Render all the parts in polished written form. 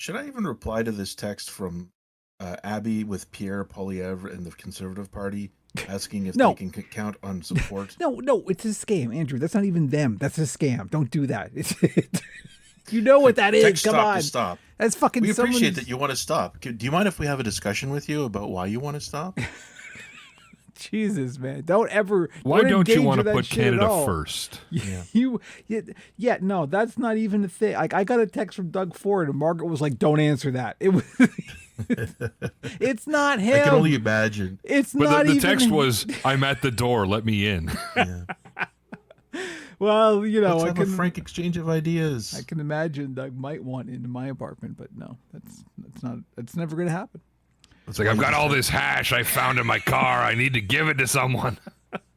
Should I even reply to this text from Abby with Pierre Poilievre and the Conservative Party asking if No. they can count on support? No, it's a scam, Andrew. That's not even them. That's a scam. Don't do that. You know what that is. Text Come stop on. to stop. That's fucking We appreciate someone's... that you want to stop. Do you mind if we have a discussion with you about why you want to stop? Jesus, man. Don't ever... Why don't you want to that put shit at Canada all. first? Yeah, no, that's not even a thing. Like, I got a text from Doug Ford, and Margaret was like, don't answer that. It was... It's not him. I can only imagine. It's But not the even... text was, I'm at the door, let me in. Yeah. Well, you know, Let's have a frank exchange of ideas. I can imagine Doug might want into my apartment, but no, that's never going to happen. It's like, I've got all this hash I found in my car. I need to give it to someone.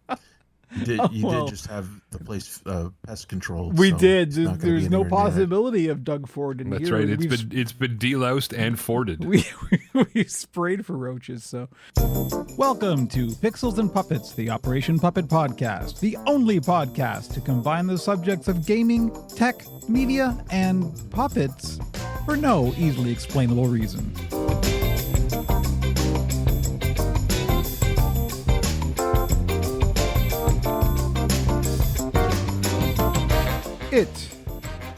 You did just have the place pest controlled. We so did. it's not gonna be There's no anywhere near it. possibility of Doug Ford in That's here. right. It's been deloused and forded. We sprayed for roaches, so. Welcome to Pixels and Puppets, the Operation Puppet podcast, the only podcast to combine the subjects of gaming, tech, media, and puppets for no easily explainable reason. It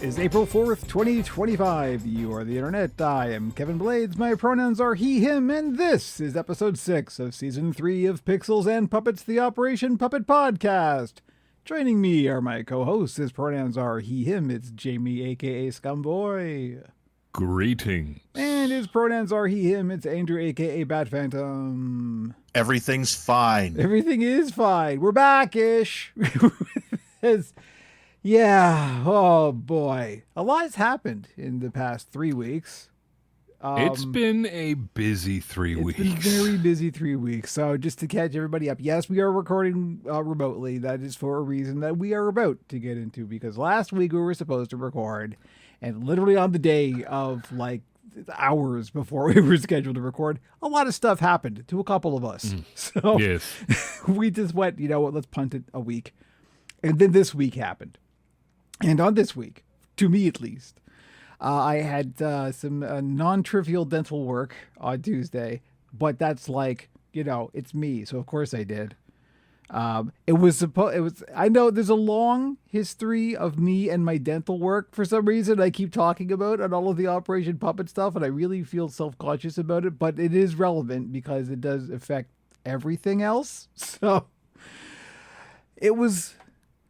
is April 4th, 2025. You are the internet. I am Kevin Blades. My pronouns are he, him, and this is episode 6 of season 3 of Pixels and Puppets, the Operation Puppet podcast. Joining me are my co-hosts. His pronouns are he, him. It's Jamie, aka Scumboy. Greetings. And his pronouns are he, him. It's Andrew, aka Bat Phantom. Everything's fine. Everything is fine. We're back-ish. Yeah, oh boy. A lot has happened in the past 3 weeks. It's been a busy 3 weeks. It's been a very busy 3 weeks. So just to catch everybody up, yes, we are recording remotely. That is for a reason that we are about to get into, because last week we were supposed to record, and literally on the day of like hours before we were scheduled to record, a lot of stuff happened to a couple of us. So Yes. we just went, you know what, let's punt it a week. And then this week happened. And on this week, to me at least, I had some non-trivial dental work on Tuesday, but that's like, you know, it's me, so of course I did. I know there's a long history of me and my dental work for some reason I keep talking about on all of the Operation Puppet stuff, and I really feel self-conscious about it, but it is relevant because it does affect everything else. So it was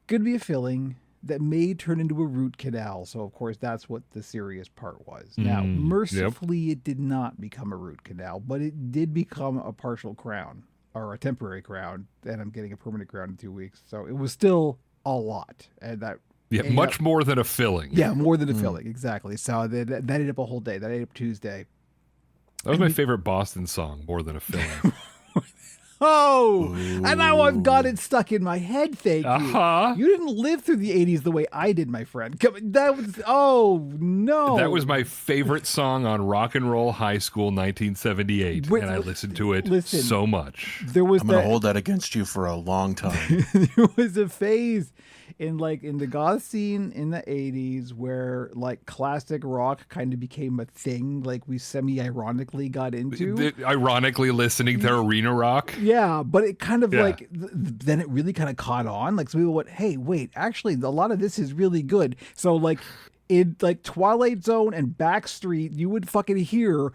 going to be a filling that may turn into a root canal. So, of course, that's what the serious part was. Now, mercifully, It did not become a root canal, but it did become a partial crown, or a temporary crown, and I'm getting a permanent crown in 2 weeks. So it was still a lot. And that... Yeah, much more than a filling. Yeah, more than a filling, exactly. So that ate up a whole day. That ate up Tuesday. That was my favorite Boston song, More Than a Filling. Oh, and now I've got it stuck in my head. Thank you. Uh-huh. You didn't live through the 80s the way I did, my friend. That was, oh, no. That was my favorite song on Rock and Roll High School 1978, and I listened to it so much. There was I'm going to hold that against you for a long time. There was a phase in the goth scene in the 80s where like classic rock kind of became a thing, like we semi-ironically got into. Ironically listening to arena rock. Yeah, but it kind of like, then it really kind of caught on. Like, some people went, hey, wait, actually, a lot of this is really good. So, like, in, like, Twilight Zone and Backstreet, you would fucking hear,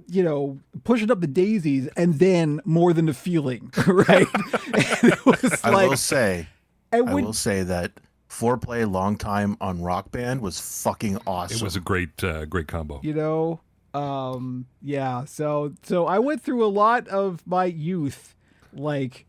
you know, Pushing Up the Daisies and then More Than a Feeling, right? And it was I like... will say that Foreplay Long Time on Rock Band was fucking awesome. It was a great combo. You know... yeah, so I went through a lot of my youth, like,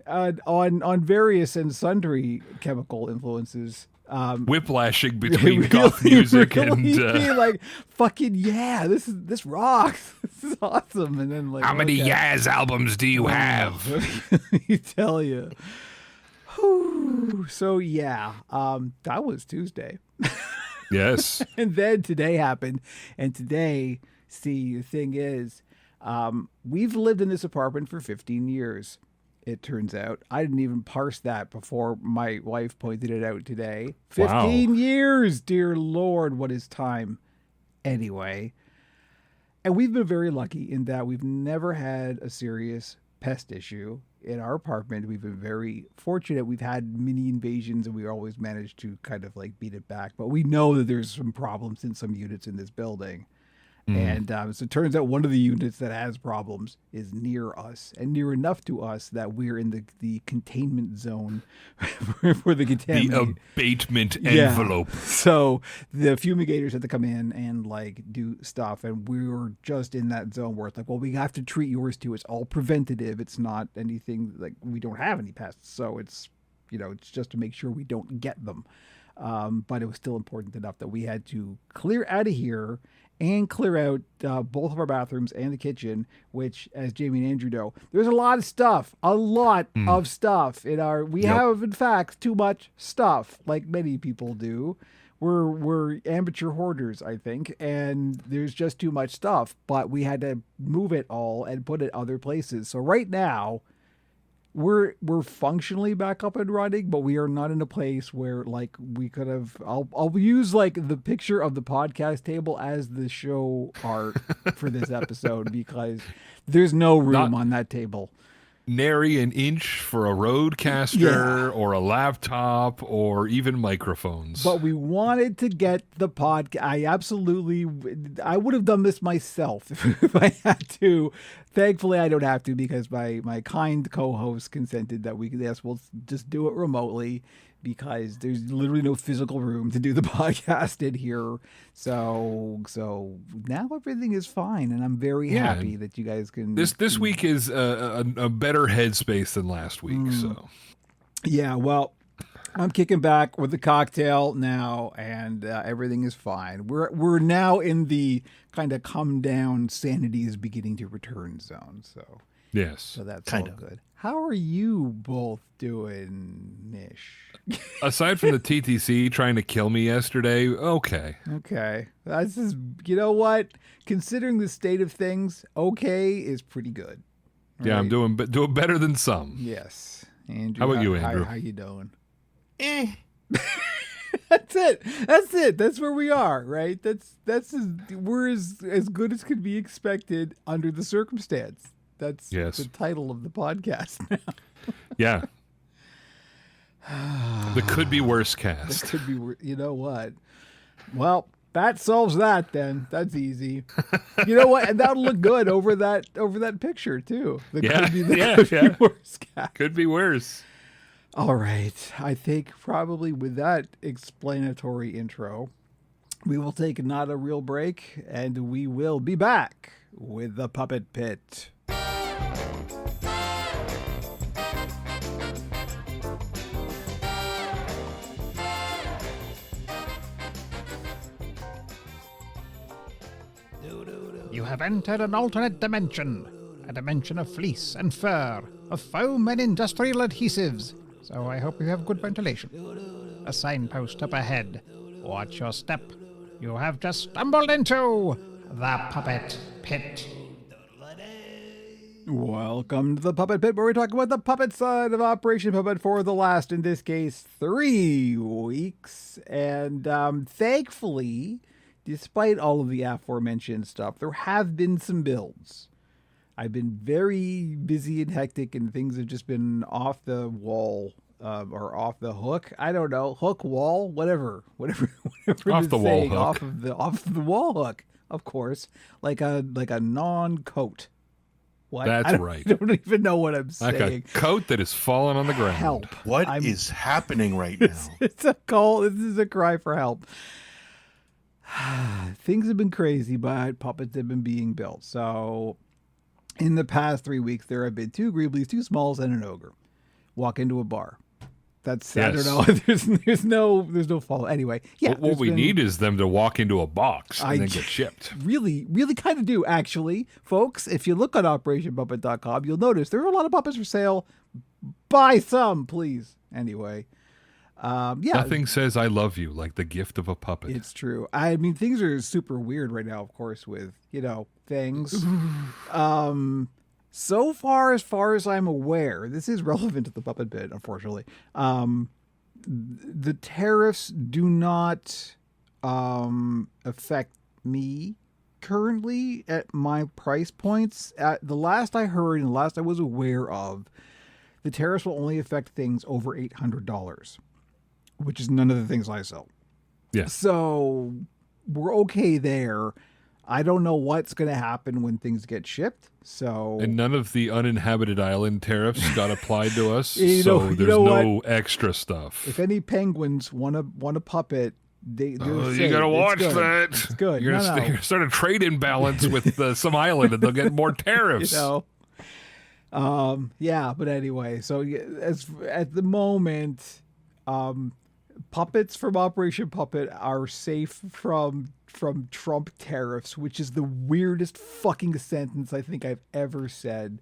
on various and sundry chemical influences. Whiplashing between goth music and being like, fucking yeah, this rocks. This is awesome. And then like, how many Yaz albums do you have? Let me tell you. Whew. So yeah, that was Tuesday. Yes. And then today happened. And today, see, the thing is, we've lived in this apartment for 15 years, it turns out. I didn't even parse that before my wife pointed it out today. 15 years, dear Lord, what is time? Anyway, and we've been very lucky in that we've never had a serious pest issue in our apartment. We've been very fortunate. We've had mini invasions and we always managed to kind of like beat it back. But we know that there's some problems in some units in this building. And so it turns out one of the units that has problems is near us and near enough to us that we're in the containment zone for the contaminant. The abatement envelope. So the fumigators had to come in and like do stuff. And we were just in that zone where it's like, well, we have to treat yours too. It's all preventative. It's not anything like we don't have any pests. So it's, it's just to make sure we don't get them. But it was still important enough that we had to clear out of here and clear out both of our bathrooms and the kitchen, which, as Jamie and Andrew know, there's a lot of stuff in our, we have, in fact, too much stuff, like many people do. We're amateur hoarders, I think, and there's just too much stuff, but we had to move it all and put it other places. So right now, we're functionally back up and running, but we are not in a place where like we could have. I'll use like the picture of the podcast table as the show art for this episode because there's no room on that table. Nary an inch for a roadcaster or a laptop or even microphones. But we wanted to get the podcast. I would have done this myself if I had to. Thankfully, I don't have to because my kind co-host consented that we'll just do it remotely because there's literally no physical room to do the podcast in here. So now everything is fine, and I'm very happy that you guys can. This week is a better headspace than last week. So yeah, well, I'm kicking back with the cocktail now, and everything is fine. We're now in the kind of come down, sanity is beginning to return zone. So yes, so that's all good. How are you both doing, Nish? Aside from the TTC trying to kill me yesterday, okay. This is, you know what? Considering the state of things, okay is pretty good. Right? Yeah, I'm doing better than some. Yes. Andrew, how about you, Andrew? How you doing? That's it. That's where we are, right? We're as good as could be expected under the circumstance. That's the title of the podcast now. Yeah. The Could Be Worse cast. The Could Be Worse. You know what? Well, that solves that then. That's easy. You know what? And that'll look good over that picture too. Could Be Worse cast. Could be worse. All right. I think probably with that explanatory intro, we will take not a real break and we will be back with the Puppet Pit. You have entered an alternate dimension, a dimension of fleece and fur, of foam and industrial adhesives, so I hope you have good ventilation. A signpost up ahead. Watch your step. You have just stumbled into the Puppet Pit. Welcome to the Puppet Pit, where we talk about the puppet side of Operation Puppet for the last, in this case, 3 weeks. And thankfully, despite all of the aforementioned stuff, there have been some builds. I've been very busy and hectic, and things have just been off the wall or off the hook. I don't know, hook, wall, whatever off the wall hook. Off the wall hook, of course, like a non-coat. What? That's right. I don't even know what I'm saying. Like a coat that is falling on the ground. Help! What is happening right now? It's a call. This is a cry for help. Things have been crazy, but puppets have been being built. So, in the past 3 weeks, there have been 2 Greeblies, 2 Smalls, and an Ogre. Walk into a bar. That's I don't know. There's no follow. Anyway, yeah. What we need is them to walk into a box and then get shipped. Really kind of do, actually, folks. If you look on OperationPuppet.com, you'll notice there are a lot of puppets for sale. Buy some, please. Anyway. Nothing says I love you like the gift of a puppet. It's true. I mean, things are super weird right now, of course, with, things. So far as I'm aware, this is relevant to the Puppet Pit, unfortunately. The tariffs do not affect me currently at my price points. At the last I heard and the last I was aware of, the tariffs will only affect things over $800, which is none of the things I sell. Yeah. So we're okay there. I don't know what's going to happen when things get shipped. So And none of the uninhabited island tariffs got applied to us. You know there's no extra stuff. if any penguins want a puppet, you gotta watch that. It's good. You're gonna start a trade imbalance with some island, and they'll get more tariffs. Yeah. But anyway, so as at the moment, puppets from Operation Puppet are safe from Trump tariffs, which is the weirdest fucking sentence I think I've ever said.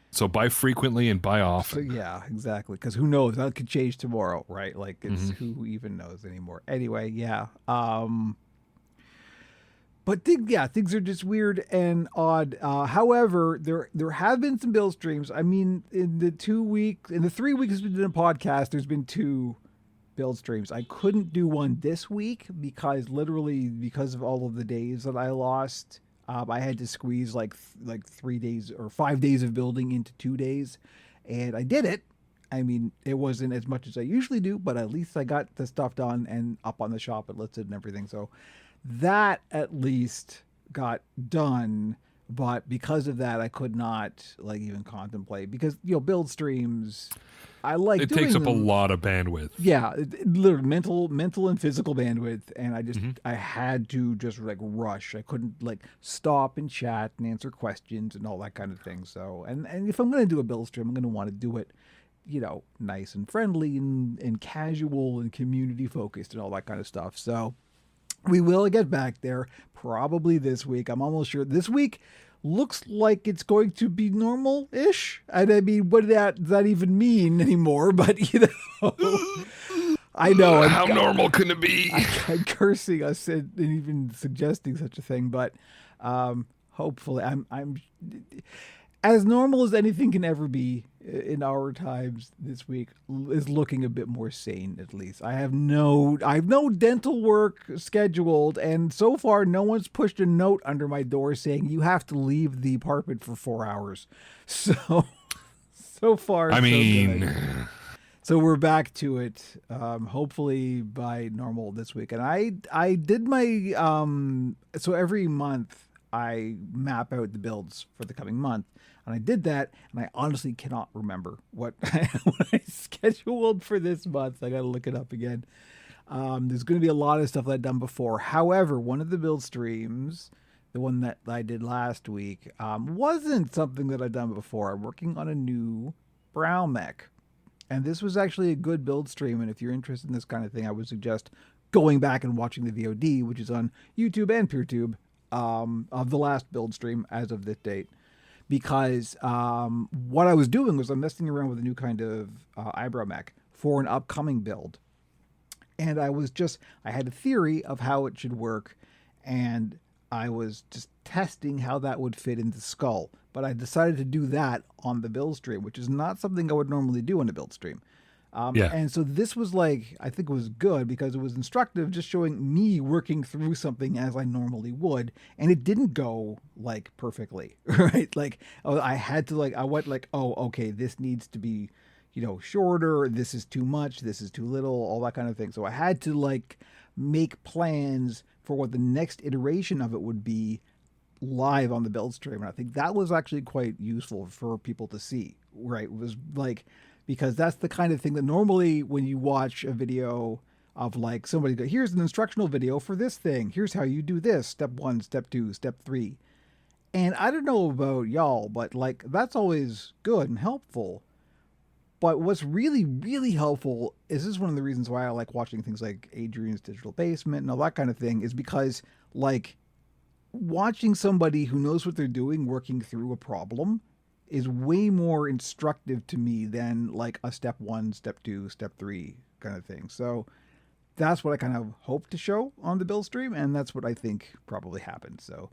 So buy frequently and buy often. So, yeah, exactly. Because who knows? That could change tomorrow, right? Like, it's who even knows anymore. Anyway, yeah. But things are just weird and odd. However, there have been some bill streams. I mean, in the 3 weeks we did a podcast, there's been 2 build streams. I couldn't do one this week because of all of the days that I lost. I had to squeeze like 3 days or 5 days of building into 2 days, and I did it. I mean, it wasn't as much as I usually do, but at least I got the stuff done and up on the shop and listed and everything. So that at least got done. But because of that, I could not like even contemplate, because build streams, I like it doing takes up them. a lot of bandwidth. Yeah, literally mental and physical bandwidth, and I had to just like rush. I couldn't like stop and chat and answer questions and all that kind of thing. So and if I'm going to do a build stream, I'm going to want to do it, nice and friendly and casual and community focused and all that kind of stuff. So we will get back there probably this week. I'm almost sure this week looks like it's going to be normal-ish. And I mean, what does that even mean anymore? But, I know. How normal can it be? I'm cursing us and even suggesting such a thing. But hopefully I'm as normal as anything can ever be in our times this week is looking a bit more sane, at least. I have no dental work scheduled, and so far no one's pushed a note under my door saying you have to leave the apartment for 4 hours. So far, I mean, so good. So we're back to it, hopefully by normal this week. And I did my, so every month I map out the builds for the coming month. And I did that, and I honestly cannot remember what I scheduled for this month. I got to look it up again. There's going to be a lot of stuff that I've done before. However, one of the build streams, the one that I did last week, wasn't something that I've done before. I'm working on a new brow mech. And this was actually a good build stream. And if you're interested in this kind of thing, I would suggest going back and watching the VOD, which is on YouTube and PeerTube, of the last build stream as of this date. Because what I was doing was I'm messing around with a new kind of eyebrow mech for an upcoming build. And I had a theory of how it should work, and I was just testing how that would fit into Skull. But I decided to do that on the build stream, which is not something I would normally do on a build stream. And so this was like, I think it was good because it was instructive, just showing me working through something as I normally would. And it didn't go like perfectly, right? Like I had to I went like, oh, okay, this needs to be, shorter. This is too much. This is too little, all that kind of thing. So I had to make plans for what the next iteration of it would be live on the build stream. And I think that was actually quite useful for people to see, right? It was because that's the kind of thing that normally when you watch a video of somebody go, here's an instructional video for this thing. Here's how you do this. Step 1, step 2, step 3. And I don't know about y'all, but that's always good and helpful. But what's really, really helpful is this is one of the reasons why I like watching things like Adrian's Digital Basement and all that kind of thing, is because watching somebody who knows what they're doing working through a problem is way more instructive to me than a step 1, step 2, step 3 kind of thing. So that's what I kind of hope to show on the build stream, and that's what I think probably happened. So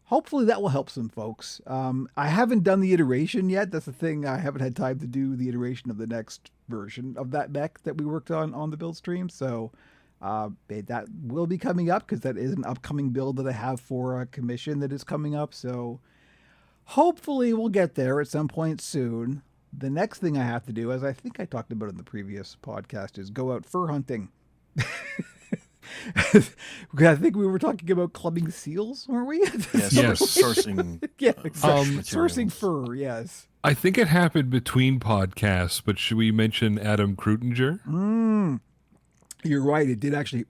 hopefully that will help some folks. I haven't done the iteration yet. That's the thing. I haven't had time to do the iteration of the next version of that mech that we worked on the build stream. So That will be coming up because that is an upcoming bill that I have for a commission that is coming up. So hopefully we'll get there at some point soon. The next thing I have to do, as I think I talked about in the previous podcast, is go out fur hunting. I think we were talking about clubbing seals, weren't we? Yes. Sourcing. Yeah, sourcing fur. Yes. I think it happened between podcasts, but should we mention Adam Krutinger? You're right. It did actually.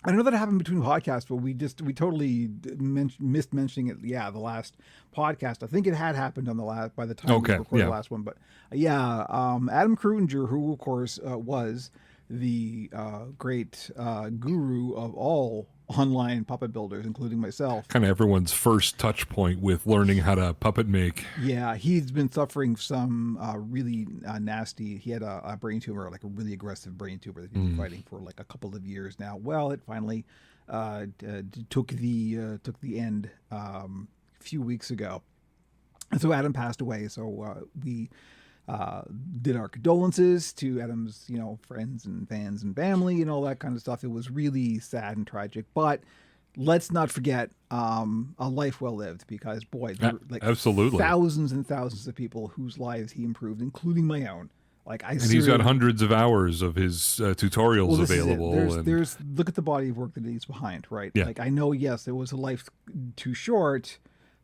I know that it happened between podcasts, but we totally missed mentioning it. Yeah, the last podcast. I think it had happened on the last by the time we recorded the last one. But Adam Krutinger, who of course was the great guru of all online puppet builders, including myself. Kind of everyone's first touch point with learning how to puppet make. Yeah, he's been suffering some really nasty. He had a brain tumor, like a really aggressive brain tumor that he's been fighting for like a couple of years now. Well, it finally took the end a few weeks ago, and so Adam passed away. So we did our condolences to Adam's, friends and fans and family and all that kind of stuff. It was really sad and tragic, but let's not forget a life well lived, because boy, there were like absolutely thousands and thousands of people whose lives he improved, including my own. And he's got hundreds of hours of his tutorials available. There's look at the body of work that he's behind, right? Yeah. Like I know, yes, it was a life too short,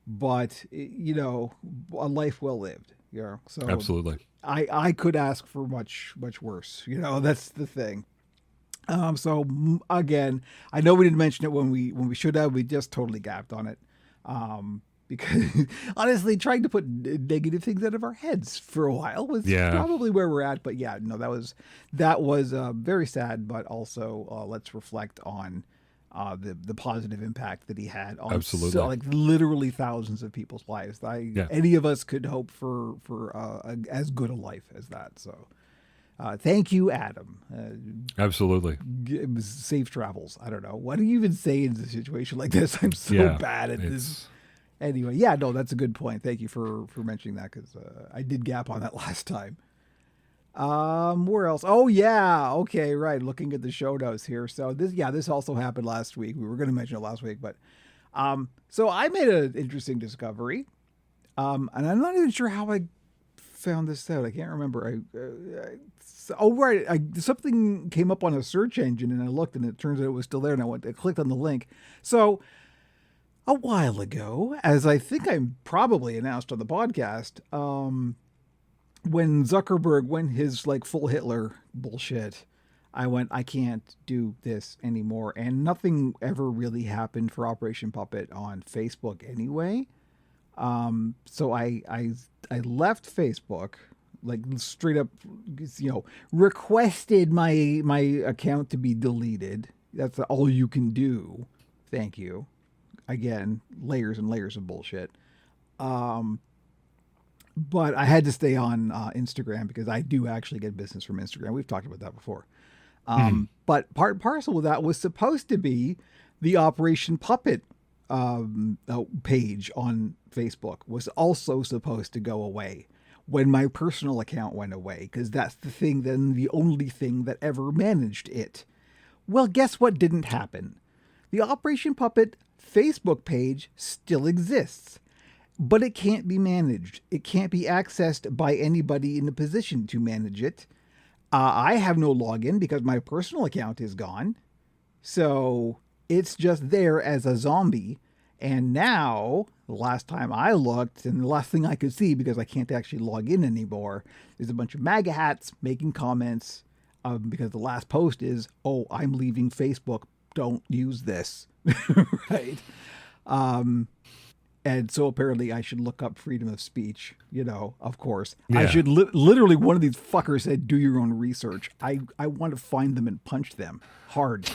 but a life well lived. Yeah, so absolutely. I could ask for much worse. That's the thing. So again, I know we didn't mention it when we should have. We just totally gapped on it. Because honestly, trying to put negative things out of our heads for a while was probably where we're at. But yeah, no, that was very sad. But also, let's reflect on the positive impact that he had on literally thousands of people's lives. Any of us could hope for as good a life as that. So thank you, Adam. Absolutely. Safe travels. I don't know. What do you even say in a situation like this? I'm so bad at this. Anyway, that's a good point. Thank you for mentioning that, because I did gap on that last time. Where else? Oh yeah. Okay. Right. Looking at the show notes here. So this also happened last week. We were going to mention it last week, but, so I made an interesting discovery. And I'm not even sure how I found this out. I can't remember. Something came up on a search engine and I looked and it turns out it was still there, and I clicked on the link. So a while ago, as I think I probably announced on the podcast, when Zuckerberg went his full Hitler bullshit, I can't do this anymore. And nothing ever really happened for Operation Puppet on Facebook anyway. So I left Facebook, straight up, requested my account to be deleted. That's all you can do. Thank you. Again, layers and layers of bullshit. But I had to stay on Instagram because I do actually get business from Instagram. We've talked about that before. But part and parcel of that was supposed to be the Operation Puppet page on Facebook was also supposed to go away when my personal account went away, because that's the only thing that ever managed it. Well, guess what didn't happen? The Operation Puppet Facebook page still exists, but it can't be managed. It can't be accessed by anybody in a position to manage it. I have no login because my personal account is gone. So it's just there as a zombie. And now, the last time I looked, and the last thing I could see, because I can't actually log in anymore, is a bunch of MAGA hats making comments, because the last post is, "Oh, I'm leaving Facebook. Don't use this." Right? And so apparently I should look up freedom of speech, of course. Yeah. I should literally, one of these fuckers said, do your own research. I want to find them and punch them hard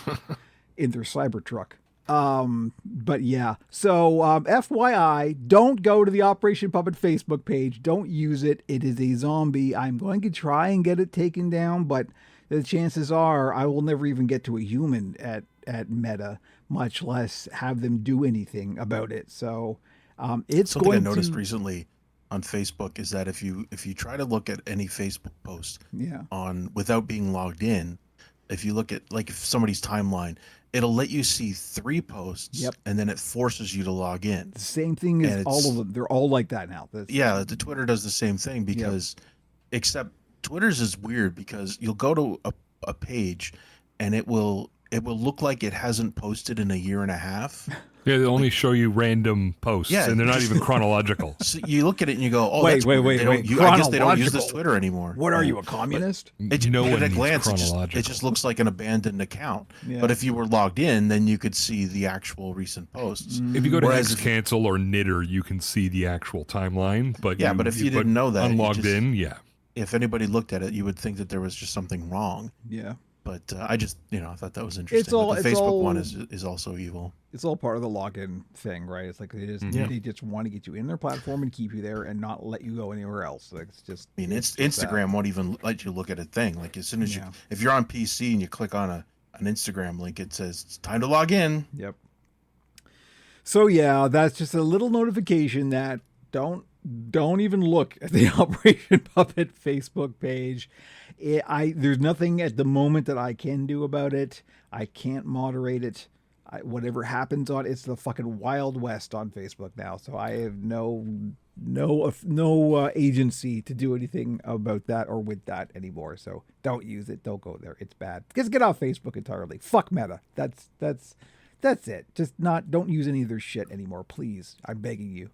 in their Cybertruck. But yeah, so FYI, don't go to the Operation Puppet Facebook page. Don't use it. It is a zombie. I'm going to try and get it taken down, but the chances are I will never even get to a human at Meta, much less have them do anything about it. So it's something going I noticed recently on Facebook is that if you try to look at any Facebook post without being logged in, if you look at like if somebody's timeline, it'll let you see 3 posts, Yep. and then it forces you to log in. The same thing as all of them. They're all like that now. Yeah, the Twitter does the same thing because, except Twitter's is weird because you'll go to a page, and it will look like it hasn't posted in a year and a half. Yeah, they only show you random posts, and they're not even chronological. So you look at it and you go, "Oh, wait. I guess they don't use this Twitter anymore." What are you, a communist? At a glance, it just looks like an abandoned account. Yeah. But if you were logged in, then you could see the actual recent posts. If you go to Cancel or Knitter, you can see the actual timeline. But but if you didn't know that, unlogged in, if anybody looked at it, you would think that there was just something wrong. Yeah. But I just, I thought that was interesting. The Facebook one is also evil. It's all part of the login thing, right? It's like they just want to get you in their platform and keep you there and not let you go anywhere else. Like it's just. I mean, Instagram won't even let you look at a thing. Like as soon as if you're on PC and you click on an Instagram link, it says it's time to log in. Yep. So yeah, that's just a little notification that don't even look at the Operation Puppet Facebook page. There's nothing at the moment that I can do about it. I can't moderate it. Whatever happens on it's the fucking Wild West on Facebook now. So I have no agency to do anything about that or with that anymore. So don't use it. Don't go there. It's bad. Just get off Facebook entirely. Fuck Meta. That's it. Just don't use any of their shit anymore, please. I'm begging you.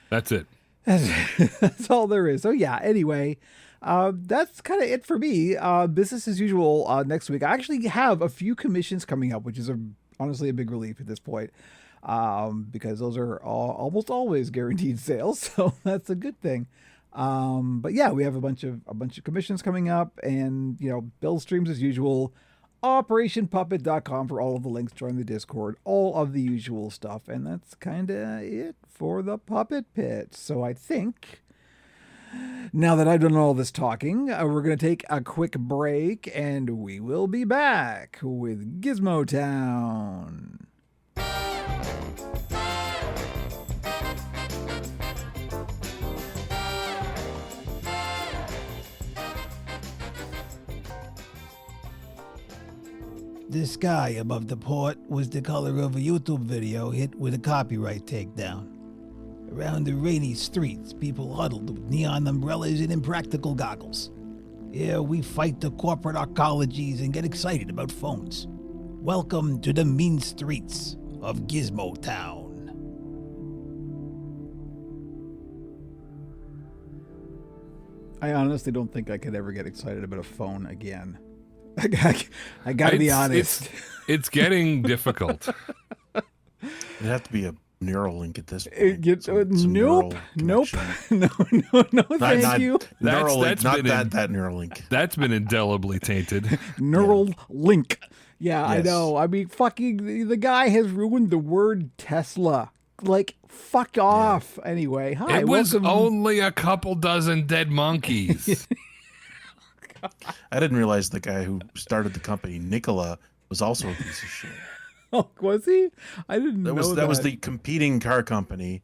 That's it. That's all there is. So yeah, anyway, that's kind of it for me. Business as usual next week. I actually have a few commissions coming up, which is honestly a big relief at this point, because those are almost always guaranteed sales. So that's a good thing. But yeah, we have a bunch of commissions coming up, and build streams as usual. OperationPuppet.com for all of the links. Join the Discord, all of the usual stuff. And that's kind of it for the Puppet Pit. So I think now that I've done all this talking, we're going to take a quick break and we will be back with Gizmo Town. The sky above the port was the color of a YouTube video hit with a copyright takedown. Around the rainy streets, people huddled with neon umbrellas and impractical goggles. Here we fight the corporate arcologies and get excited about phones. Welcome to the mean streets of Gizmo Town. I honestly don't think I could ever get excited about a phone again. I gotta be honest. It's getting difficult. It'd have to be a neural link at this point. Nope. No, thank you. Neural link, not that neural link. That's been indelibly tainted. Neural link. Yeah, Yes. I know. I mean, fucking, the guy has ruined the word Tesla. Like, fuck off. Anyway, hi. It was welcome. only a couple dozen dead monkeys. I didn't realize the guy who started the company, Nikola, was also a piece of shit. Oh, was he? I didn't know that. That was the competing car company,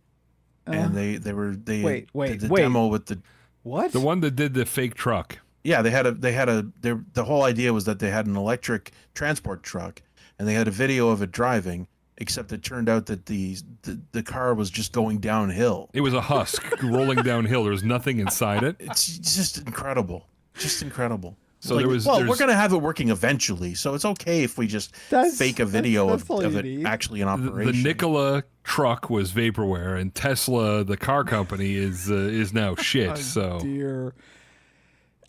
and they did the demo with the what? The one that did the fake truck. Yeah, the whole idea was that they had an electric transport truck, and they had a video of it driving. Except it turned out that the car was just going downhill. It was a husk rolling downhill. There was nothing inside it. It's just incredible. Just incredible. So we're going to have it working eventually, so it's okay if we just fake a video of it actually in operation. The Nikola truck was vaporware, and Tesla, the car company, is now shit. Oh, dear.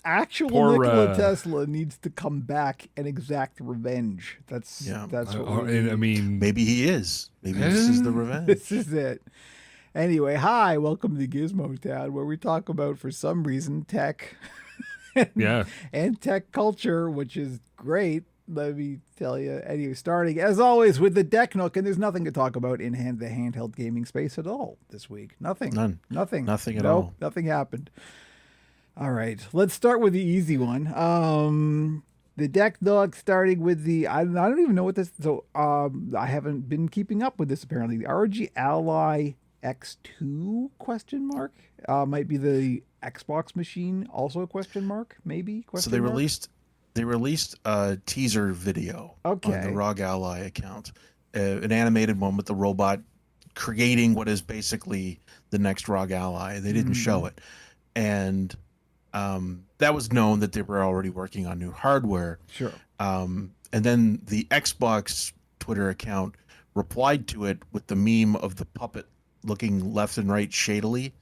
Actual Nikola Tesla needs to come back and exact revenge. That's what we need. I mean, maybe he is. Maybe this is the revenge. This is it. Anyway, hi, welcome to Gizmo Town, where we talk about, for some reason, tech. And tech culture, which is great, let me tell you. Anyway, starting as always with the Deck Nook, and there's nothing to talk about in the handheld gaming space at all this week. Nothing. Nothing at all. Nothing happened. All right, let's start with the easy one. The Deck Nook, starting with the I don't even know what this. So I haven't been keeping up with this. Apparently, the ROG Ally X2 ? Might be the Xbox machine, also a question mark, maybe question So they mark? released they released a teaser video on the ROG Ally account, an animated one with the robot creating what is basically the next ROG Ally. They didn't show it, and that was known that they were already working on new hardware. Sure. And then the Xbox Twitter account replied to it with the meme of the puppet looking left and right shadily.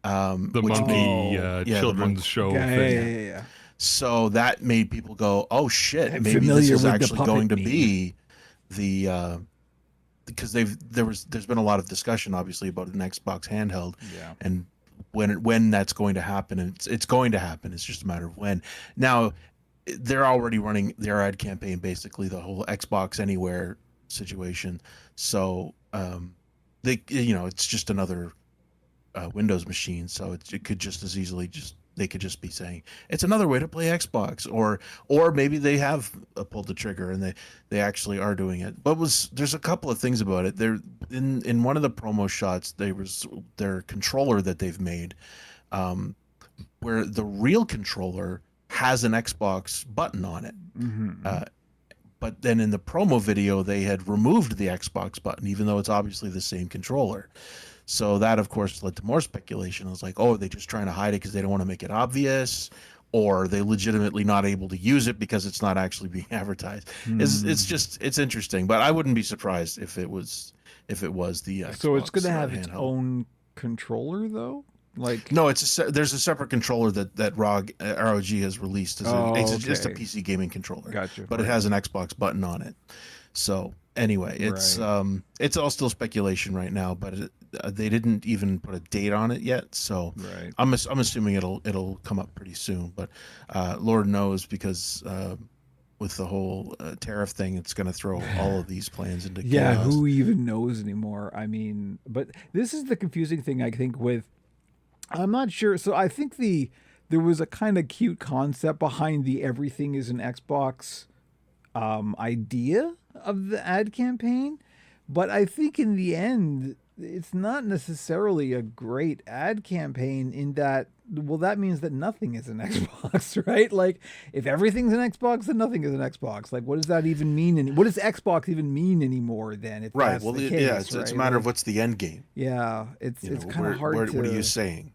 The monkey children's show thing. Yeah. So that made people go, "Oh shit! I'm maybe this is familiar with the actually going to puppet be the." Because there's been a lot of discussion, obviously, about an Xbox handheld, and when that's going to happen, and it's going to happen. It's just a matter of when. Now, they're already running their ad campaign, basically the whole Xbox Anywhere situation. So it's just another Windows machine. So it could just as easily they could just be saying it's another way to play Xbox, or maybe they have pulled the trigger and they actually are doing it. But there's a couple of things about it. There in one of the promo shots, there was their controller that they've made, where the real controller has an Xbox button on it. But then in the promo video, they had removed the Xbox button, even though it's obviously the same controller. So that, of course, led to more speculation. I was like, oh, are they just trying to hide it because they don't want to make it obvious? Or are they legitimately not able to use it because it's not actually being advertised? It's interesting. But I wouldn't be surprised if it was the Xbox. So it's going to have its handheld. own controller, though? No, there's a separate controller that ROG has released. It's just a PC gaming controller. Gotcha. But it has an Xbox button on it. So anyway, it's all still speculation right now, but they didn't even put a date on it yet. So I'm assuming it'll come up pretty soon. But Lord knows, because with the whole tariff thing, it's going to throw all of these plans into chaos. Yeah, who even knows anymore? I mean, but this is the confusing thing, I think, with. I'm not sure. So I think there was a kind of cute concept behind the everything is an Xbox idea of the ad campaign, but I think in the end it's not necessarily a great ad campaign in that, well, that means that nothing is an Xbox, right? Like, if everything's an Xbox, then nothing is an Xbox. Like, what does that even mean? What does Xbox even mean anymore then? If right. That's Well, the case, it's a matter of what's the end game. Yeah, it's kind of hard to. What are you saying?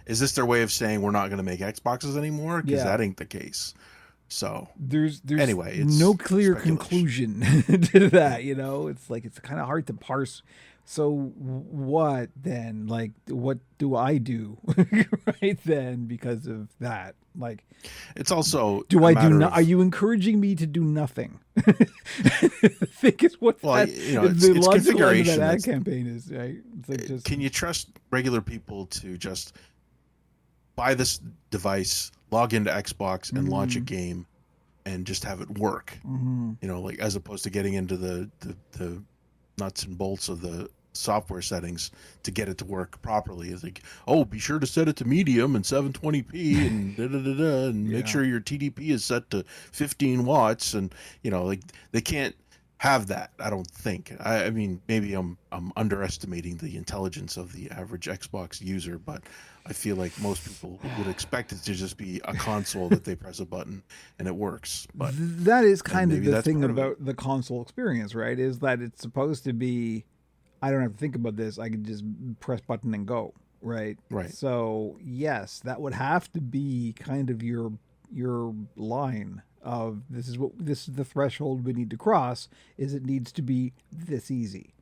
Is this their way of saying we're not going to make Xboxes anymore? Because that ain't the case. So there's anyway, it's no clear conclusion to that. It's like it's kind of hard to parse. So what then? Like, what do I do right then because of that? Like, it's also are you encouraging me to do nothing? I think it's what the logical end of that ad campaign is. Right? It's like can you trust regular people to just buy this device, log into Xbox, and launch a game, and just have it work? Like, as opposed to getting into the nuts and bolts of the software settings to get it to work properly. It's like, oh, be sure to set it to medium and 720p and and make sure your TDP is set to 15 watts, and like, they can't have that, I don't think. I mean, maybe I'm underestimating the intelligence of the average Xbox user, but I feel like most people would expect it to just be a console that they press a button and it works. But that is kind of the thing about the console experience, right? Is that it's supposed to be, I don't have to think about this. I can just press button and go, right? Right. So yes, that would have to be kind of your line of this is the threshold we need to cross. Is it needs to be this easy,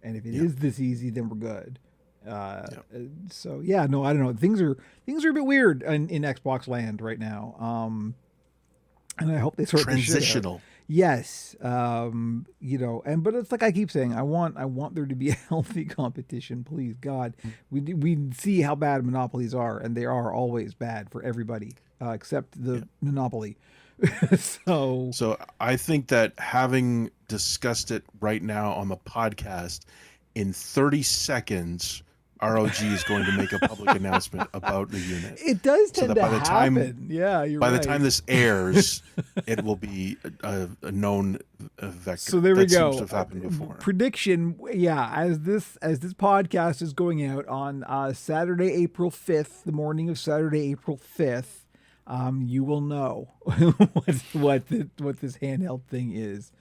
and if it is this easy, then we're good. So I don't know. Things are a bit weird in Xbox land right now. And I hope they sort of transitional. Yes. But it's like I keep saying, I want there to be a healthy competition, please God. We see how bad monopolies are, and they are always bad for everybody, except the monopoly. So I think that, having discussed it right now on the podcast, in 30 seconds, ROG is going to make a public announcement about the unit. It does tend to happen. By the time this airs, it will be a known vector. So there we go. Seems to have happened before. Prediction, as this podcast is going out on Saturday, April 5th, the morning of Saturday, April 5th, you will know what this handheld thing is.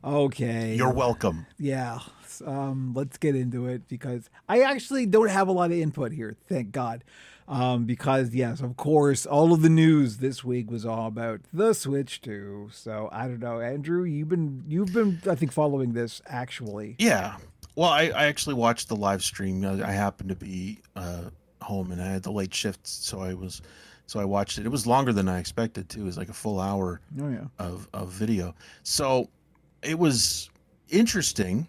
Okay. You're welcome. Yeah. Let's get into it because I actually don't have a lot of input here. Thank God. Because yes, of course, all of the news this week was all about the Switch 2. So I don't know, Andrew, you've been I think following this actually. Yeah. Well, I actually watched the live stream. I happened to be home and I had the late shift, so I watched it. It was longer than I expected too. It was like a full hour of video. So it was interesting.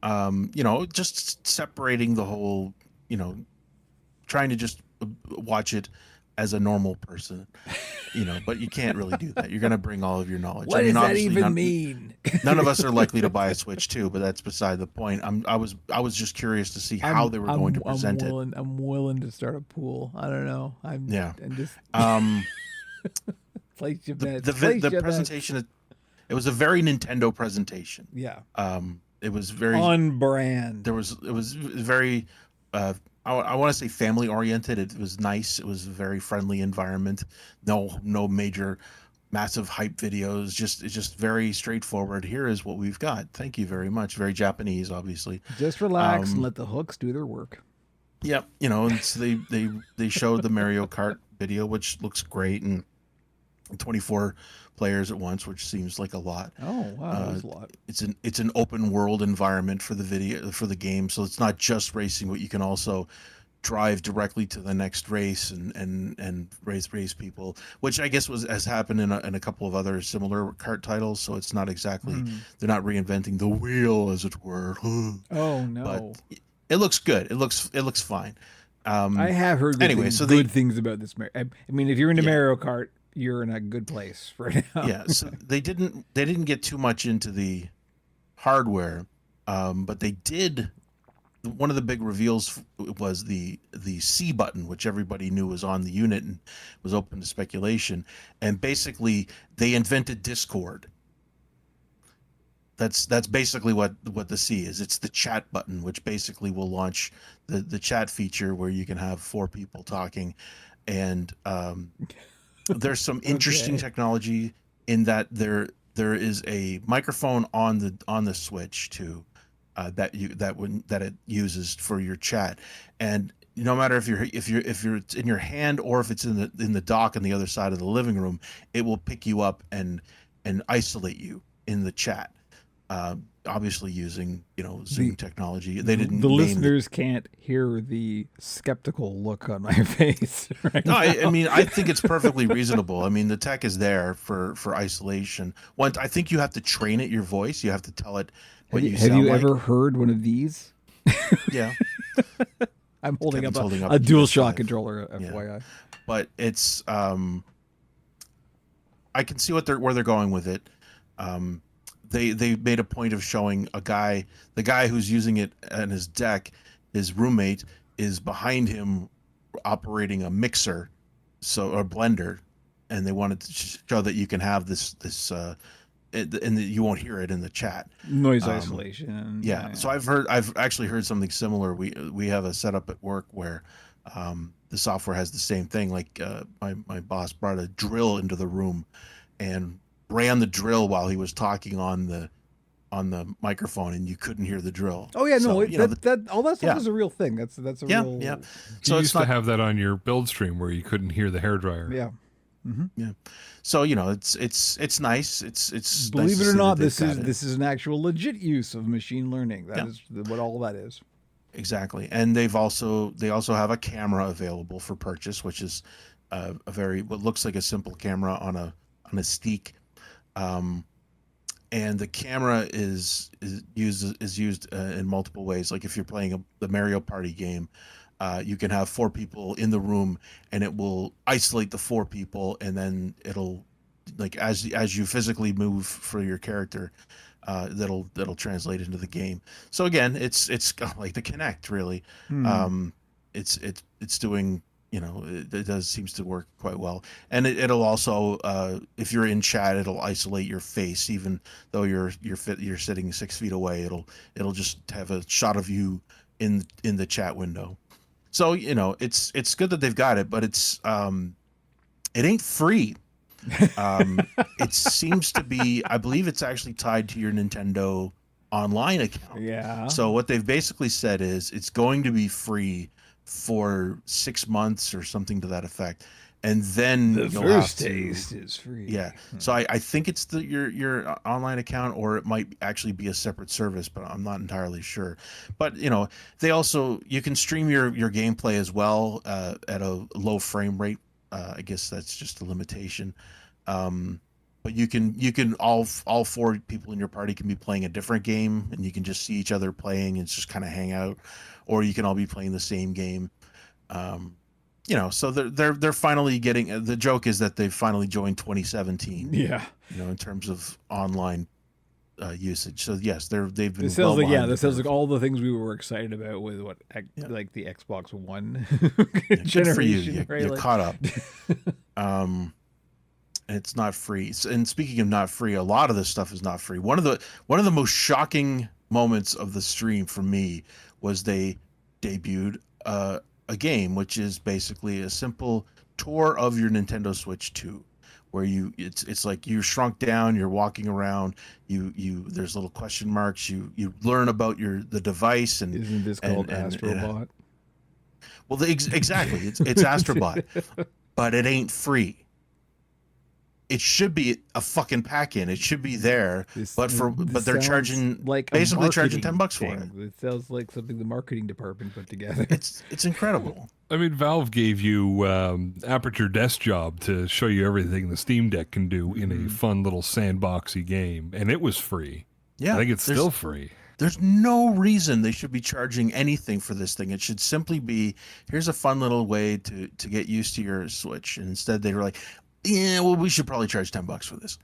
Just separating the whole, trying to just watch it as a normal person, but you can't really do that. You're going to bring all of your knowledge. What does that even mean? None of us are likely to buy a Switch 2, but that's beside the point. I was just curious to see how they were going to present it. I'm willing to start a pool. I don't know. Place your bets. The presentation, it was a very Nintendo presentation. Yeah. It was very on brand. It was very I want to say family oriented. It was nice. It was a very friendly environment. No major massive hype videos. It's just very straightforward. Here is what we've got. Thank you very much. Very Japanese, obviously. Just relax and let the hooks do their work. Yep. So they showed the Mario Kart video, which looks great, and 24 players at once, which seems like a lot. Oh wow, that's a lot. It's an open world environment for the game, so it's not just racing, but you can also drive directly to the next race and race people, which I guess has happened in a couple of other similar kart titles. So it's not exactly they're not reinventing the wheel, as it were. Oh no, but it looks good. It looks fine. I have heard good things about this. I mean, if you're into Mario Kart, you're in a good place right now. Yeah, so they didn't get too much into the hardware, but they did. One of the big reveals was the C button, which everybody knew was on the unit and was open to speculation. And basically, they invented Discord. That's basically what the C is. It's the chat button, which basically will launch the chat feature where you can have 4 people talking, and there's some interesting technology in that there is a microphone on the Switch too, that it uses for your chat, and no matter if it's in your hand or if it's in the dock on the other side of the living room, it will pick you up and isolate you in the chat. Obviously using Zoom technology. They didn't. The listeners can't hear the skeptical look on my face. Right no, I mean I think it's perfectly reasonable. I mean the tech is there for isolation. I think you have to train it. Your voice. You have to tell it what you sound like. Have you ever heard one of these? Yeah. I'm holding up a DualShock controller. FYI. Yeah. But it's I can see where they're going with it. They made a point of showing the guy who's using it on his deck. His roommate is behind him operating a mixer, or blender, and they wanted to show that you can have this and that you won't hear it in the chat. Noise isolation. Yeah. So I've actually heard something similar. We have a setup at work where the software has the same thing. Like my boss brought a drill into the room and ran the drill while he was talking on the microphone, and you couldn't hear the drill. Oh yeah, no, so, all that stuff is a real thing. That's a real. Yeah. So you used to have that on your build stream where you couldn't hear the hairdryer. Yeah. Mm-hmm. Yeah. So it's nice. It's believe nice it or not, this is an actual legit use of machine learning. That is what all that is. Exactly, and they also have a camera available for purchase, which is what looks like a simple camera on a stick. And the camera is used in multiple ways. Like if you're playing the Mario Party game, you can have 4 people in the room, and it will isolate the 4 people, and then it'll, like as you physically move for your character, that'll translate into the game. So again, it's like the Kinect really. It's doing. It does seems to work quite well, and it'll also, if you're in chat, it'll isolate your face, even though you're sitting 6 feet away. It'll just have a shot of you in the chat window. So it's good that they've got it, but it's It ain't free. It seems to be, I believe it's actually tied to your Nintendo online account. Yeah. So what they've basically said is it's going to be free for 6 months or something to that effect. And then the you'll first have to, taste is free. Yeah. So I think it's your online account, or it might actually be a separate service, but I'm not entirely sure. But they also, you can stream your gameplay as well at a low frame rate. I guess that's just a limitation. But you can all four people in your party can be playing a different game, and you can just see each other playing and just kind of hang out, or you can all be playing the same game. So they're finally getting, the joke is that they've finally joined 2017. Yeah. In terms of online usage. So yes, they've been. This sounds this sounds like all the things we were excited about with like the Xbox One generation. Good for you. Right? You're caught up. It's not free. And speaking of not free, a lot of this stuff is not free. One of the most shocking moments of the stream for me was they debuted a game which is basically a simple tour of your Nintendo Switch 2, where it's like you're shrunk down, you're walking around, there's little question marks, you learn about the device. And isn't this called Astrobot? Well, exactly, it's Astrobot, but it ain't free. It should be a fucking pack-in. It should be there, but they're charging basically charging $10 for it. It sounds like something the marketing department put together. It's incredible. I mean, Valve gave you Aperture Desk Job to show you everything the Steam Deck can do in a fun little sandboxy game, and it was free. Yeah, I think it's still free. There's no reason they should be charging anything for this thing. It should simply be, here's a fun little way to get used to your Switch, and instead they were like, yeah, well, we should probably charge $10 for this.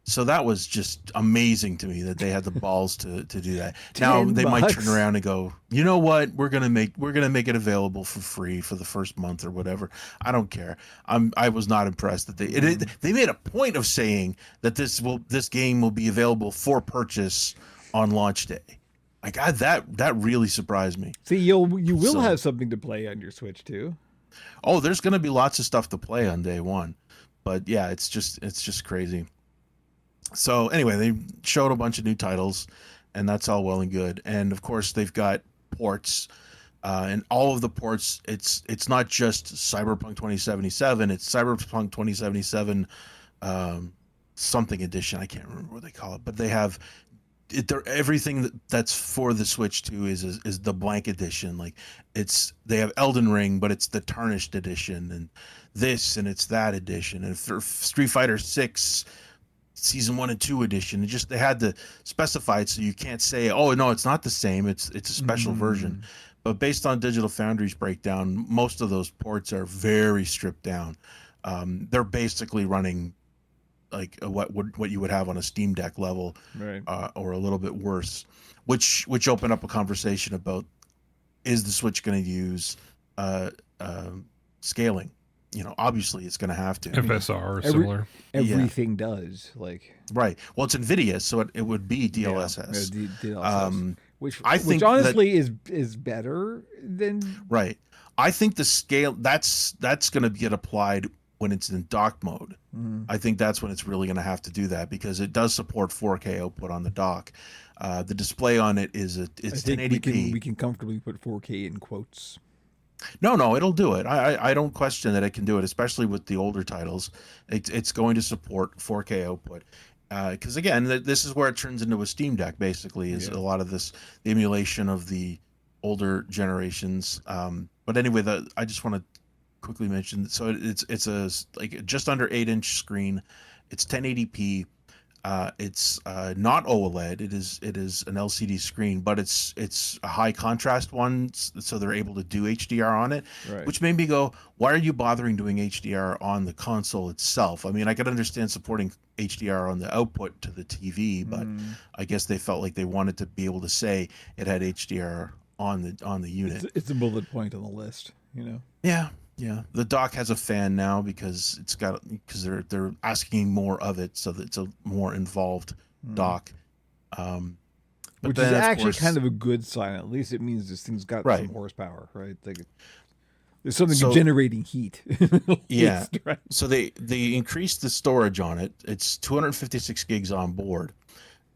So that was just amazing to me that they had the balls to do that. Now they might turn around and go, you know what? We're gonna make it available for free for the first month or whatever. I don't care. I was not impressed that they made a point of saying that this game will be available for purchase on launch day. Like that really surprised me. See, you will have something to play on your Switch too. Oh, there's gonna be lots of stuff to play on day one. But yeah, it's just crazy. So anyway, they showed a bunch of new titles, and that's all well and good. And of course, they've got ports, and all of the ports. It's not just Cyberpunk 2077. It's Cyberpunk 2077 something edition. I can't remember what they call it, but they have everything that's for the Switch 2 is the blank edition. Like they have Elden Ring, but it's the tarnished edition, and this, and it's that edition, and for Street Fighter 6 season 1 and 2 edition. They had to specify it so you can't say, oh no, it's not the same, it's a special version. But based on Digital Foundry's breakdown, most of those ports are very stripped down. They're basically running like what you would have on a Steam Deck level, right? Or a little bit worse, which opened up a conversation about, is the Switch going to use scaling? Obviously it's going to have to. FSR or similar. Everything does, like. Right. Well, it's NVIDIA, so it would be DLSS. Yeah, DLSS. Which honestly is better than. Right. I think the scale that's going to get applied when it's in dock mode. I think that's when it's really going to have to do that, because it does support 4K output on the dock. The display on it is 1080p. We can comfortably put 4K in quotes. No, it'll do it. I don't question that it can do it, especially with the older titles. It's going to support 4K output. Because again, this is where it turns into a Steam Deck, basically, is a lot of the emulation of the older generations. But anyway, I just want to quickly mention, so it's a like just under 8-inch screen. It's 1080p. It's not OLED. It is an LCD screen, but it's a high contrast one, so they're able to do HDR on it, right. Which made me go, why are you bothering doing HDR on the console itself? I mean, I could understand supporting HDR on the output to the TV, but I guess they felt like they wanted to be able to say it had HDR on the unit. It's a bullet point on the list, Yeah, the dock has a fan now because they're asking more of it, so that it's a more involved dock. Which is actually kind of a good sign. At least it means this thing's got some horsepower, right? There's something So- generating heat. Yeah. It's right. So they increased the storage on it. It's 256 gigs on board.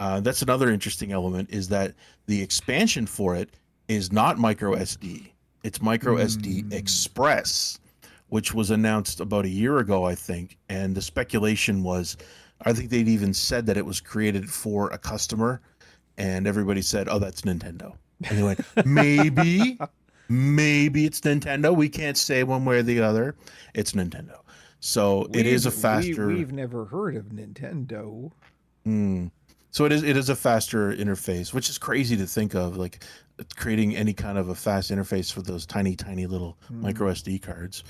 That's another interesting element, is that the expansion for it is not micro SD. It's micro SD Express, which was announced about a year ago, I think. And the speculation was, I think they'd even said that it was created for a customer, and everybody said, "Oh, that's Nintendo." And they went, maybe it's Nintendo. We can't say one way or the other. It's Nintendo. So it is a faster. We've never heard of Nintendo. So it is a faster interface, which is crazy to think of, like creating any kind of a fast interface for those tiny little micro SD cards.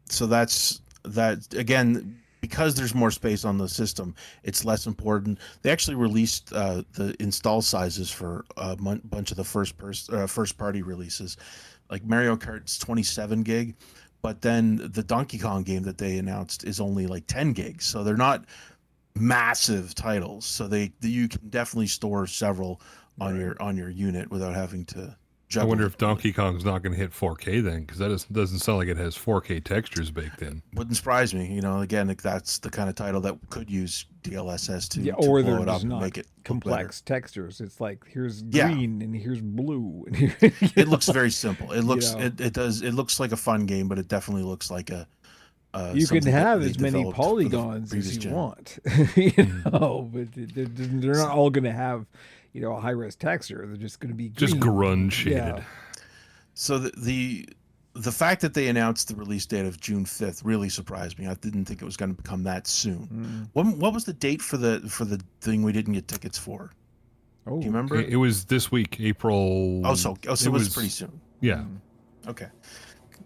So that's that again, because there's more space on the system, it's less important. They actually released the install sizes for a bunch of the first party releases, like Mario Kart's 27 gig, but then the Donkey Kong game that they announced is only like 10 gigs. So they're not massive titles. So you can definitely store several on your unit without having to I juggle. wonder if Donkey Kong's not going to hit 4K then, because that doesn't sound like it has 4K textures baked in. Wouldn't surprise me. Again, like that's the kind of title that could use DLSS to or blow they're it up just and not make it look complex textures. It's like here's Yeah. green and here's blue. better. It looks very simple. It looks know. it looks like a fun game, but it definitely looks like a You can something that have they as many developed for the polygons previous as you gen. want, but they're not all going to have, a high-res texture. They're just going to be Just green. grunge shaded. Yeah. So the fact that they announced the release date of June 5th really surprised me. I didn't think it was going to become that soon. What was the date for the thing we didn't get tickets for? Oh, Do you remember? It was this week, April. So it was pretty soon. Yeah. Okay.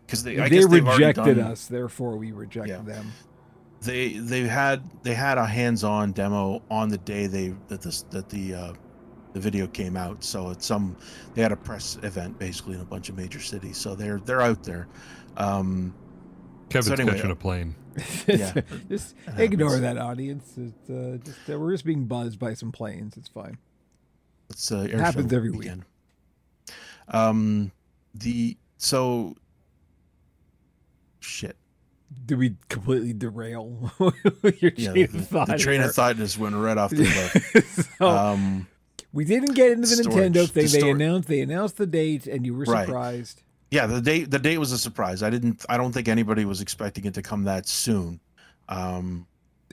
Because they I guess they've already rejected done- us, therefore we rejected them. They had a hands-on demo on the day the video came out. So they had a press event basically in a bunch of major cities. So they're out there. Kevin's anyway, catching a plane. Yeah, Just that ignore happens. that audience. We're just being buzzed by some planes. It's fine. It's air Happens show every week. weekend. Shit. Do we completely derail your chain of thought? The train here? of thought just went right off the cliff. So, we didn't get into the storage. Nintendo thing. The They announced the date, and you were Right. surprised. Yeah, the date was a surprise. I don't think anybody was expecting it to come that soon. Now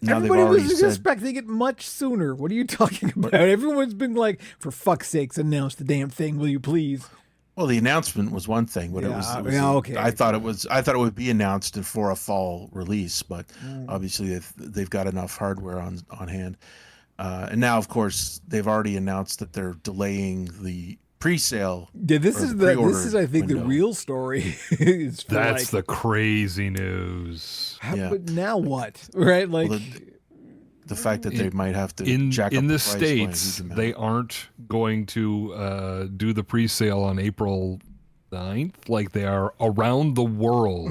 they've Everybody already was said, expecting it much sooner. What are you talking about? Everyone's been like, for fuck's sakes, announce the damn thing, will you please? well, the announcement was one thing, but it was okay. I thought it would be announced for a fall release, but obviously they've got enough hardware on hand. And now, of course, they've already announced that they're delaying the pre-sale. Yeah, this or is the pre-order I think the window. real story. Is for That's like, the crazy news. Yeah. But now what? Right? Like, Well, the fact that they might have to In jack up the the price by a States, huge amount. they aren't going to do the pre-sale on April 9th like they are around the world.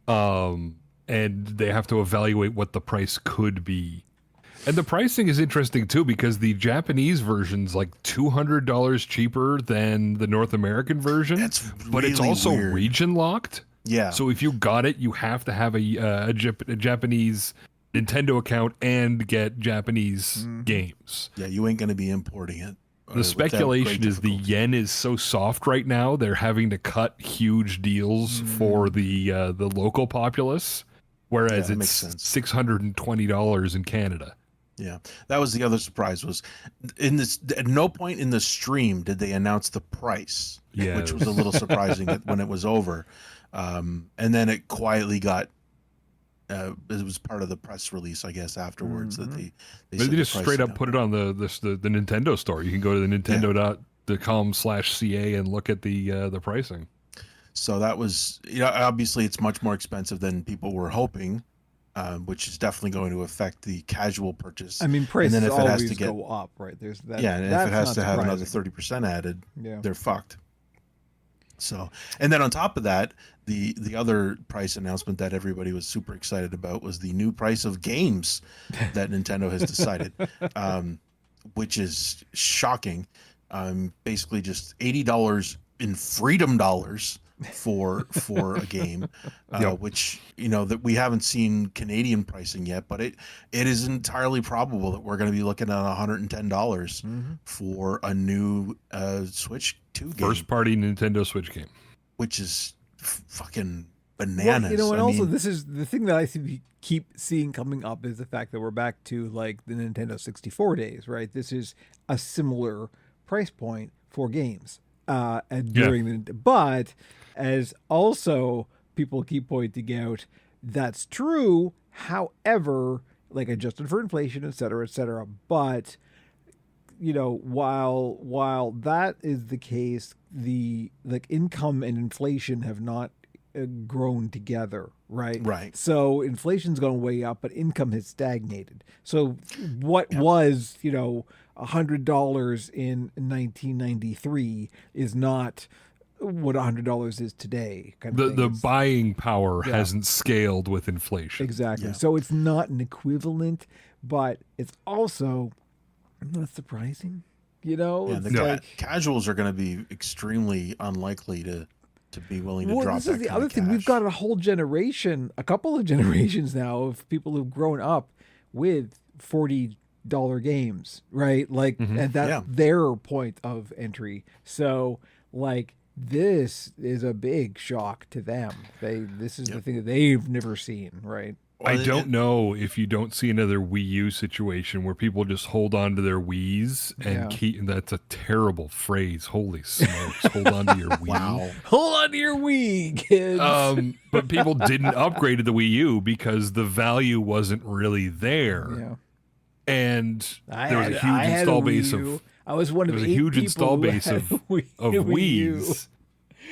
And they have to evaluate what the price could be. And the pricing is interesting too, because the Japanese version's like $200 cheaper than the North American version. That's but it's really also weird. region locked. Yeah. So if you got it, you have to have a Japanese Nintendo account and get Japanese games. Yeah, you ain't going to be importing it. The speculation is the yen is so soft right now, they're having to cut huge deals for the local populace, whereas Yeah, that makes it's sense. $620 in Canada. Yeah, that was the other surprise. Was at no point in the stream did they announce the price, Yeah. which was a little surprising when it was over, and then it quietly got. It was part of the press release, I guess, afterwards that they They said the just price straight up down. put it on the Nintendo store. You can go to the nintendo.com/ca and look at the pricing. So that was, obviously it's much more expensive than people were hoping, which is definitely going to affect the casual purchase. I mean, prices and then if it has always to get, go up, right? There's that. yeah, and if that's it has not to have another surprising. 30% added, Yeah. they're fucked. So, and then on top of that, the other price announcement that everybody was super excited about was the new price of games that Nintendo has decided, which is shocking. Basically just $80 in freedom dollars for a game, which that we haven't seen Canadian pricing yet, but it is entirely probable that we're going to be looking at $110 for a new Switch 2 game, first party Nintendo Switch game, which is fucking bananas. Well, and also this is the thing that I keep seeing coming up is the fact that we're back to like the Nintendo 64 days, right? This is a similar price point for games, and but as also people keep pointing out, that's true. However, like adjusted for inflation, et cetera, but while that is the case, the like income and inflation have not grown together, right? Right. So inflation's gone way up, but income has stagnated. So what was, $100 in 1993 is not what $100 is today. The buying power hasn't scaled with inflation. Exactly. Yeah. So it's not an equivalent, but it's also not surprising. Casuals are going to be extremely unlikely to be willing to drop. This is the other thing. We've got a whole generation, a couple of generations now of people who've grown up with $40 games, right? Like, and that's their point of entry. So, like, this is a big shock to them. This is the thing that they've never seen, right? I don't know if you don't see another Wii U situation where people just hold on to their Wiis and keep. That's a terrible phrase. Holy smokes! Hold on to your Wii. Wow. Hold on to your Wii, kids. But people didn't upgrade to the Wii U because the value wasn't really there. Yeah. And there was a huge install base of. I was one of there was 8 a huge install base of Wiis.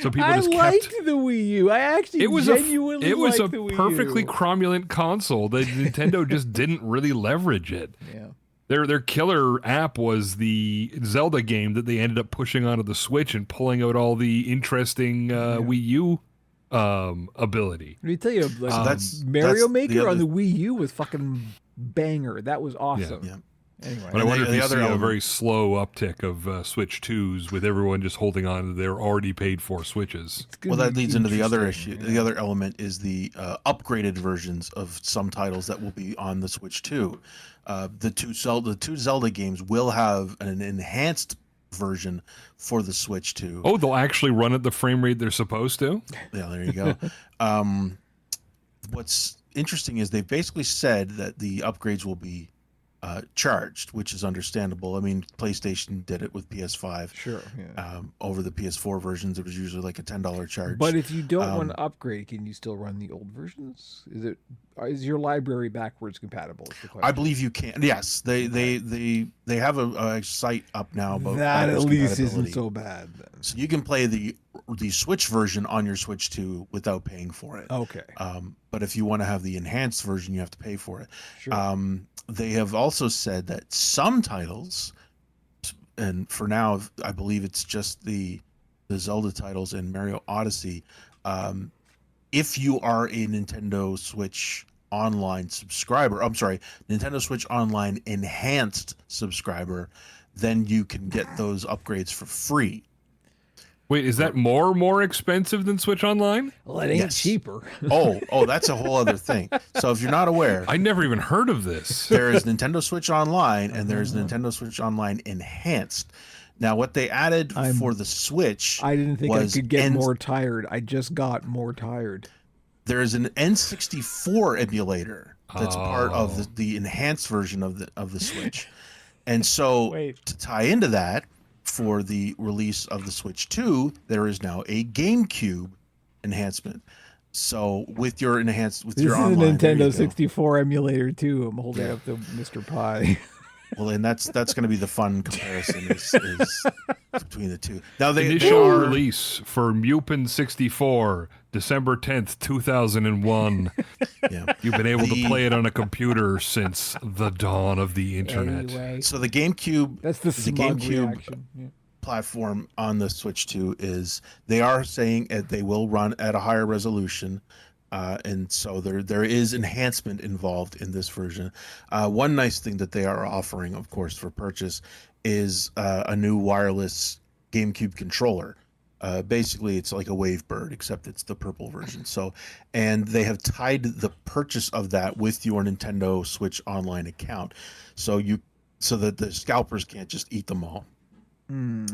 So people just liked the Wii U. I actually genuinely liked the Wii U. It was a perfectly cromulent console. The Nintendo just didn't really leverage it. Yeah. Their killer app was the Zelda game that they ended up pushing onto the Switch and pulling out all the interesting Wii U ability. Let me tell you, Mario Maker on the Wii U was fucking banger. That was awesome. Yeah. Anyway, but I wonder if you see a very slow uptick of Switch 2s with everyone just holding on to their already paid for Switches. Well, that leads into the other issue. Yeah. The other element is the upgraded versions of some titles that will be on the Switch 2. The two Zelda games will have an enhanced version for the Switch 2. Oh, they'll actually run at the frame rate they're supposed to? Yeah, there you go. What's interesting is they basically said that the upgrades will be charged, which is understandable. I mean, PlayStation did it with PS5. Sure. Yeah. Over the PS4 versions, it was usually like a $10 charge. But if you don't want to upgrade, can you still run the old versions? Is your library backwards compatible? Is the question. I believe you can. Yes, they have a site up now about that. At least isn't so bad. Then. So you can play the Switch version on your Switch 2 without paying for it. Okay. But if you want to have the enhanced version, you have to pay for it. Sure. They have also said that some titles, and for now, I believe it's just the Zelda titles and Mario Odyssey. If you are a Nintendo Switch Online subscriber, Nintendo Switch Online Enhanced subscriber, then you can get those upgrades for free. Wait, is that more expensive than Switch Online? Well, it ain't cheaper. Oh, that's a whole other thing. So if you're not aware, I never even heard of this. There is Nintendo Switch Online and there's Nintendo Switch Online Enhanced. Now, what they added for the Switch, I didn't think I could get more tired. I just got more tired. There is an N64 emulator that's part of the enhanced version of the Switch, and so to tie into that. For the release of the Switch 2, there is now a GameCube enhancement. So with your online, this is a Nintendo 64 emulator too. I'm holding up the Mr. Pie. Well, and that's going to be the fun comparison is between the two. Now initial release for Mupin 64, December 10th, 2001. Yeah. You've been able to play it on a computer since the dawn of the internet. Anyway, so the GameCube, that's the GameCube reaction. platform on the Switch 2 is they are saying they will run at a higher resolution. And so there is enhancement involved in this version. One nice thing that they are offering, of course, for purchase is a new wireless GameCube controller. Basically, it's like a Wavebird, except it's the purple version. So, and they have tied the purchase of that with your Nintendo Switch Online account, so that the scalpers can't just eat them all.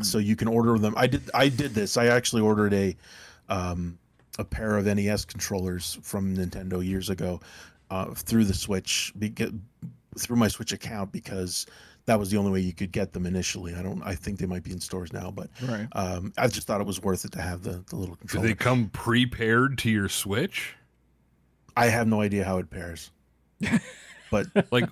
So you can order them. I did this. I actually ordered a pair of NES controllers from Nintendo years ago through the Switch, through my Switch account, because that was the only way you could get them initially. I think they might be in stores now, but Right. I just thought it was worth it to have the little Do controller. they come prepared to your Switch? I have no idea how it pairs, but Like,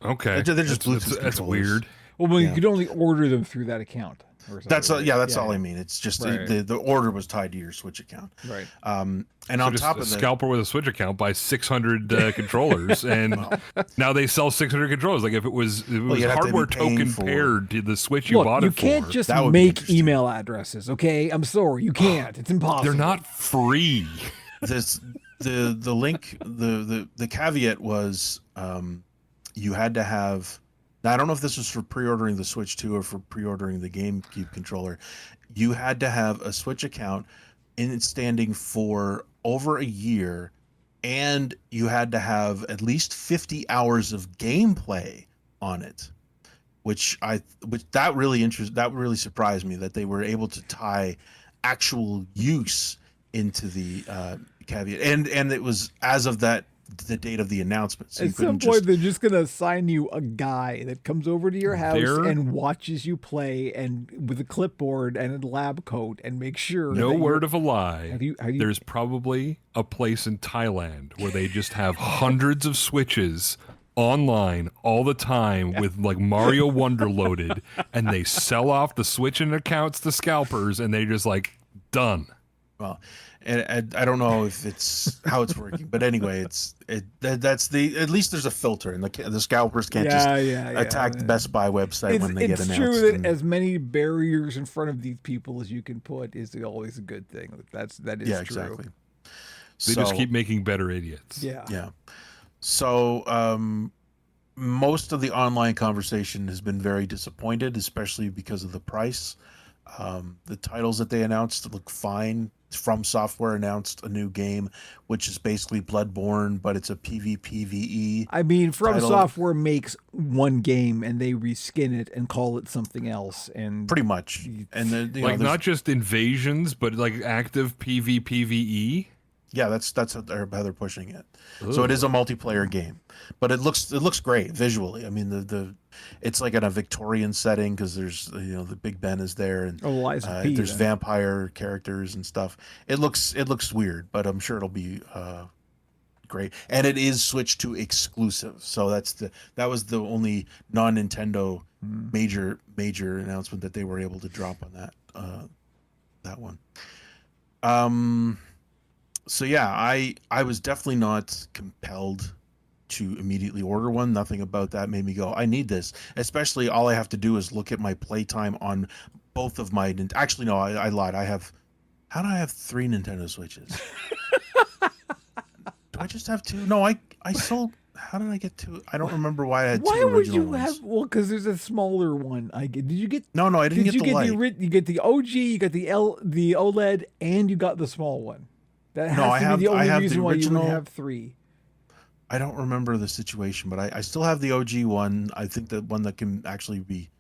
okay, they're just Bluetooth that's controllers. weird. Well, you Yeah. could only order them through that account. Or something, That's all. right? Yeah, that's all I mean. It's just Right. the order was tied to your Switch account. Right. And So on just top a of that, scalper with a Switch account buys 600 controllers, and now they sell 600 controllers. Like if it was you'd have to hardware be paying token for- paired to the Switch you Look, bought you it for, can't just That would be make interesting. email addresses, okay? I'm sorry, you can't. It's impossible. they're not free. the link the caveat was you had to have. Now I don't know if this was for pre-ordering the Switch 2 or for pre-ordering the GameCube controller. You had to have a Switch account in standing for over a year, and you had to have at least 50 hours of gameplay on it, which that really surprised me that they were able to tie actual use into the caveat, and it was as of the date of the announcement. So At some point, they're just going to assign you a guy that comes over to your house There- and watches you play and with a clipboard and a lab coat and make sure. No that word of a lie. Have you- There's probably a place in Thailand where they just have hundreds of Switches online all the time with like Mario Wonder loaded, and they sell off the Switch and accounts to scalpers, and they just like done. Well, and I don't know if it's how it's working, but anyway, that's at least there's a filter, and the scalpers can't attack the Best Buy website when they get announced. It's true that and- as many barriers in front of these people as you can put is always a good thing. That is yeah, true. exactly. They just keep making better idiots. Yeah. Yeah. So most of the online conversation has been very disappointed, especially because of the price. The titles that they announced look fine. From Software announced a new game, which is basically Bloodborne, but it's a PvPvE. I mean, From title. Software makes one game and they reskin it and call it something else. And Pretty much. And then Like not just invasions, but like active PvPvE. yeah, that's how they're pushing it. So it is a multiplayer game, but it looks great visually. I mean, it's like in a Victorian setting because there's the Big Ben is there and Liza P, there's then. vampire characters and stuff. It looks weird, but I'm sure it'll be great. And it is Switch 2 exclusive, so that was the only non-Nintendo major announcement that they were able to drop on that one. So yeah, I was definitely not compelled to immediately order one. Nothing about that made me go, I need this. Especially all I have to do is look at my playtime on both of my. Actually, no, I lied. How do I have 3 Nintendo Switches? Do I just have 2? No, I sold. How did I get 2? I don't remember why I had 2 why would original you ones. have? Well, because there's a smaller one. Did you get? No, I didn't Did get you the get light. you get the OG? You got the OLED, and you got the small one. That has No, to be the I only have the reason why you original- would have 3. I don't remember the situation, but I still have the OG one. I think the one that can actually be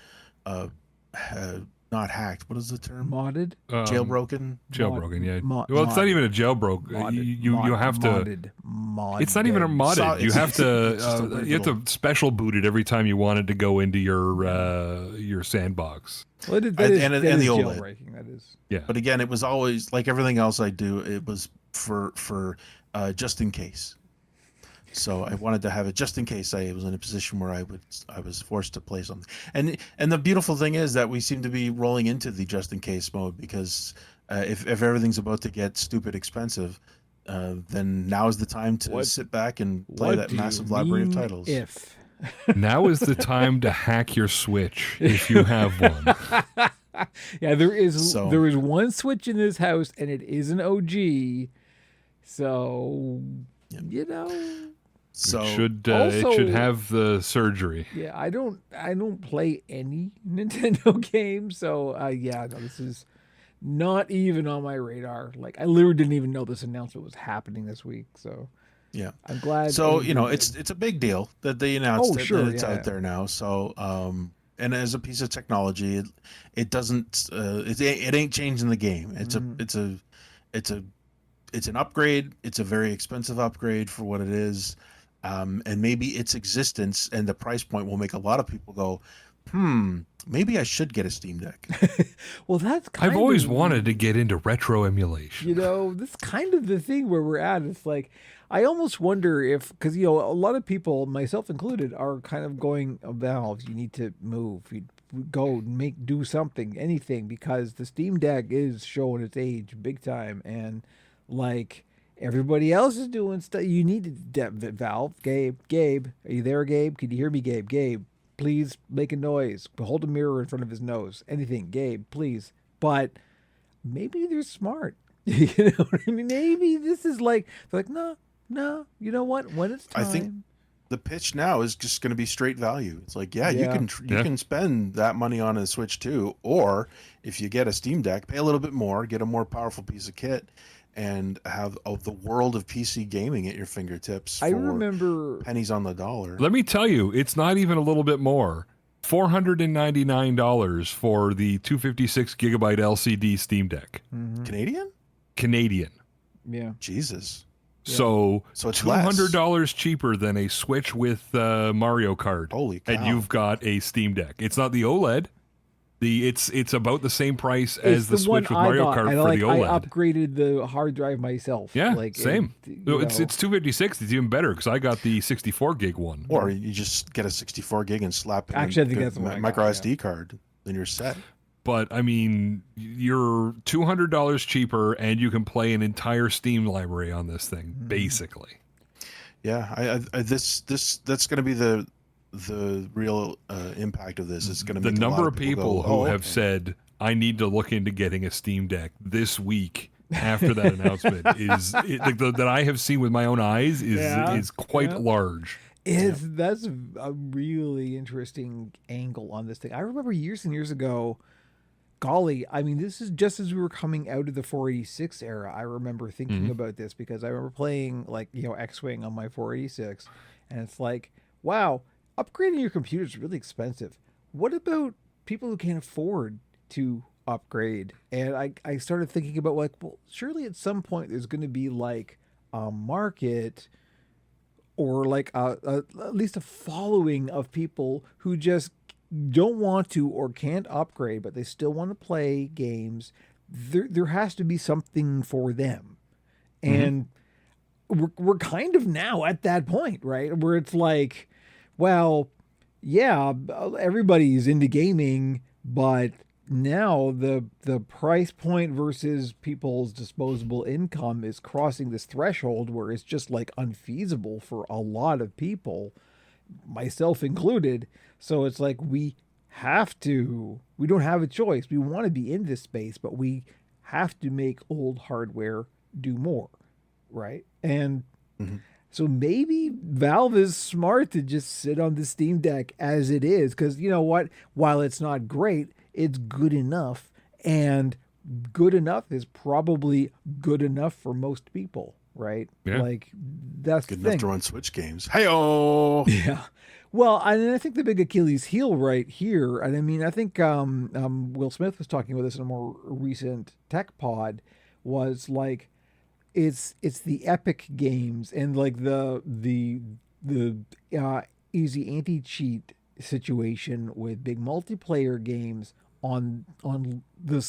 not hacked. What is the term? Modded. Jailbroken. Jailbroken, yeah. Mod- Well, it's not mod- even a jailbroke. You have to. Modded. It's not even a modded. So you it's- have to. it's just a weird You have to little- special boot it every time you want it to go into your sandbox. Well, that And- is, and that the is OLED. jailbreaking. That is. Yeah. But again, it was always like everything else I do. It was for just in case. So I wanted to have it just in case I was in a position where I was forced to play something. And the beautiful thing is that we seem to be rolling into the just in case mode because if everything's about to get stupid expensive, then now is the time to sit back and play What that do you massive library of mean titles. If Now is the time to hack your Switch if you have one. yeah, there is So- one Switch in this house, and it is an OG. So So it should Also- have the surgery. yeah, I don't play any Nintendo games, so no, Not even on my radar. Like I literally didn't even know this announcement was happening this week. So Yeah. I'm glad. So it's a big deal that they announced that it's out there now. So and as a piece of technology, it doesn't it ain't changing the game. It's an upgrade. It's a very expensive upgrade for what it is, and maybe its existence and the price point will make a lot of people go, maybe I should get a Steam Deck. Well, that's I've always wanted to get into retro emulation. That's kind of the thing where we're at. It's like, I almost wonder if, because, a lot of people, myself included, are kind of going, Valve, you need to move. You go do something, anything, because the Steam Deck is showing its age big time. And like everybody else is doing stuff. You need to, Valve, Gabe, are you there, Gabe? Can you hear me, Gabe, please make a noise. Hold a mirror in front of his nose. Anything, Gabe, please. But maybe they're smart. You know what I mean? Maybe this is like, they're like, no. You know what? When it's time. I think the pitch now is just going to be straight value. It's like, you can spend that money on a Switch too, or if you get a Steam Deck, pay a little bit more, get a more powerful piece of kit, and have the world of PC gaming at your fingertips. I remember pennies on the dollar. Let me tell you, it's not even a little bit more. $499 for the 256 gigabyte LCD Steam Deck. Mm-hmm. Canadian. Yeah. Jesus. Yeah. So it's $200 cheaper than a Switch with Mario Kart. Holy cow. And you've got a Steam Deck. It's not the OLED. It's about the same price as the Switch with Mario Kart for the OLED. I upgraded the hard drive myself. Yeah, same. It's 256. It's even better because I got the 64 gig one. Or you just get a 64 gig and slap I think that's a micro SD card, then you're set. But I mean, you're $200 cheaper, and you can play an entire Steam library on this thing, basically. Yeah, that's going to be the real impact of this. Is going to be the number of people who have said, I need to look into getting a Steam Deck this week after that announcement that I have seen with my own eyes is quite large. That's a really interesting angle on this thing. I remember years and years ago, golly, I mean, this is just as we were coming out of the 486 era. I remember thinking about this because I remember playing X-Wing on my 486, and it's like, wow, upgrading your computer is really expensive. What about people who can't afford to upgrade? And I started thinking about well, surely at some point there's going to be like a market or like at least a following of people who just don't want to or can't upgrade, but they still want to play games. There has to be something for them. And we're kind of now at that point, right? Where it's like, well, yeah, everybody's into gaming, but now the price point versus people's disposable income is crossing this threshold where it's just like unfeasible for a lot of people, myself included. So it's like we don't have a choice. We want to be in this space, but we have to make old hardware do more, right? And so maybe Valve is smart to just sit on the Steam Deck as it is, because you know what? While it's not great, it's good enough, and good enough is probably good enough for most people, right? Yeah. Like that's good the thing. Enough to run Switch games. Hey-oh! Yeah. Well, I think the big Achilles heel right here, and I mean, I think Will Smith was talking about this in a more recent tech pod, was like, it's the Epic games and like the easy anti-cheat situation with big multiplayer games on the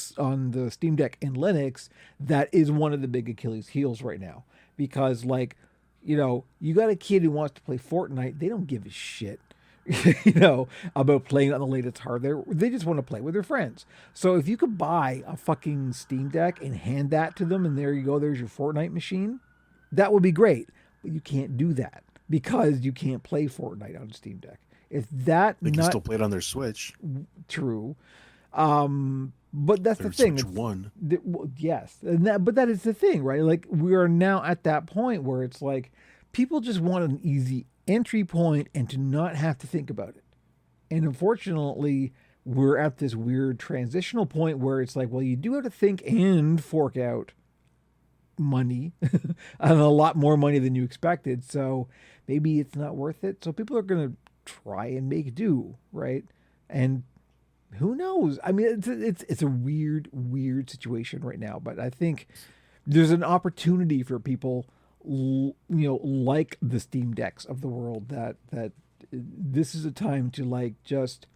Steam Deck and Linux that is one of the big Achilles heels right now, because like, you got a kid who wants to play Fortnite, they don't give a shit about playing on the latest hardware. They just want to play with their friends. So if you could buy a fucking Steam Deck and hand that to them, and there you go, there's your Fortnite machine, that would be great. But you can't do that because you can't play Fortnite on Steam Deck. If that they can still play it on their Switch. True. But that's the thing. Switch One. Yes. But that is the thing, right? Like, we are now at that point where it's like people just want an easy entry point and to not have to think about it. And unfortunately, we're at this weird transitional point where it's like, well, you do have to think and fork out money and a lot more money than you expected. So maybe it's not worth it. So people are going to try and make do, right? And who knows? I mean, it's a weird situation right now, but I think there's an opportunity for people, like the Steam Decks of the world, that this is a time to like just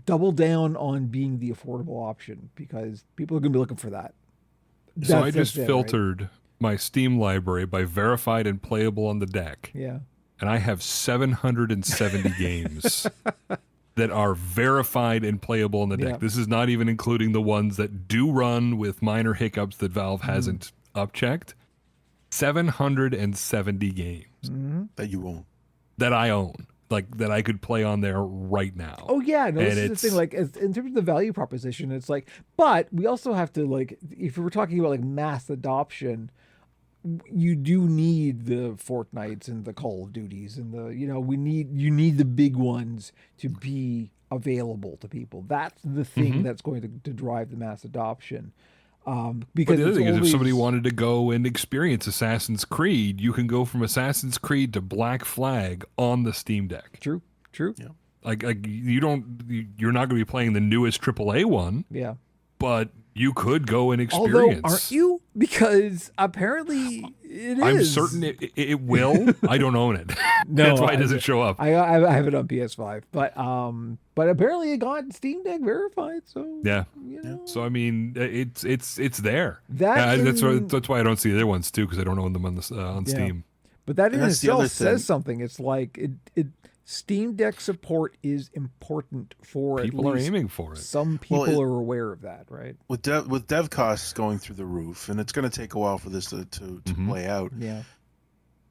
double down on being the affordable option, because people are going to be looking for that. So I just filtered my Steam library by verified and playable on the deck. Yeah. And I have 770 games that are verified and playable on the deck. Yeah. This is not even including the ones that do run with minor hiccups that Valve hasn't upchecked. 770 games that you own. That I own. Like, that I could play on there right now. Oh, yeah. No, this is the thing. Like, in terms of the value proposition, it's like, but we also have to, like, if we're talking about, like, mass adoption, you do need the Fortnites and the Call of Duties and the, you need the big ones to be available to people. That's the thing that's going to drive the mass adoption. Because but the other thing is, if somebody wanted to go and experience Assassin's Creed, you can go from Assassin's Creed to Black Flag on the Steam Deck. True. Yeah. Like you're not going to be playing the newest AAA one. Yeah. But you could go and experience. Although, aren't you? Because apparently it is. I'm certain it will. I don't own it. No, that's why it doesn't show up. I have it on PS5, but apparently it got Steam Deck verified. So yeah. So I mean, it's there. That's why I don't see the other ones too, because I don't own them on Steam. But that in itself says something. It's like it Steam Deck support is important for people at least are aiming for it. Some people are aware of that, right? With dev costs going through the roof, and it's going to take a while for this to play out. Yeah,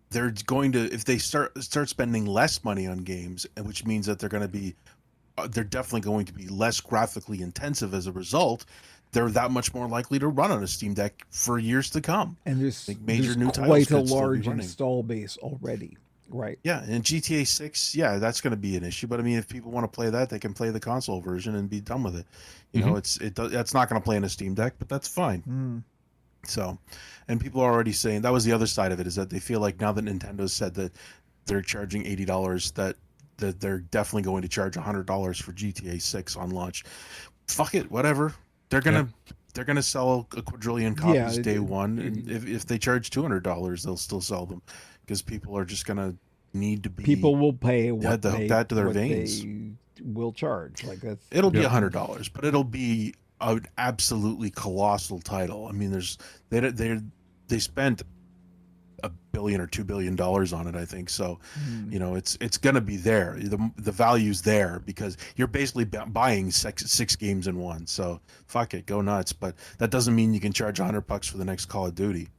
they're going to, if they start spending less money on games, which means that they're definitely going to be less graphically intensive as a result. They're that much more likely to run on a Steam Deck for years to come. And there's new quite a large install base already. Right. Yeah, and GTA 6, that's going to be an issue. But I mean, if people want to play that, they can play the console version and be done with it. You know, it's not going to play in a Steam Deck, but that's fine. So, and people are already saying that was the other side of it, is that they feel like now that Nintendo said that they're charging $80, that they're definitely going to charge $100 for GTA 6 on launch. Fuck it, whatever. They're gonna sell a quadrillion copies day one, and if they charge $200, they'll still sell them. Because people are just gonna need to be. People will pay what to hook that to their veins. They will charge. Like that's. It'll be $100, but it'll be an absolutely colossal title. I mean, they spent $1 billion or $2 billion on it, I think. So, it's gonna be there. The value's there because you're basically buying six games in one. So fuck it, go nuts. But that doesn't mean you can charge $100 for the next Call of Duty.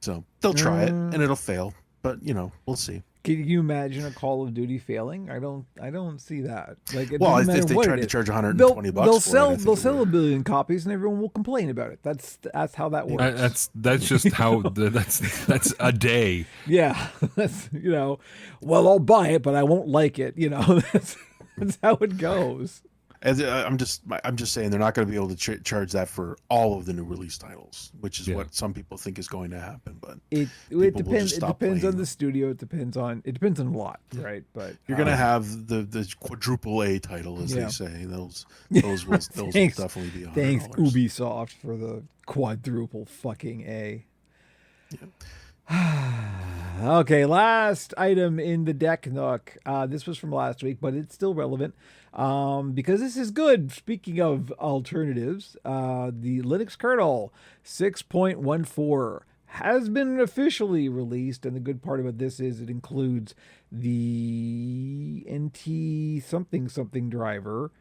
So they'll try it and it'll fail, but we'll see. Can you imagine a Call of Duty failing? I don't see that. Like, if they tried to charge $120, they'll sell 1 billion copies and everyone will complain about it. That's how that works. That's just how that's a day. Yeah, that's well, I'll buy it, but I won't like it. That's how it goes. I'm just saying they're not going to be able to charge that for all of the new release titles, which is what some people think is going to happen. But it depends. It depends on the studio. It depends on a lot, right? But you're going to have the quadruple A title, as they say. Those will definitely be $100. Thanks Ubisoft for the quadruple fucking A. Yeah. Okay, last item in the deck nook. This was from last week, but it's still relevant because this is good. Speaking of alternatives, the Linux kernel 6.14 has been officially released, and the good part about this is it includes the NT something driver.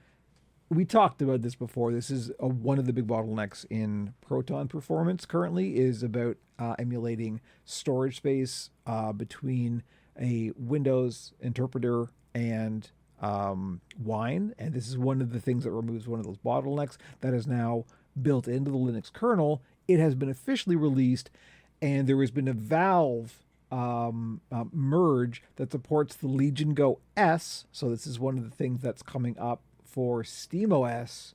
We talked about this before. This is one of the big bottlenecks in Proton performance currently is about emulating storage space between a Windows interpreter and Wine. And this is one of the things that removes one of those bottlenecks that is now built into the Linux kernel. It has been officially released, and there has been a Valve merge that supports the Legion Go S. So this is one of the things that's coming up for SteamOS,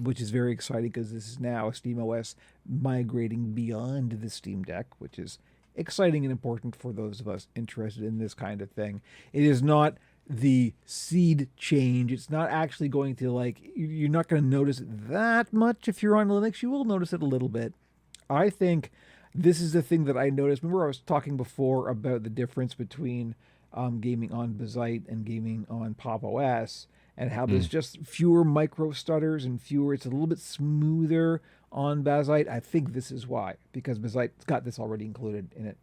which is very exciting because this is now SteamOS migrating beyond the Steam Deck, which is exciting and important for those of us interested in this kind of thing. It is not the seed change. It's not actually going to, like, you're not going to notice it that much if you're on Linux. You will notice it a little bit. I think this is the thing that I noticed. Remember I was talking before about the difference between gaming on Bazite and gaming on Pop! OS, and how there's just fewer micro stutters and fewer, it's a little bit smoother on Bazite. I think this is why, because Bazite's got this already included in it.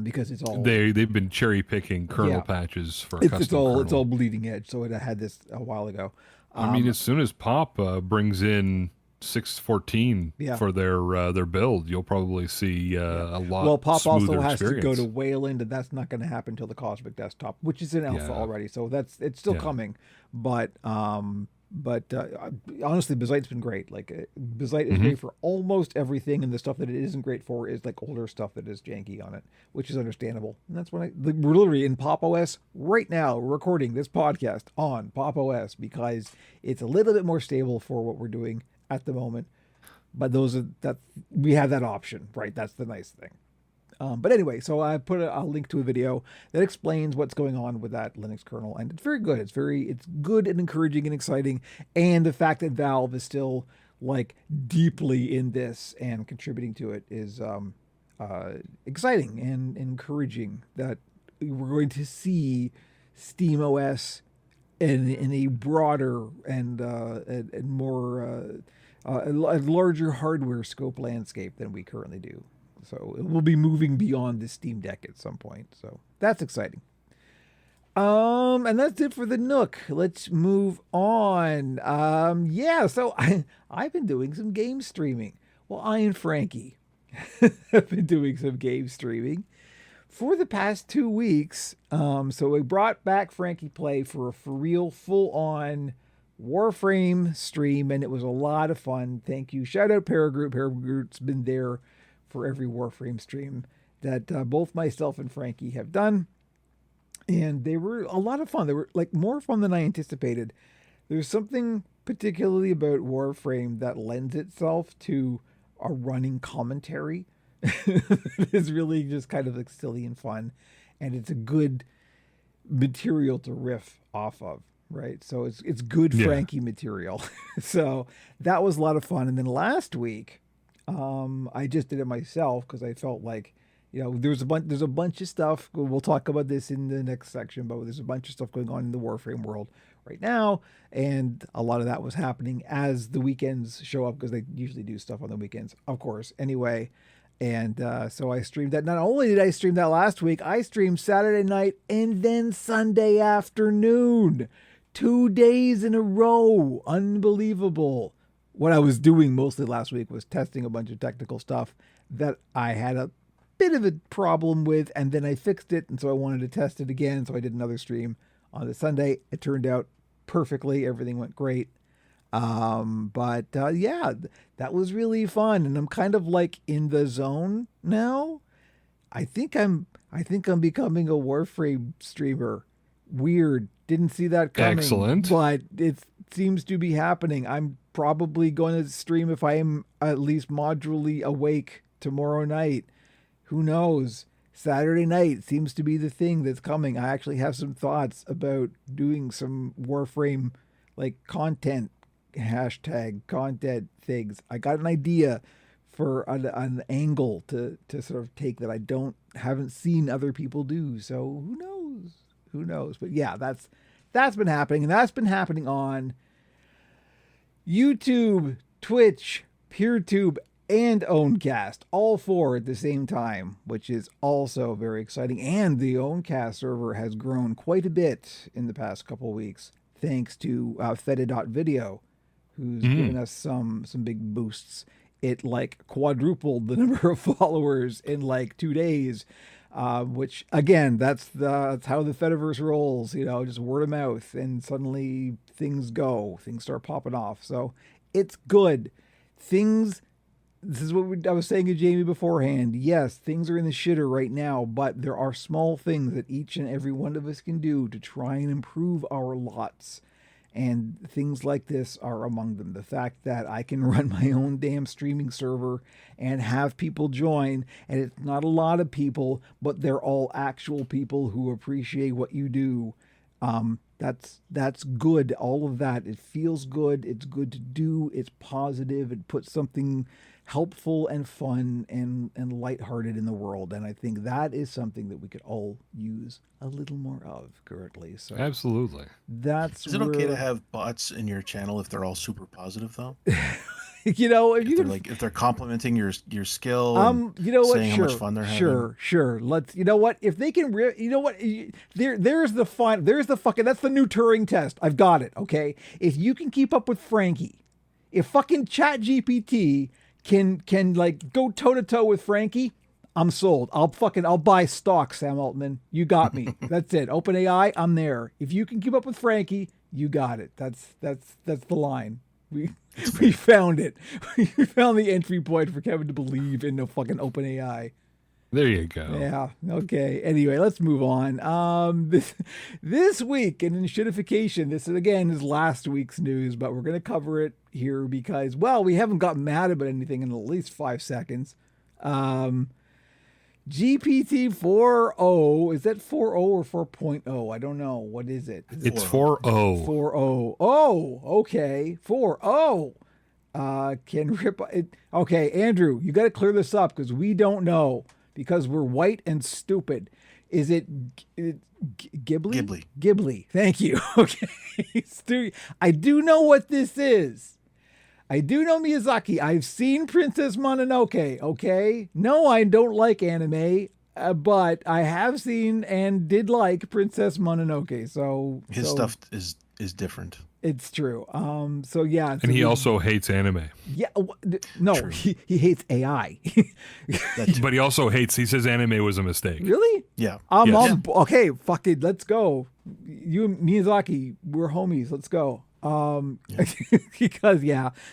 Because it's all they've been cherry picking kernel patches for custom kernel. It's all bleeding edge. So it had this a while ago. I mean, as soon as Pop brings in 6.14 for their build, you'll probably see a lot. Well, Pop also has to go to Wayland, and that's not going to happen until the Cosmic Desktop, which is in alpha already. So it's still coming. But honestly, Bazite's been great. Like Bazite is great for almost everything, and the stuff that it isn't great for is like older stuff that is janky on it, which is understandable. And that's when we're literally in Pop! OS right now, recording this podcast on Pop! OS because it's a little bit more stable for what we're doing at the moment. But we have that option, right? That's the nice thing. But anyway, so I put a link to a video that explains what's going on with that Linux kernel, and it's very good. It's good and encouraging and exciting, and the fact that Valve is still like deeply in this and contributing to it is exciting and encouraging. That we're going to see SteamOS in a broader and more a larger hardware scope landscape than we currently do. So it will be moving beyond the Steam Deck at some point. So that's exciting. And that's it for the Nook. Let's move on. So I've been doing some game streaming. Well, I and Frankie have been doing some game streaming for the past 2 weeks. So we brought back Frankie Play for a for real full-on Warframe stream, and it was a lot of fun. Thank you. Shout out Paragroup. Paragroup's been there for every Warframe stream that both myself and Frankie have done. And they were a lot of fun. They were like more fun than I anticipated. There's something particularly about Warframe that lends itself to a running commentary. It's really just kind of like silly and fun. And it's a good material to riff off of, right? So it's good Frankie material. So that was a lot of fun. And then last week, I just did it myself because I felt like, there's a bunch of stuff. We'll talk about this in the next section, but there's a bunch of stuff going on in the Warframe world right now, and a lot of that was happening as the weekends show up because they usually do stuff on the weekends, of course. Anyway, and so I streamed that. Not only did I stream that last week, I streamed Saturday night and then Sunday afternoon, 2 days in a row. Unbelievable. What I was doing mostly last week was testing a bunch of technical stuff that I had a bit of a problem with, and then I fixed it, and so I wanted to test it again, so I did another stream on the Sunday. It turned out perfectly. Everything went great. That was really fun, and I'm kind of like in the zone now. I think I'm becoming a Warframe streamer. Weird. Didn't see that coming. Excellent. But it seems to be happening. I'm probably going to stream if I am at least modularly awake tomorrow night. Who knows? Saturday night seems to be the thing that's coming. I actually have some thoughts about doing some Warframe like content, hashtag content things. I got an idea for an angle to sort of take that I haven't seen other people do. So who knows? But yeah, that's been happening, and that's been happening on YouTube, Twitch, PeerTube, and Owncast, all four at the same time, which is also very exciting. And the Owncast server has grown quite a bit in the past couple of weeks, thanks to Feta.video, who's given us some big boosts. It like quadrupled the number of followers in like 2 days, which again, that's how the Fediverse rolls, just word of mouth, and suddenly things start popping off. So it's good. This is what I was saying to Jamie beforehand. Yes, things are in the shitter right now, but there are small things that each and every one of us can do to try and improve our lots. And things like this are among them. The fact that I can run my own damn streaming server and have people join, and it's not a lot of people, but they're all actual people who appreciate what you do. That's good. All of that. It feels good. It's good to do. It's positive. It puts something helpful and fun and lighthearted in the world. And I think that is something that we could all use a little more of currently. So Absolutely. Is it okay to have bots in your channel if they're all super positive though? You know, if they're complimenting your skill, you know what? saying Sure, how much fun they're having. Sure. Let's. You know what? If they can, you know what? There's the fun. There's the fucking. That's the new Turing test. I've got it. Okay. If you can keep up with Frankie, if fucking ChatGPT can like go toe to toe with Frankie, I'm sold. I'll buy stock, Sam Altman. You got me. That's it. OpenAI, I'm there. If you can keep up with Frankie, you got it. That's the line. We found it. We found the entry point for Kevin to believe in no fucking OpenAI. There you go. Yeah. Okay. Anyway, let's move on. This week in shittification, this again is last week's news, but we're gonna cover it here because, well, we haven't gotten mad about anything in at least 5 seconds. GPT 4.0, is that 4.0 or 4.0? I don't know. What is it? It's 4.0. 4.0. Oh, okay. 4.0. Can rip it. Okay, Andrew, you got to clear this up because we don't know because we're white and stupid. Is it Ghibli? Ghibli. Thank you. Okay. I do know what this is. I do know Miyazaki. I've seen Princess Mononoke, okay? No, I don't like anime, but I have seen and did like Princess Mononoke. So his stuff is different. It's true. So yeah. And he also hates anime. Yeah. No, he hates AI. But he says anime was a mistake. Really? Yeah. Okay, fuck it. Let's go. You and Miyazaki, we're homies. Let's go. Because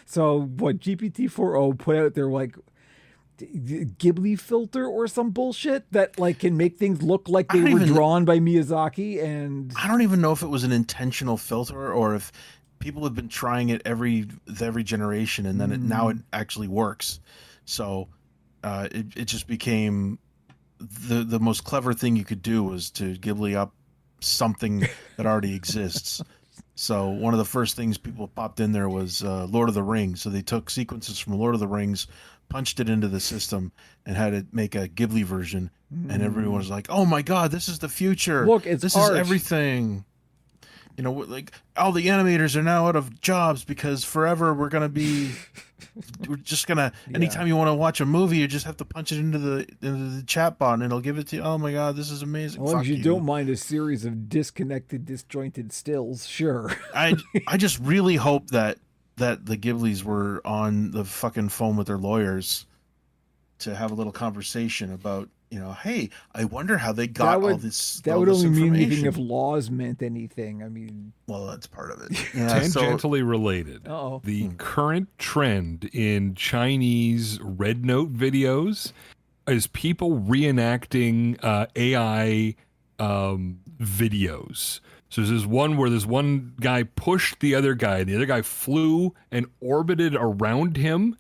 so what GPT 4.0 put out there like Ghibli filter or some bullshit that like can make things look like they were drawn by Miyazaki, and I don't even know if it was an intentional filter or if people have been trying it every generation and then now it actually works. So it just became the most clever thing you could do was to Ghibli up something that already exists. So one of the first things people popped in there was Lord of the Rings. So they took sequences from Lord of the Rings, punched it into the system, and had it make a Ghibli version. And everyone was like, "Oh my God, this is the future! Look, this art. is everything." You know, like all the animators are now out of jobs because forever we're just gonna. Anytime you want to watch a movie, you just have to punch it into the chat bot and it'll give it to you. Oh my God, this is amazing. As long as you don't mind a series of disjointed stills, sure. I just really hope that the Ghiblis were on the fucking phone with their lawyers to have a little conversation about, hey, I wonder how they got all this. That would only mean anything if laws meant anything. I mean, well, that's part of it. Tangentially related. The current trend in Chinese Red Note videos is people reenacting AI videos. So there's one where this one guy pushed the other guy, and the other guy flew and orbited around him,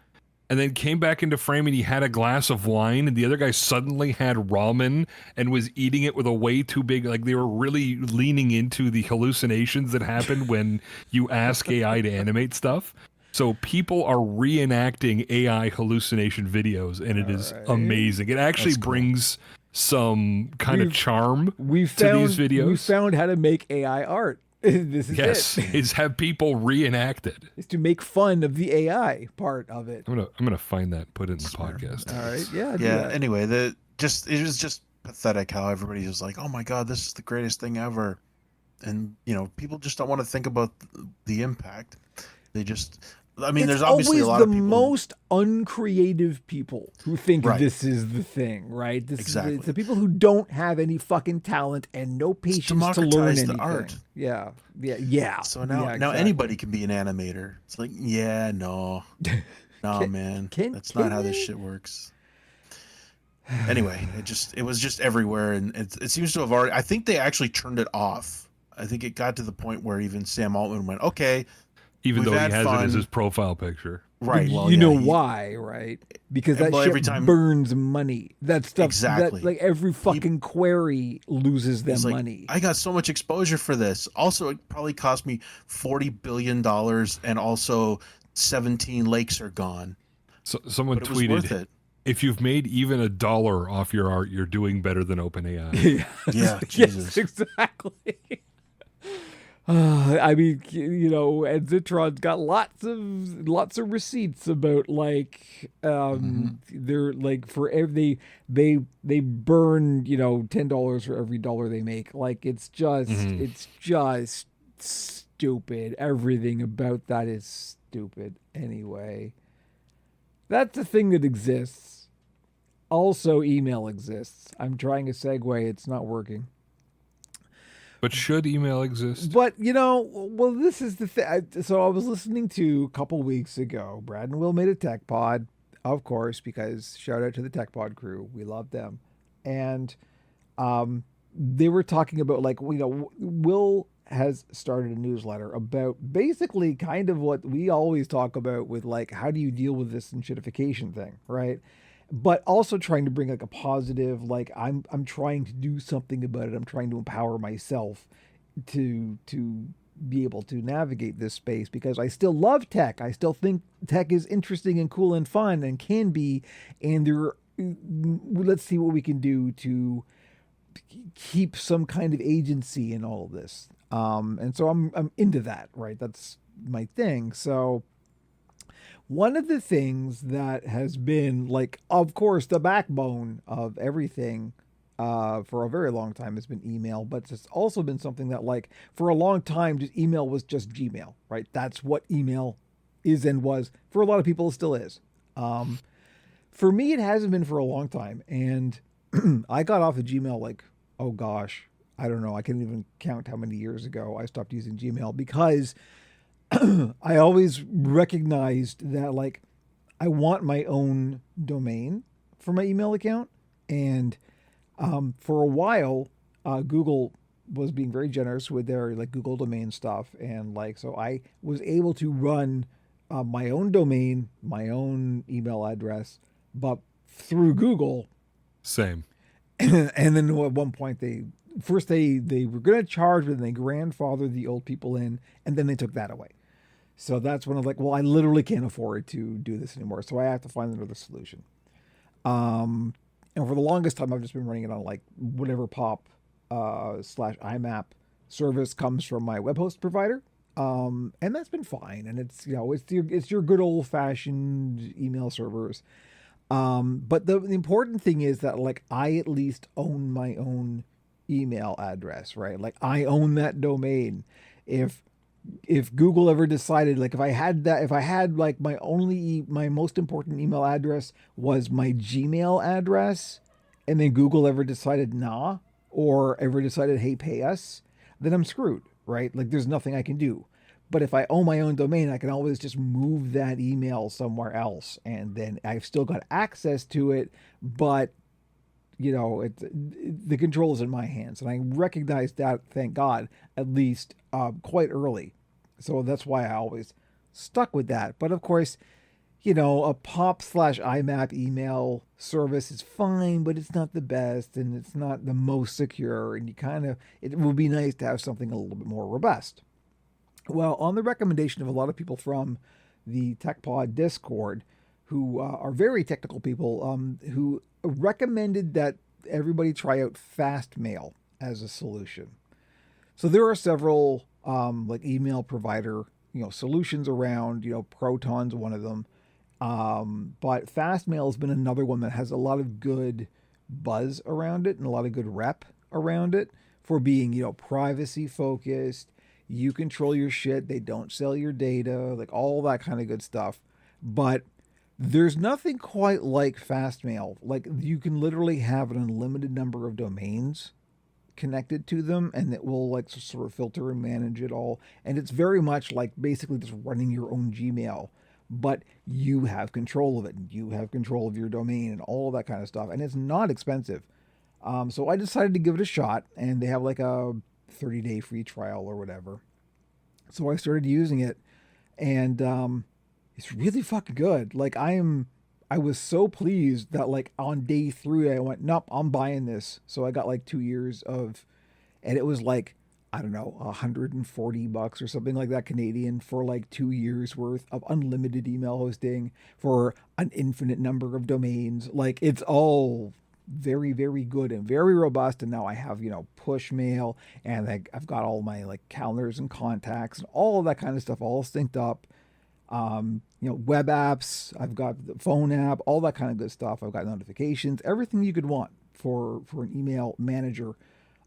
and then came back into frame, and he had a glass of wine, and the other guy suddenly had ramen and was eating it with a way too big, like they were really leaning into the hallucinations that happen when you ask AI to animate stuff. So people are reenacting AI hallucination videos, and it is amazing. It actually brings some kind of charm to these videos. We found how to make AI art. This is it. Is have people reenact it. It's to make fun of the AI part of it. I'm gonna find that, put it in the podcast. All right, yeah. Anyway, it was just pathetic how everybody was like, "Oh my God, this is the greatest thing ever," and people just don't want to think about the impact. They just. I mean, there's obviously a lot of people. It's always the most uncreative people who think this is the thing, right? Exactly. It's the people who don't have any fucking talent and no patience to learn anything. The art. Yeah. So now anybody can be an animator. It's like, no, man, that's not how this shit works. Anyway, it was just everywhere, and it seems to have already. I think they actually turned it off. I think it got to the point where even Sam Altman went, okay, even we've though he had has it as fun. his profile picture. Right. But Well, you yeah, know why, right? Because that well, shit every time- burns money. That stuff, Exactly. that, like every fucking query loses them He's like, money. I got so much exposure for this. Also, it probably cost me $40 billion, and also 17 lakes are gone. So someone But it was worth tweeted, it. if you've made even $1 off your art, you're doing better than OpenAI. Yeah, Yeah, yes, Jesus. exactly. I mean, you know, and Zitron's got lots of receipts about like they're like for every they burn, you know, $10 for every dollar they make. Like it's just stupid. Everything about that is stupid anyway. That's a thing that exists. Also, email exists. I'm trying a segue. It's not working. But should email exist? But, you know, well, this is the thing. So I was listening to a couple weeks ago. Brad and Will made a tech pod, of course, because shout out to the tech pod crew. We love them. And they were talking about, like, you know, Will has started a newsletter about basically kind of what we always talk about with, like, how do you deal with this shitification thing, right? But also trying to bring like a positive, like I'm trying to do something about it. I'm trying to empower myself to be able to navigate this space because I still love tech. I still think tech is interesting and cool and fun and can be. And let's see what we can do to keep some kind of agency in all of this. And so I'm into that, right? That's my thing. So one of the things that has been, like, of course, the backbone of everything for a very long time has been email, but it's also been something that, like, for a long time, just email was just Gmail, right? That's what email is and was. For a lot of people, it still is. For me, it hasn't been for a long time. And I got off of Gmail, like, oh gosh, I don't know. I can't even count how many years ago I stopped using Gmail because I always recognized that, like, I want my own domain for my email account. And for a while, Google was being very generous with their, like, Google domain stuff. And, like, so I was able to run my own domain, my own email address, but through Google. Same. And then at one point, they were going to charge, but then they grandfathered the old people in, and then they took that away. So that's when I was like, well, I literally can't afford to do this anymore. So I have to find another solution. And for the longest time, I've just been running it on, like, whatever pop /IMAP service comes from my web host provider. And that's been fine. And it's, you know, it's your good old fashioned email servers. But the important thing is that, like, I at least own my own email address, right? Like, I own that domain. If Google ever decided, like, if I had like my most important email address was my Gmail address, and then Google ever decided nah, or ever decided, hey, pay us, then I'm screwed, right? Like, there's nothing I can do. But if I own my own domain, I can always just move that email somewhere else, and then I've still got access to it, but, you know, the control is in my hands. And I recognized that, thank God, at least quite early. So that's why I always stuck with that. But of course, you know, a pop /IMAP email service is fine, but it's not the best and it's not the most secure. And it would be nice to have something a little bit more robust. Well, on the recommendation of a lot of people from the TechPod Discord, who are very technical people, who recommended that everybody try out Fastmail as a solution. So there are several like email provider, you know, solutions around. You know, Proton's one of them, but Fastmail has been another one that has a lot of good buzz around it and a lot of good rep around it for being, you know, privacy focused. You control your shit. They don't sell your data, like all that kind of good stuff. But there's nothing quite like Fastmail. Like, you can literally have an unlimited number of domains connected to them, and it will, like, sort of filter and manage it all. And it's very much like basically just running your own Gmail, but you have control of it. You have control of your domain and all that kind of stuff. And it's not expensive. So I decided to give it a shot, and they have like a 30-day free trial or whatever. So I started using it, and it's really fucking good. Like I was so pleased that like on day 3 I went, nope, I'm buying this. So I got like 2 years of, and it was like, I don't know, $140 or something like that Canadian for like 2 years worth of unlimited email hosting for an infinite number of domains. Like it's all very, very good and very robust. And now I have, push mail, and I've got all my like calendars and contacts and all of that kind of stuff all synced up. Web apps, I've got the phone app, all that kind of good stuff. I've got notifications, everything you could want for an email manager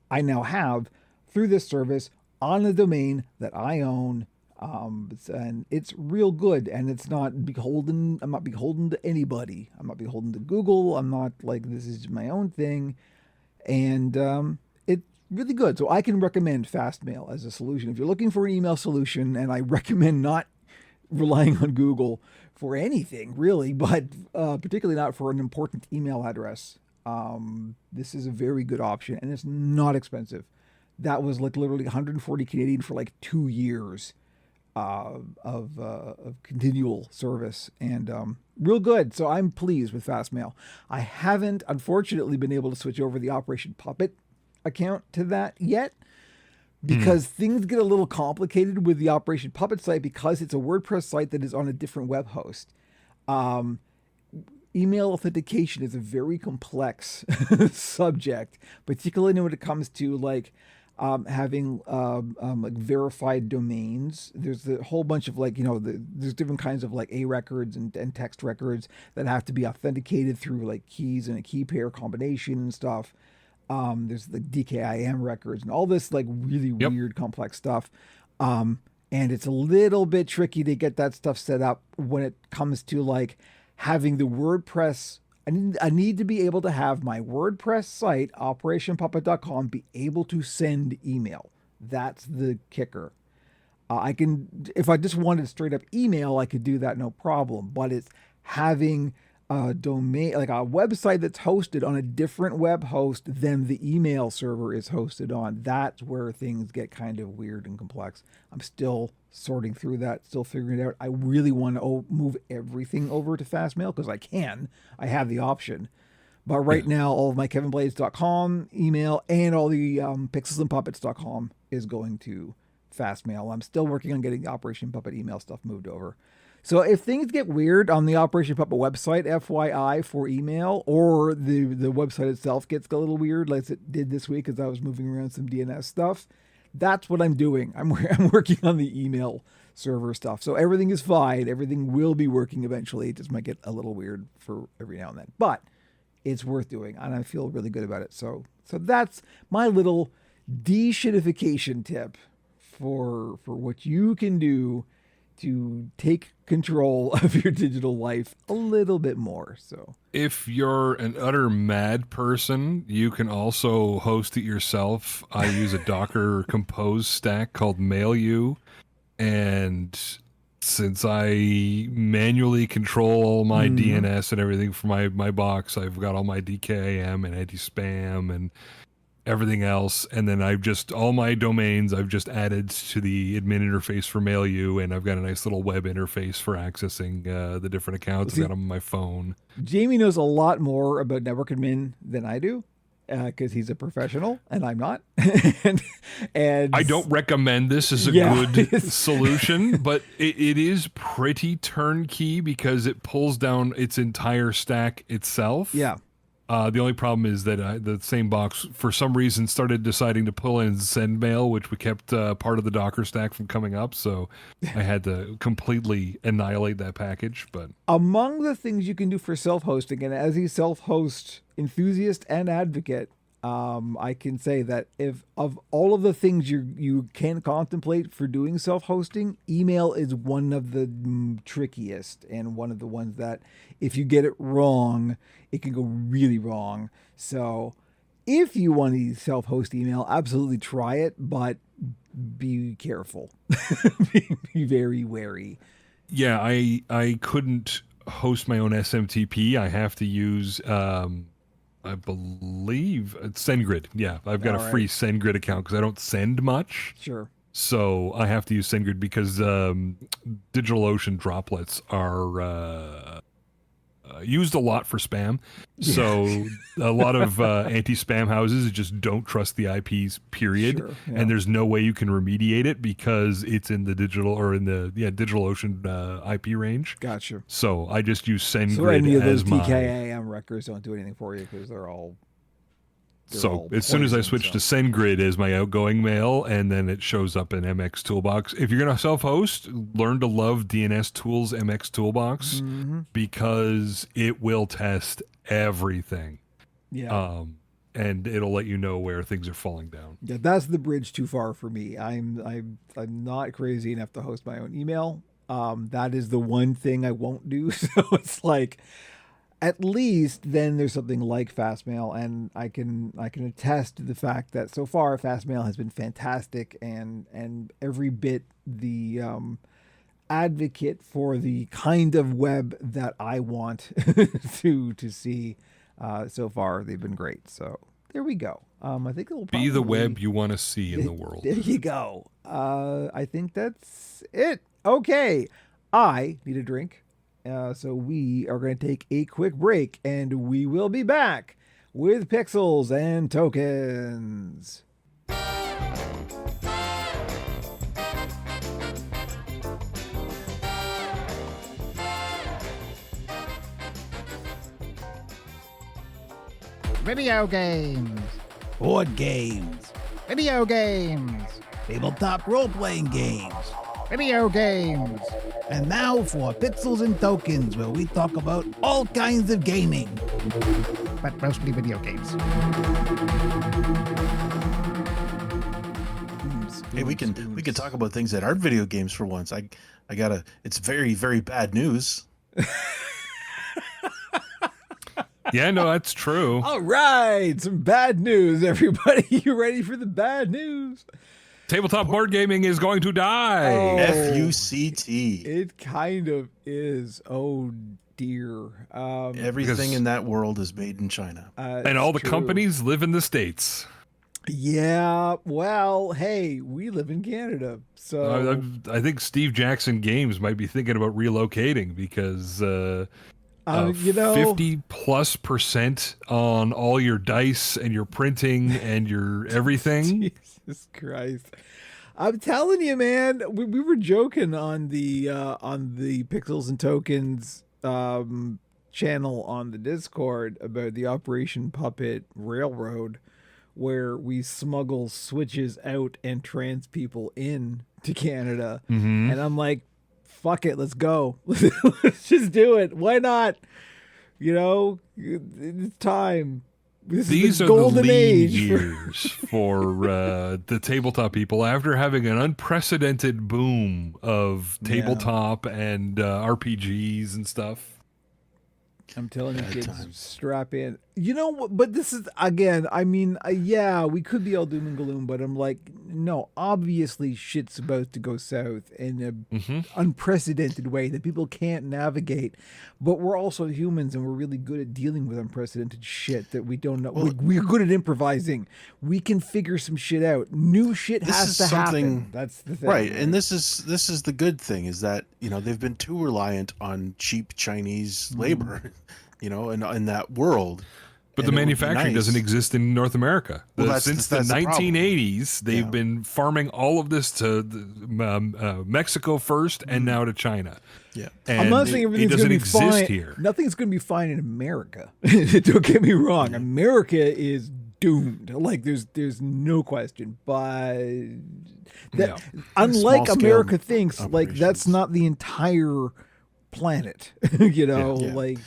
I now have through this service on a domain that I own. And it's real good, and it's not beholden. I'm not beholden to anybody. I'm not beholden to Google. I'm not like, this is my own thing. And it's really good. So I can recommend Fastmail as a solution. If you're looking for an email solution, and I recommend not relying on Google for anything really, but particularly not for an important email address. This is a very good option, and it's not expensive. That was like literally 140 Canadian for like 2 years of continual service, and real good. So I'm pleased with Fastmail. I haven't, unfortunately, been able to switch over the Operation Puppet account to that yet, because things get a little complicated with the Operation Puppet site, because it's a WordPress site that is on a different web host. Email authentication is a very complex subject, particularly when it comes to like having like verified domains. There's a whole bunch of like, there's different kinds of like A records and text records that have to be authenticated through like keys and a key pair combination and stuff. There's the DKIM records and all this like really weird complex stuff. And it's a little bit tricky to get that stuff set up when it comes to like having the WordPress. I need to be able to have my WordPress site, operationpuppet.com, be able to send email. That's the kicker. I can, if I just wanted straight up email, I could do that, no problem. But it's having a domain, like a website that's hosted on a different web host than the email server is hosted on. That's where things get kind of weird and complex. I'm still sorting through that, still figuring it out. I really want to move everything over to Fastmail because I have the option. But right now, all of my kevinblades.com email and all the pixelsandpuppets.com is going to Fastmail. I'm still working on getting the Operation Puppet email stuff moved over. So if things get weird on the Operation Puppet website, FYI, for email, or the website itself gets a little weird, like it did this week as I was moving around some DNS stuff, that's what I'm doing. I'm working on the email server stuff. So everything is fine. Everything will be working eventually. It just might get a little weird for every now and then. But it's worth doing, and I feel really good about it. So that's my little de-shitification tip for what you can do to take control of your digital life a little bit more. So if you're an utter mad person, you can also host it yourself. I use a Docker Compose stack called MailU, and since I manually control all my DNS and everything for my box, I've got all my DKIM and anti-spam and everything else, and then all my domains I've just added to the admin interface for MailU, and I've got a nice little web interface for accessing the different accounts. I've got them on my phone. Jamie knows a lot more about network admin than I do, because he's a professional and I'm not. and I don't recommend this as a good solution, but it is pretty turnkey because it pulls down its entire stack itself. Yeah. The only problem is that the same box, for some reason, started deciding to pull in SendMail, which we kept part of the Docker stack from coming up. So I had to completely annihilate that package. But among the things you can do for self-hosting, and as a self-host enthusiast and advocate, I can say that if of all of the things you can contemplate for doing self-hosting, email is one of the trickiest and one of the ones that if you get it wrong, it can go really wrong. So if you want to self-host email, absolutely try it, but be careful. Be very wary. Yeah, I couldn't host my own SMTP. I have to use I believe SendGrid. Yeah, I've got All a free SendGrid account because I don't send much. Sure. So I have to use SendGrid because DigitalOcean droplets are used a lot for spam. Yeah. So a lot of anti-spam houses just don't trust the IPs, period. Sure, yeah. And there's no way you can remediate it because it's in the DigitalOcean IP range. Gotcha. So I just use SendGrid So any of those as my... PKAM records don't do anything for you because they're all... So as soon as I switch to SendGrid as my outgoing mail, and then it shows up in MX Toolbox. If you're going to self-host, learn to love DNS Tools MX Toolbox because it will test everything. Yeah. And it'll let you know where things are falling down. Yeah, that's the bridge too far for me. I'm not crazy enough to host my own email. That is the one thing I won't do. So it's like, at least then there's something like Fastmail, and I can attest to the fact that so far Fastmail has been fantastic and every bit the advocate for the kind of web that I want to see. So far they've been great. So there we go. I think it'll be the web you want to see in the world. There you go. I think that's it. Okay, I need a drink. So we are going to take a quick break, and we will be back with Pixels and Tokens. Video games. Board games. Video games. Tabletop role-playing games. Video games. And now for Pixels and Tokens, where we talk about all kinds of gaming. But mostly video games. Hey, we can talk about things that aren't video games for once. It's very, very bad news. Yeah, no, that's true. All right, some bad news, everybody. You ready for the bad news? Tabletop board gaming is going to die. Oh. FUCT. It kind of is. Oh dear. Everything in that world is made in China. And all the companies live in the States. Yeah, well, hey, we live in Canada, so I think Steve Jackson Games might be thinking about relocating because 50+% on all your dice and your printing and your everything. Jesus Christ. I'm telling you, man, we were joking on the Pixels and Tokens channel on the Discord about the Operation Puppet Railroad, where we smuggle switches out and trans people in to Canada. Mm-hmm. And I'm like, fuck it, let's go. Let's just do it. Why not? You know, it's time. These are the lean years for the tabletop people after having an unprecedented boom of tabletop and RPGs and stuff. I'm telling you, kids, strap in. You know what? But this is, again, I mean, yeah, we could be all doom and gloom, but I'm like, no, obviously shit's about to go south in an unprecedented way that people can't navigate. But we're also humans, and we're really good at dealing with unprecedented shit that we don't know. Well, we're good at improvising. We can figure some shit out. New shit has to happen. That's the thing. Right. And this is the good thing, is that, you know, they've been too reliant on cheap Chinese labor, you know, in that world. But the manufacturing doesn't exist in North America. Since the 1980s, they've been farming all of this to Mexico first and now to China. Yeah. I'm And not saying everything's going to be fine here. Nothing's going to be fine in America. Don't get me wrong. America is doomed. Like there's no question. But unlike America thinks, like that's not the entire planet. You know, like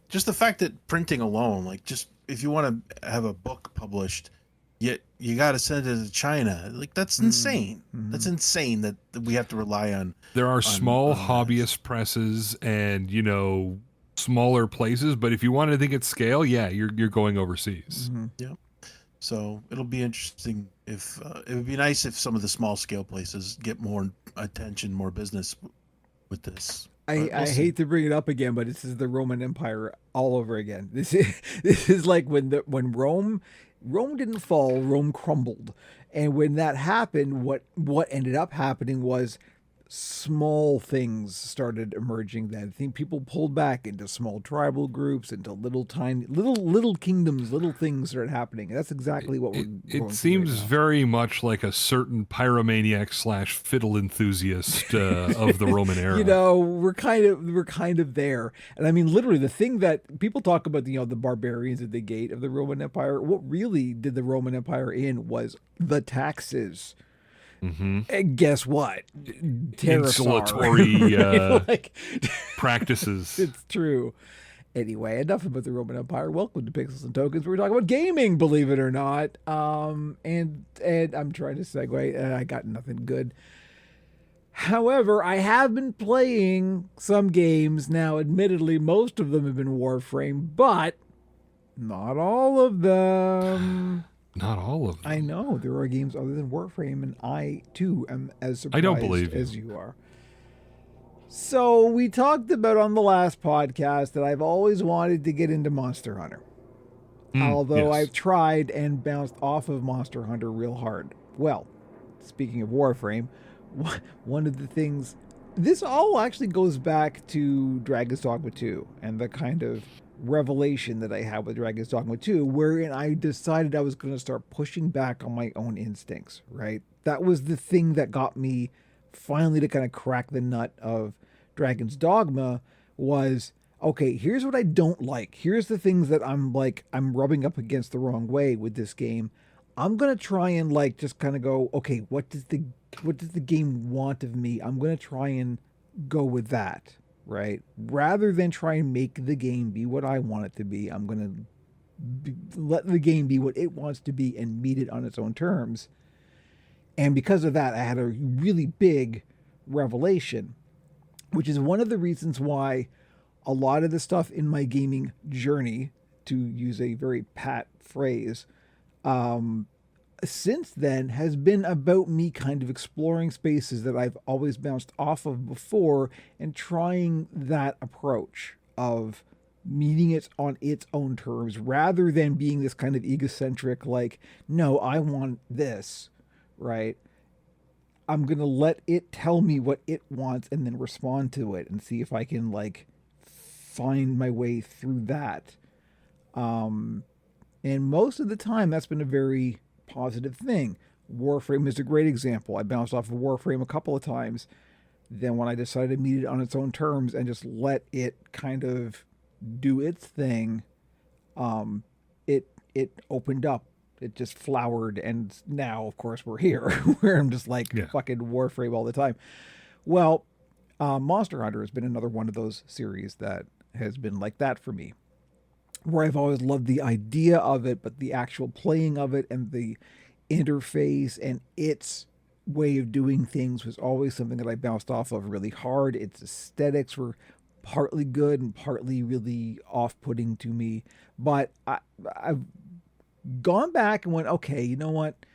just the fact that printing alone, like just if you want to have a book published, you got to send it to China. Like that's insane. That's insane that we have to rely on. There are small hobbyist presses and, you know, smaller places, but if you want anything at scale, you're going overseas. Yeah. So it'll be interesting if it would be nice if some of the small scale places get more attention, more business with this. I hate to bring it up again, but this is the Roman Empire all over again. This is like when Rome didn't fall, Rome crumbled. And when that happened, what ended up happening was small things started emerging. Then I think people pulled back into small tribal groups, into little kingdoms, little things started happening. And that's exactly what we're going through It seems right now. very much like a certain pyromaniac / fiddle enthusiast of the Roman era. You know, we're kind of there. And I mean, literally, the thing that people talk about, the barbarians at the gate of the Roman Empire, what really did the Roman Empire in was the taxes. Mm-hmm. And guess what? Insulatory practices. It's true. Anyway, enough about the Roman Empire. Welcome to Pixels and Tokens. We're talking about gaming, believe it or not. And I'm trying to segue, and I got nothing good. However, I have been playing some games now. Admittedly, most of them have been Warframe, but not all of them. Not all of them. I know there are games other than Warframe, and I too am as surprised I don't believe as you are. So we talked about on the last podcast that I've always wanted to get into Monster Hunter. Although yes. I've tried and bounced off of Monster Hunter real hard. Well, speaking of Warframe, one of the things... This all actually goes back to Dragon's Dogma 2 and the kind of revelation that I had with Dragon's Dogma 2, wherein I decided I was going to start pushing back on my own instincts, right? That was the thing that got me finally to kind of crack the nut of Dragon's Dogma was, okay, here's what I don't like. Here's the things that I'm rubbing up against the wrong way with this game. I'm going to try and just kind of go, okay, what does the game want of me? I'm going to try and go with that. Right? Rather than try and make the game be what I want it to be, I'm going to let the game be what it wants to be and meet it on its own terms. And because of that, I had a really big revelation, which is one of the reasons why a lot of the stuff in my gaming journey, to use a very pat phrase, since then has been about me kind of exploring spaces that I've always bounced off of before and trying that approach of meeting it on its own terms rather than being this kind of egocentric, no, I want this, right? I'm going to let it tell me what it wants and then respond to it and see if I can find my way through that. And most of the time that's been a very positive thing. Warframe is a great example. I bounced off of Warframe a couple of times. Then when I decided to meet it on its own terms and just let it kind of do its thing, it opened up. It just flowered, and now, of course, we're here, where I'm just fucking Warframe all the time. Well, Monster Hunter has been another one of those series that has been like that for me, where I've always loved the idea of it, but the actual playing of it and the interface and its way of doing things was always something that I bounced off of really hard. Its aesthetics were partly good and partly really off-putting to me. But I've gone back and went, okay, you know what?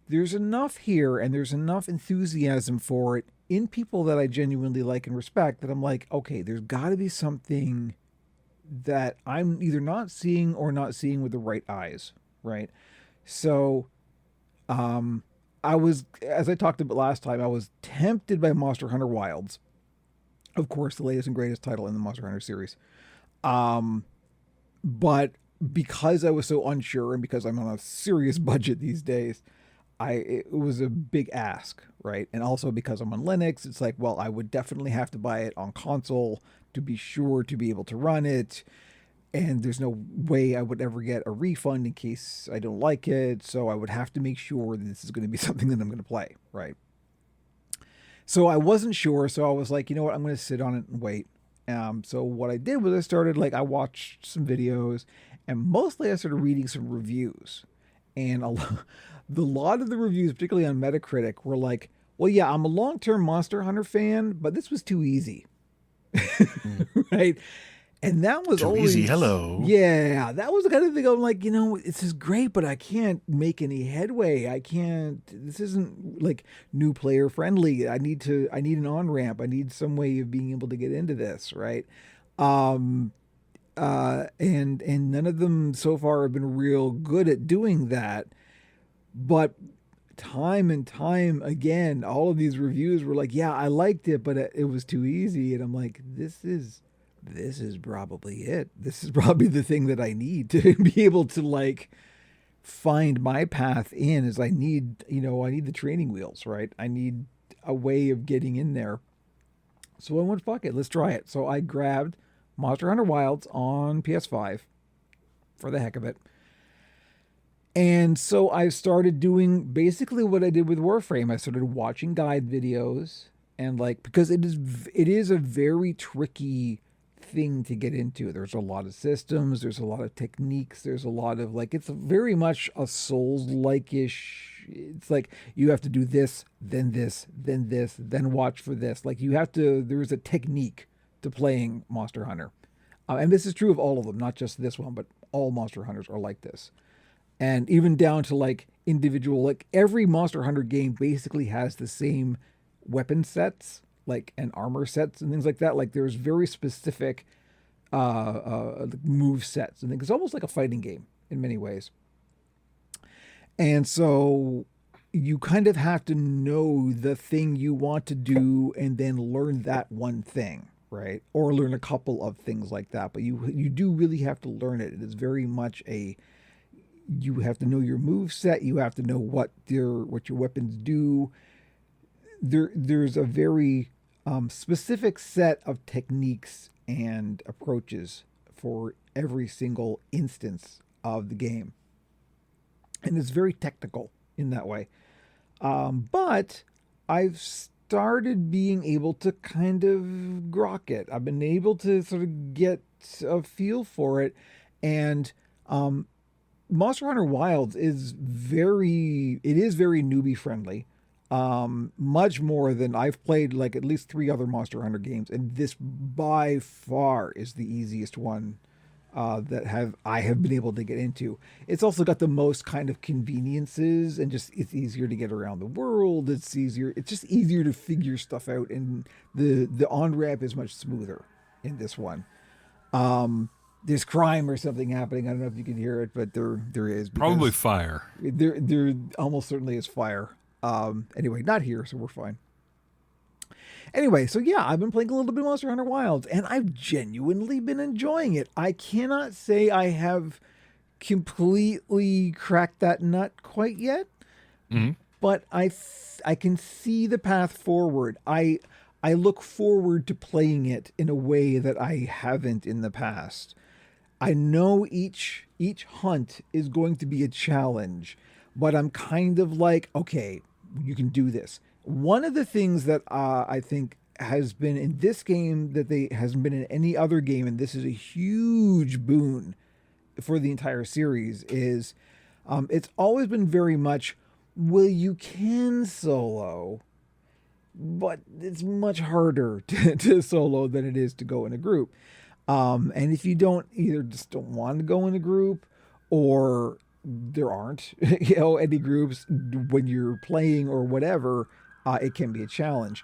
There's enough here and there's enough enthusiasm for it in people that I genuinely like and respect that I'm like, okay, there's got to be something that I'm either not seeing or not seeing with the right eyes, right? So, I was, as I talked about last time, I was tempted by Monster Hunter Wilds. Of course, the latest and greatest title in the Monster Hunter series. But because I was so unsure and because I'm on a serious budget these days, it was a big ask, right? And also because I'm on Linux, it's like, well, I would definitely have to buy it on console to be sure to be able to run it. And there's no way I would ever get a refund in case I don't like it. So I would have to make sure that this is going to be something that I'm going to play, right? So I wasn't sure. So I was like, you know what? I'm going to sit on it and wait. So what I did was I watched some videos and mostly I started reading some reviews. And a lot of the reviews, particularly on Metacritic, were like, well, yeah, I'm a long-term Monster Hunter fan, but this was too easy. Right? And that was Too always easy. Hello. Yeah, that was the kind of thing I'm like, this is great, but I can't make any headway. I can't. This isn't like new player friendly. I need an on ramp. I need some way of being able to get into this, right? And none of them so far have been real good at doing that. But time and time again, all of these reviews were like, yeah, I liked it, but it was too easy. And I'm like, this is probably it. This is probably the thing that I need to be able to like find my path in. Is I need the training wheels, right? I need a way of getting in there. So I went, fuck it, let's try it. So I grabbed Monster Hunter Wilds on PS5 for the heck of it. And so I started doing basically what I did with Warframe. I started watching guide videos and because it is a very tricky thing to get into. There's a lot of systems, there's a lot of techniques, there's a lot of it's very much a Souls-like-ish. It's like you have to do this, then this, then this, then watch for this. There's a technique to playing Monster Hunter. And this is true of all of them, not just this one, but all Monster Hunters are like this. And even down to individual, every Monster Hunter game basically has the same weapon sets, and armor sets and things like that. There's very specific move sets and things. It's almost like a fighting game in many ways. And so you kind of have to know the thing you want to do and then learn that one thing, right? Or learn a couple of things like that. But you do really have to learn it. It is very much you have to know your move set. You have to know what your weapons do. There's a very specific set of techniques and approaches for every single instance of the game. And it's very technical in that way. But I've started being able to kind of grok it. I've been able to sort of get a feel for it. And Monster Hunter Wilds is very newbie friendly. Much more than I've played at least 3 other Monster Hunter games, and this by far is the easiest one that I have been able to get into. It's also got the most kind of conveniences, and just it's easier to get around the world. It's just easier to figure stuff out, and the on ramp is much smoother in this one. There's crime or something happening. I don't know if you can hear it, but there is probably fire. There almost certainly is fire. Anyway, not here, so we're fine. Anyway, so yeah, I've been playing a little bit of Monster Hunter Wilds, and I've genuinely been enjoying it. I cannot say I have completely cracked that nut quite yet, but I can see the path forward. I look forward to playing it in a way that I haven't in the past. I know each hunt is going to be a challenge, but I'm kind of like, okay, you can do this. One of the things that I think has been in this game that hasn't been in any other game, and this is a huge boon for the entire series, is it's always been very much, well, you can solo, but it's much harder to solo than it is to go in a group. And if you don't want to go in a group, or there aren't any groups when you're playing or whatever, it can be a challenge.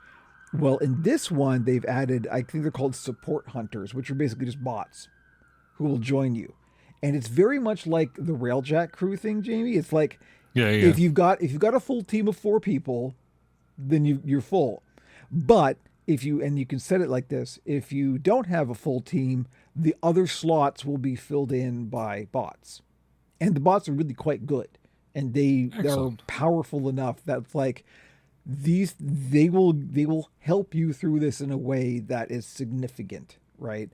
Well, in this one, they've added, I think they're called support hunters, which are basically just bots who will join you. And it's very much like the Railjack crew thing, Jamie. It's like, if you've got a full team of 4 people, then you're full. But you can set it like this: if you don't have a full team, the other slots will be filled in by bots. And the bots are really quite good. And they're powerful enough that it's like they will help you through this in a way that is significant, right?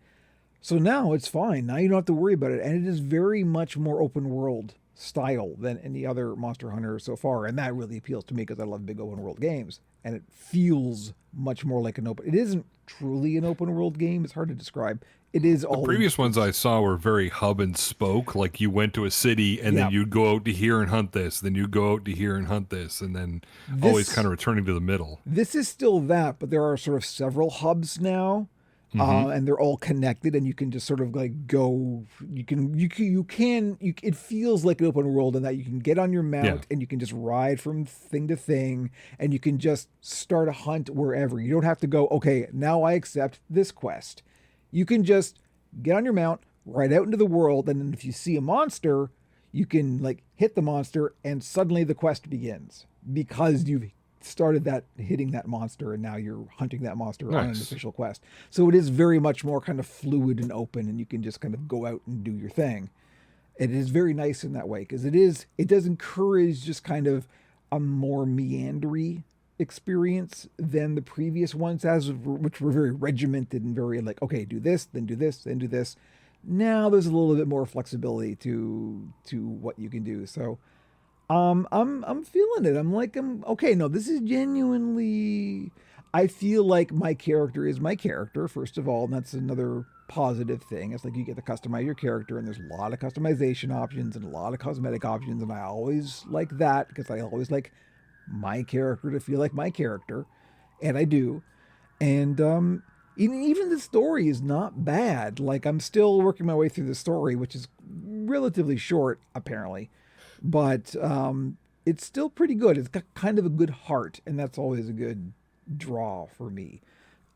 So now it's fine. Now you don't have to worry about it. And it is very much more open world style than any other Monster Hunter so far. And that really appeals to me because I love big open world games. And it feels much more like it isn't truly an open world game. It's hard to describe. It is all. The previous ones I saw were very hub and spoke. Like you went to a city and then you'd go out to here and hunt this. Then you'd go out to here and hunt this. And then always kind of returning to the middle. This is still that, but there are sort of several hubs now. and they're all connected, and you can just sort of like go. It feels like an open world in that you can get on your mount and you can just ride from thing to thing, and you can just start a hunt wherever. You don't have to go, okay, now I accept this quest. You can just get on your mount, ride out into the world, and then if you see a monster, you can like hit the monster, and suddenly the quest begins because you've started hitting that monster, and now you're hunting that monster on an official quest. So it is very much more kind of fluid and open, and you can just kind of go out and do your thing. It is very nice in that way because it does encourage just kind of a more meandery experience than the previous ones which were very regimented and very like, okay, do this, then do this, then do this. Now there's a little bit more flexibility to what you can do. So I'm feeling it. I'm okay. No, this is genuinely. I feel like my character is my character, first of all, and that's another positive thing. It's like you get to customize your character, and there's a lot of customization options and a lot of cosmetic options, and I always like that because I always like my character to feel like my character, and I do. And even the story is not bad. Like I'm still working my way through the story, which is relatively short, apparently. But it's still pretty good. It's got kind of a good heart, and that's always a good draw for me.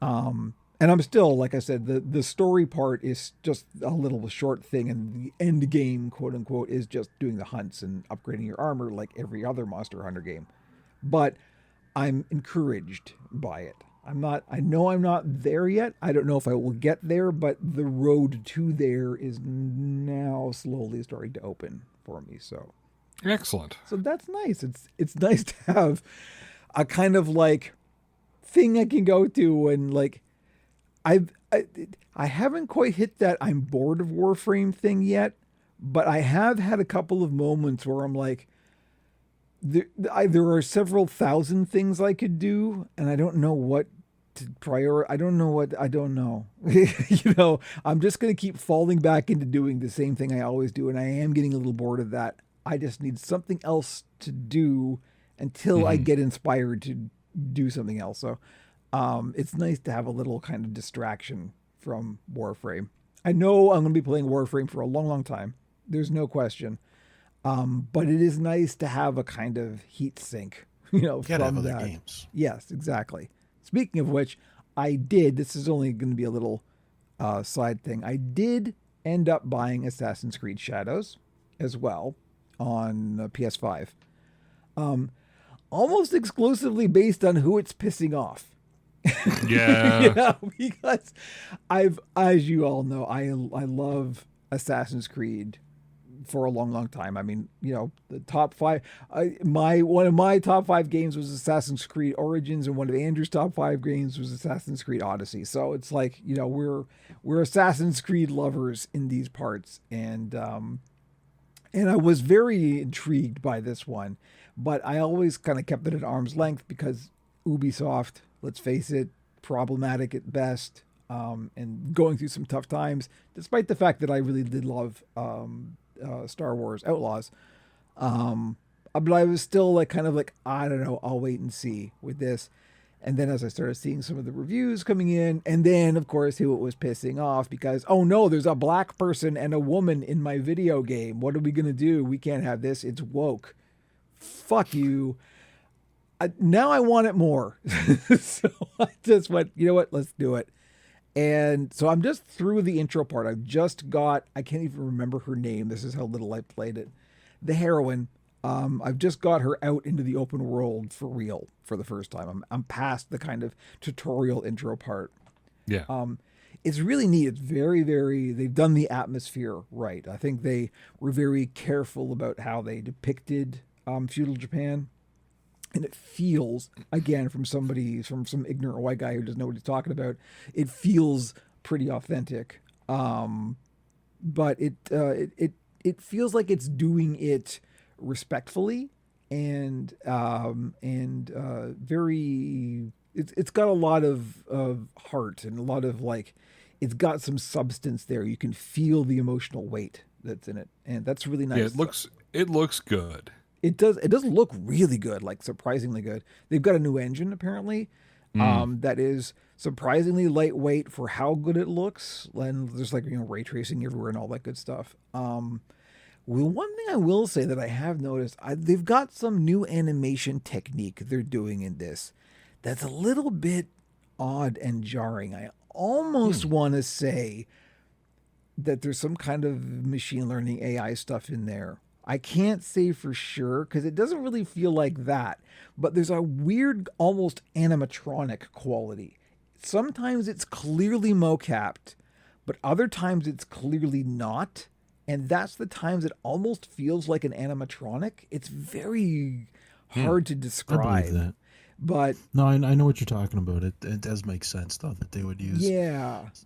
And I'm still, like I said, the story part is just a little short thing, and the end game, quote unquote, is just doing the hunts and upgrading your armor like every other Monster Hunter game. But I'm encouraged by it. I know I'm not there yet. I don't know if I will get there, but the road to there is now slowly starting to open for me. So excellent. So that's nice. It's nice to have a kind of like thing I can go to, and like I haven't quite hit that I'm bored of Warframe thing yet, but I have had a couple of moments where I'm like, there are several thousand things I could do, and I don't know what to I don't know. You know, I'm just going to keep falling back into doing the same thing I always do, and I am getting a little bored of that. I just need something else to do until I get inspired to do something else. So it's nice to have a little kind of distraction from Warframe. I know I'm going to be playing Warframe for a long, long time. There's no question. But it is nice to have a kind of heat sink, you know, from that. Other games. Yes, exactly. Speaking of which, this is only going to be a little side thing. I did end up buying Assassin's Creed Shadows as well on PS5. Almost exclusively based on who it's pissing off. Yeah. You know, because as you all know, I love Assassin's Creed for a long, long time. I mean, you know, the top five, one of my top 5 games was Assassin's Creed Origins, and one of Andrew's top 5 games was Assassin's Creed Odyssey. So it's like, you know, we're Assassin's Creed lovers in these parts. And I was very intrigued by this one, but I always kind of kept it at arm's length because Ubisoft, let's face it, problematic at best, and going through some tough times, despite the fact that I really did love, Star Wars Outlaws. But I was still like, kind of like, I don't know, I'll wait and see with this. And then as I started seeing some of the reviews coming in, and then of course who it was pissing off because, oh no, there's a black person and a woman in my video game. What are we going to do? We can't have this. It's woke. Fuck you. Now I want it more. So I just went, you know what? Let's do it. And so I'm just through the intro part. I've just got, I can't even remember her name. This is how little I played it. The heroine. I've just got her out into the open world for real for the first time. I'm past the kind of tutorial intro part. Yeah. It's really neat. It's very, very, they've done the atmosphere right. I think they were very careful about how they depicted feudal Japan. And it feels, again, from some ignorant white guy who doesn't know what he's talking about, it feels pretty authentic. But it feels like it's doing it respectfully and very. It's got a lot of heart and a lot of like, it's got some substance there. You can feel the emotional weight that's in it, and that's really nice. Yeah, it looks good. It does look really good, like surprisingly good. They've got a new engine apparently, that is surprisingly lightweight for how good it looks. And there's like, ray tracing everywhere and all that good stuff. Well, one thing I will say that I have noticed, they've got some new animation technique they're doing in this that's a little bit odd and jarring. I almost want to say that there's some kind of machine learning AI stuff in there. I can't say for sure because it doesn't really feel like that, but there's a weird, almost animatronic quality. Sometimes it's clearly mocapped, but other times it's clearly not. And that's the times it almost feels like an animatronic. It's very hard to describe. I believe that. But no, I know what you're talking about. It does make sense though that they would use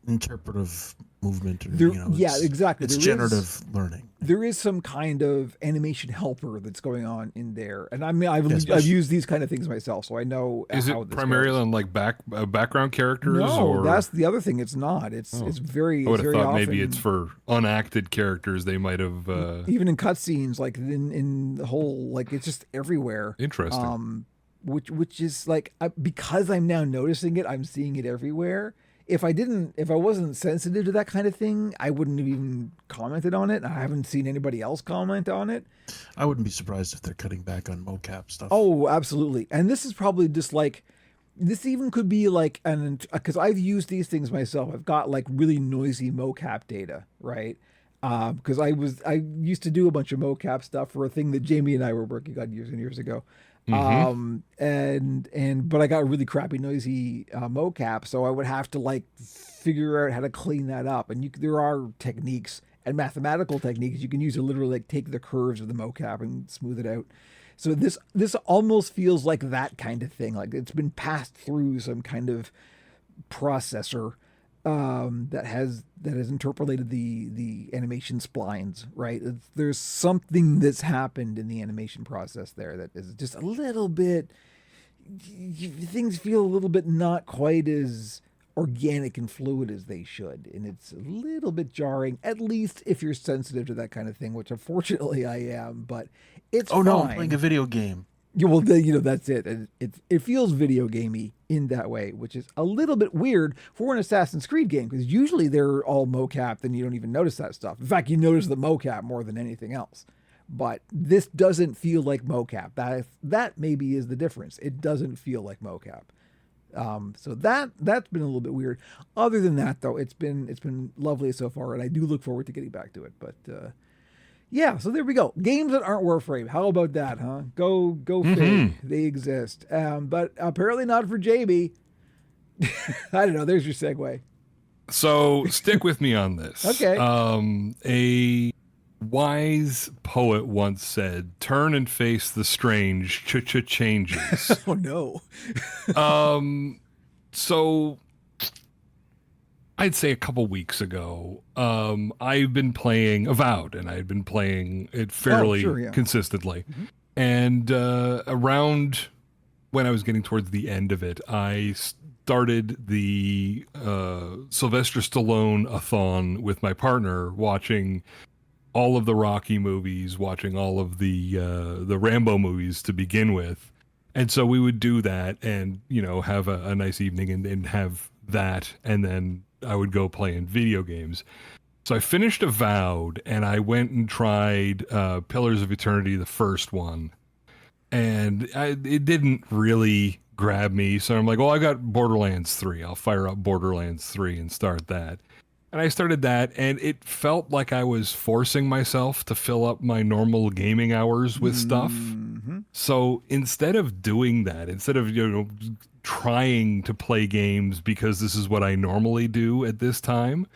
interpretive movement or exactly. It's generative learning. There is some kind of animation helper that's going on in there, and I mean I've used these kind of things myself, so I know. Is it primarily on like background characters? No, that's the other thing. It's not. It's very. I would have thought often, maybe it's for unacted characters. They might have even in cutscenes, like in the whole, like it's just everywhere. Interesting. Which is like, because I'm now noticing it, I'm seeing it everywhere. If I wasn't sensitive to that kind of thing, I wouldn't have even commented on it. I haven't seen anybody else comment on it. I wouldn't be surprised if they're cutting back on mocap stuff. Oh, absolutely. And this is probably just like, this even could be like, because I've used these things myself. I've got like really noisy mocap data, right? Because I used to do a bunch of mocap stuff for a thing that Jamie and I were working on years and years ago. Mm-hmm. But I got a really crappy noisy mocap, so I would have to like figure out how to clean that up. And there are techniques and mathematical techniques you can use to literally like take the curves of the mocap and smooth it out. So this almost feels like that kind of thing, like it's been passed through some kind of processor that has interpolated the animation splines, right? There's something that's happened in the animation process there that is just a little bit, things feel a little bit not quite as organic and fluid as they should, and it's a little bit jarring, at least if you're sensitive to that kind of thing, which unfortunately I am, but it's fine. No, I'm playing a video game. Yeah, well, that's it. And it feels video gamey in that way, which is a little bit weird for an Assassin's Creed game, because usually they're all mocapped and you don't even notice that stuff. In fact, you notice the mocap more than anything else. But this doesn't feel like mocap. That maybe is the difference. It doesn't feel like mocap. So that's been a little bit weird. Other than that, though, it's been lovely so far, and I do look forward to getting back to it. But yeah, so there we go. Games that aren't Warframe. How about that, huh? Go fig. They exist. But apparently not for JB. I don't know. There's your segue. So stick with me on this. Okay. A wise poet once said, "Turn and face the strange, changes." Oh no. So I'd say a couple weeks ago, I've been playing Avowed, and I had been playing it fairly consistently. Mm-hmm. And around when I was getting towards the end of it, I started the Sylvester Stallone-a-thon with my partner, watching all of the Rocky movies, watching all of the Rambo movies to begin with. And so we would do that and, have a nice evening and have that, and then I would go playing video games. So I finished Avowed, and I went and tried Pillars of Eternity, the first one. And it didn't really grab me. So I'm like, well, I got Borderlands 3. I'll fire up Borderlands 3 and start that. And I started that, and it felt like I was forcing myself to fill up my normal gaming hours with stuff. So instead of doing that, instead of, trying to play games because this is what I normally do at this time,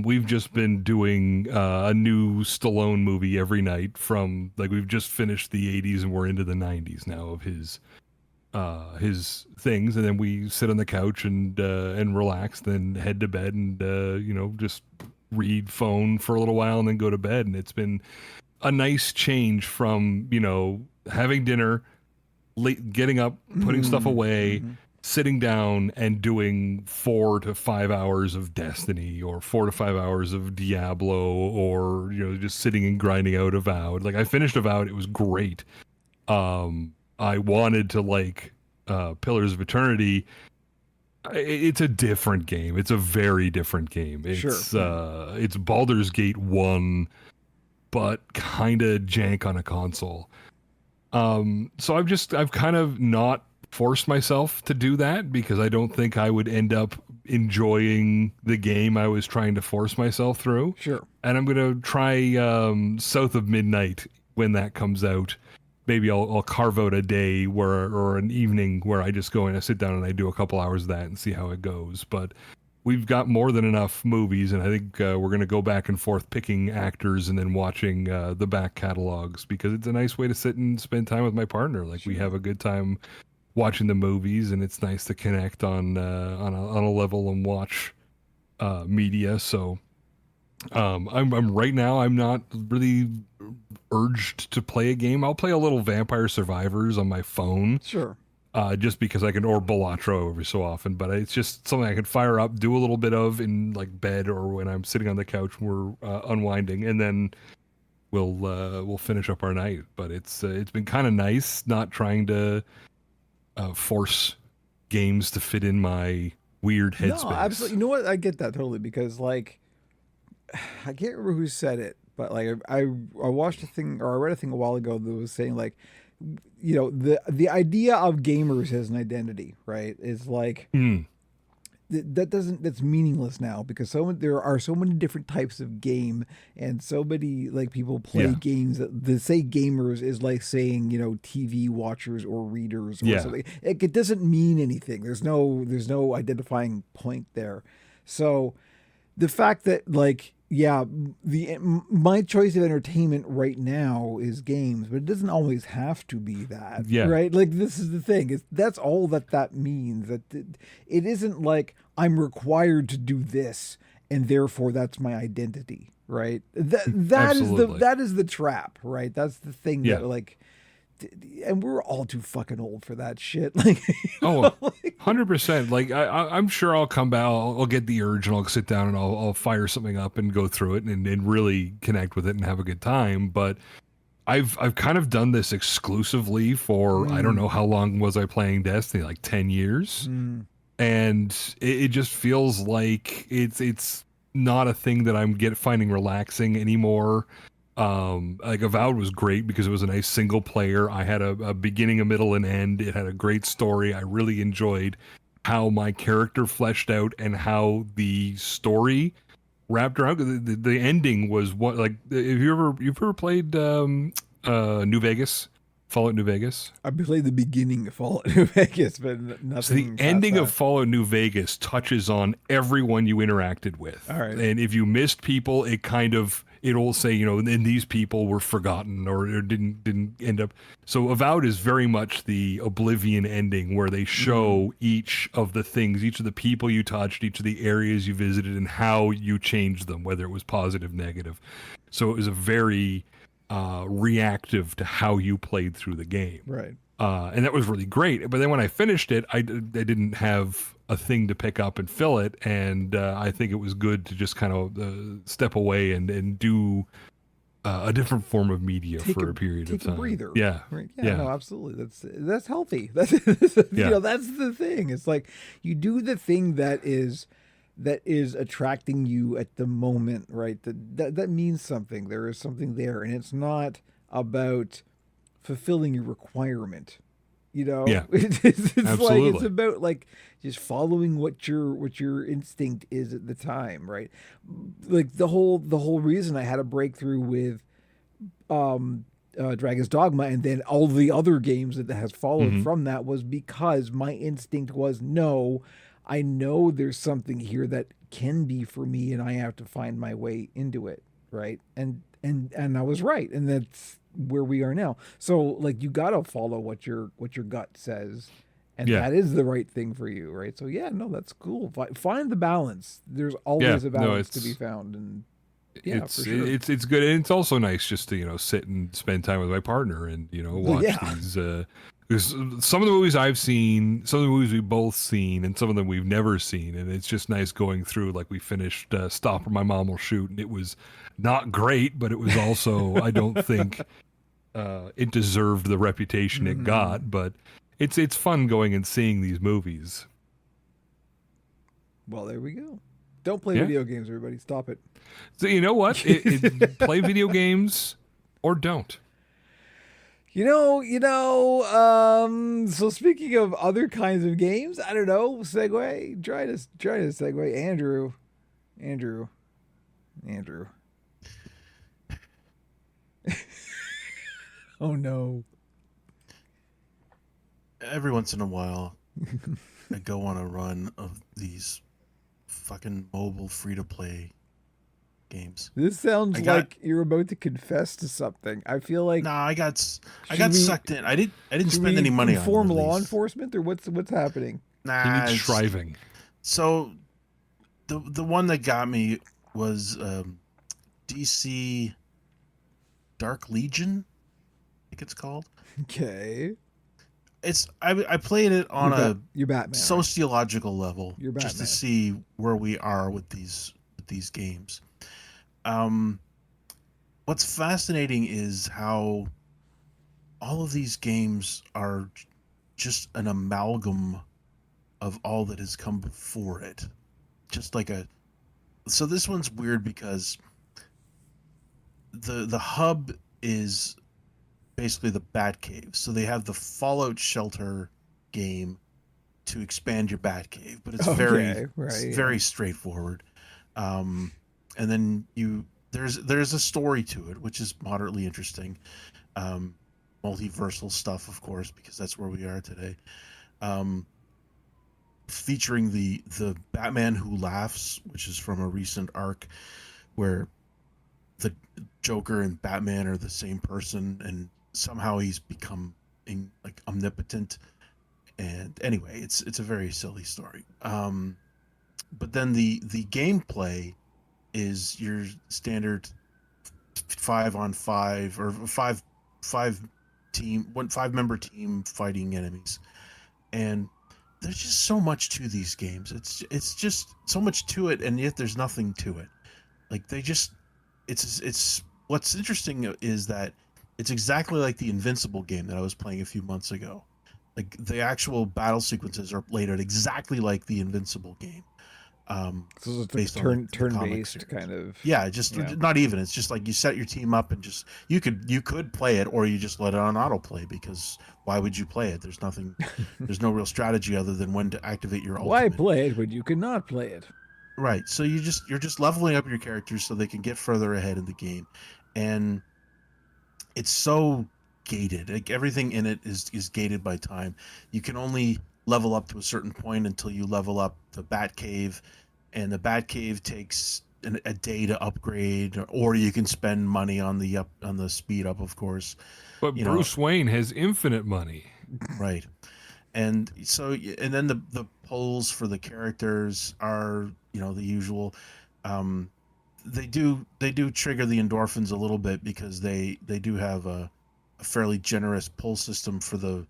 we've just been doing a new Stallone movie every night from, like, we've just finished the 80s and we're into the 90s now of his things, and then we sit on the couch and relax, then head to bed and just read phone for a little while and then go to bed. And it's been a nice change from having dinner, getting up, putting stuff away, sitting down and doing 4 to 5 hours of Destiny or 4 to 5 hours of Diablo, or just sitting and grinding out Avowed. Like, I finished Avowed, it was great. I wanted to Pillars of Eternity, it's a different game. It's a very different game. It's Baldur's Gate 1, but kind of jank on a console. So I've kind of not forced myself to do that because I don't think I would end up enjoying the game I was trying to force myself through. Sure. And I'm going to try South of Midnight when that comes out. Maybe I'll carve out a day or an evening where I just go and I sit down and I do a couple hours of that and see how it goes. But we've got more than enough movies, and I think we're going to go back and forth picking actors and then watching the back catalogs because it's a nice way to sit and spend time with my partner. Like we have a good time watching the movies, and it's nice to connect on a level and watch media. So I'm right now. I'm not really urged to play a game. I'll play a little Vampire Survivors on my phone. Sure. Just because I can, or Balatro every so often, but it's just something I can fire up, do a little bit of in like bed or when I'm sitting on the couch and we're unwinding, and then we'll finish up our night. But it's been kind of nice not trying to force games to fit in my weird headspace. No, absolutely. You know what? I get that totally because like I can't remember who said it, but like I watched a thing or I read a thing a while ago that was saying like, you know, the idea of gamers as an identity, right, is like that's meaningless now because there are so many different types of game and so many like people play games that say gamers is like saying, you know, TV watchers or readers or something. It doesn't mean anything. There's no identifying point there. So the fact that like my choice of entertainment right now is games, but it doesn't always have to be that, right? Like this is the thing; that's all that means. That it isn't like I'm required to do this, and therefore that's my identity, right? That is the trap, right? That's the thing that like. And we're all too fucking old for that shit. Like, 100%. Like, I'm sure I'll come back. I'll get the urge and I'll sit down and I'll fire something up and go through it and really connect with it and have a good time. But I've kind of done this exclusively for I don't know how long was I playing Destiny, like 10 years, and it just feels like it's not a thing that I'm finding relaxing anymore. Like Avowed was great because it was a nice single player. I had a beginning, a middle, and end. It had a great story. I really enjoyed how my character fleshed out and how the story wrapped around. The ending was what, like, have you've ever played New Vegas? Fallout New Vegas? I played the beginning of Fallout New Vegas, but nothing. So the ending of Fallout New Vegas touches on everyone you interacted with. All right. And if you missed people, it'll say, you know, and these people were forgotten or didn't end up. So Avowed is very much the Oblivion ending where they show each of the things, each of the people you touched, each of the areas you visited and how you changed them, whether it was positive, negative. So it was a very reactive to how you played through the game. Right. And that was really great. But then when I finished it, I didn't have a thing to pick up and fill it. And I think it was good to just kind of step away and do a different form of media for a period of time. Take a breather. Yeah. Right. Yeah. No, absolutely. That's healthy. That's you know, that's the thing. It's like you do the thing that is attracting you at the moment, right? That means something. There is something there, and it's not about fulfilling your requirement. You know, it's like it's about like just following what your instinct is at the time, right? Like the whole reason I had a breakthrough with Dragon's Dogma and then all the other games that has followed from that was because my instinct was no, I know there's something here that can be for me and I have to find my way into it, right? And I was right, and that's where we are now. So like you gotta follow what your gut says, and that is the right thing for you, right? So that's cool. Find the balance. There's always a balance to be found, and it's for sure. it's good, and it's also nice just to, you know, sit and spend time with my partner and, you know, watch these. Because some of the movies I've seen, some of the movies we've both seen, and some of them we've never seen, and it's just nice going through. Like we finished Stop or My Mom Will Shoot, and it was not great, but it was also I don't think it deserved the reputation it got, but It's fun going and seeing these movies. Well, there we go. Don't play Yeah. video games, everybody. Stop it. So you know what? Play video games or don't. So speaking of other kinds of games, I don't know, segue. Try to segue. Andrew. Oh no. Every once in a while, I go on a run of these fucking mobile free-to-play games. This sounds like you're about to confess to something. I feel like Nah, I got sucked in. I didn't spend any money on it. Inform law enforcement, or what's happening? Nah, He needs shriving. So the one that got me was DC Dark Legion, I think it's called. Okay. I played it on you're Batman, sociological level, You're just to Batman. see where we are with these games. What's fascinating is how all of these games are just an amalgam of all that has come before it. So this one's weird because the hub is basically the Batcave. So they have the Fallout Shelter game to expand your Batcave, but it's very straightforward. And then there's a story to it, which is moderately interesting. Multiversal stuff, of course, because that's where we are today. Featuring the Batman Who Laughs, which is from a recent arc where the Joker and Batman are the same person, and somehow he's become omnipotent. And anyway, it's a very silly story. But then the gameplay is your standard 5-on-5 or five-member team fighting enemies, and there's just so much to these games. It's just so much to it, and yet there's nothing to it. Like it's what's interesting is that it's exactly like the Invincible game that I was playing a few months ago. Like the actual battle sequences are laid out exactly like the Invincible game. So it's based on on the comic turn-based series. kind of. Yeah, not even. It's just like you set your team up and just you could play it, or you just let it on autoplay, because why would you play it? There's nothing. There's no real strategy other than when to activate your ultimate. Why play it when you cannot play it? Right. So you're just leveling up your characters so they can get further ahead in the game, and it's so gated. Like everything in it is gated by time. You can only level up to a certain point until you level up the Batcave, and the Batcave takes a day to upgrade, or you can spend money on the speed up, of course. But Bruce Wayne has infinite money. Right. And so, and then the polls for the characters are, the usual. They do trigger the endorphins a little bit, because they do have a fairly generous pull system for the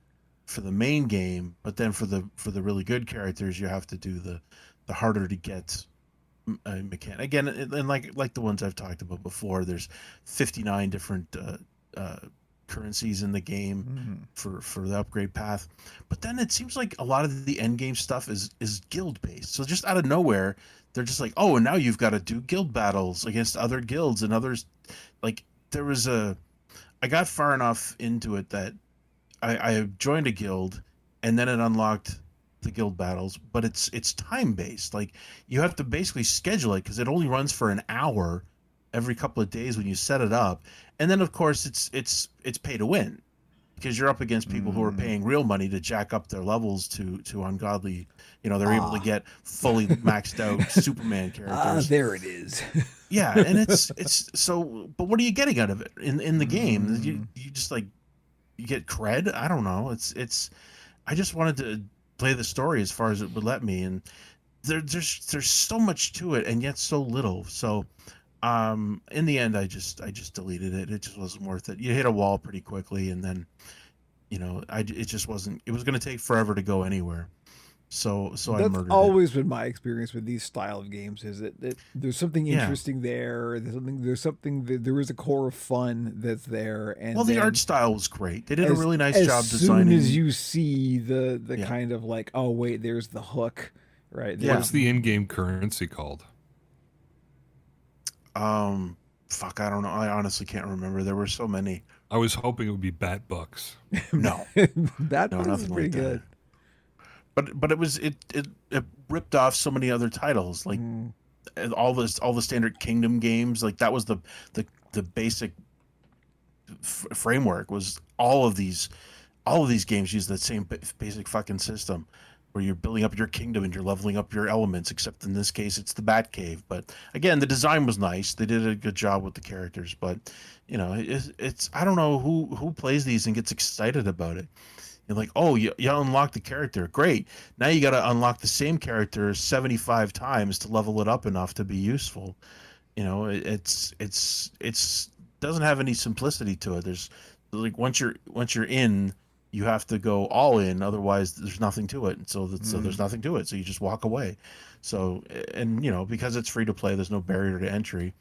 main game, but then for the really good characters, you have to do the harder to get mechanic again. And like the ones I've talked about before, there's 59 different currencies in the game for the upgrade path. But then it seems like a lot of the end game stuff is guild based. So just out of nowhere, they're just like, oh, and now you've got to do guild battles against other guilds and others. Like I got far enough into it that I joined a guild, and then it unlocked the guild battles, but it's time based. Like you have to basically schedule it, because it only runs for an hour every couple of days when you set it up, and then of course it's pay to win, because you're up against people who are paying real money to jack up their levels to ungodly. They're able to get fully maxed out Superman characters. There it is. Yeah, and it's so. But what are you getting out of it in the game? You just you get cred. I don't know. It's. I just wanted to play the story as far as it would let me, and there's so much to it, and yet so little. So, in the end, I just deleted it. It just wasn't worth it. You hit a wall pretty quickly, and then, it just wasn't. It was going to take forever to go anywhere. So I That's murdered always been my experience with these style of games. Is that there's something Yeah. interesting there. There is a core of fun that's there, it. and Well, the then art style was great. They did a really nice as job soon designing. as you see the Yeah. kind of like, oh wait, there's the hook, right? Yeah. What's the in-game currency called? Fuck, I don't know. I honestly can't remember. There were so many. I was hoping it would be bat bucks. No, that no, was nothing pretty like good. that. But it ripped off so many other titles, like all the standard Kingdom games. Like that was the basic framework. Was all of these games use the same basic fucking system, where you're building up your kingdom and you're leveling up your elements. Except in this case, it's the Batcave. But again, the design was nice. They did a good job with the characters. But it's I don't know who plays these and gets excited about it. You're like, oh, you unlock the character. Great. Now you got to unlock the same character 75 times to level it up enough to be useful. It's doesn't have any simplicity to it. There's like once you're in, you have to go all in. Otherwise, there's nothing to it. So there's nothing to it. So you just walk away. So and because it's free to play, there's no barrier to entry.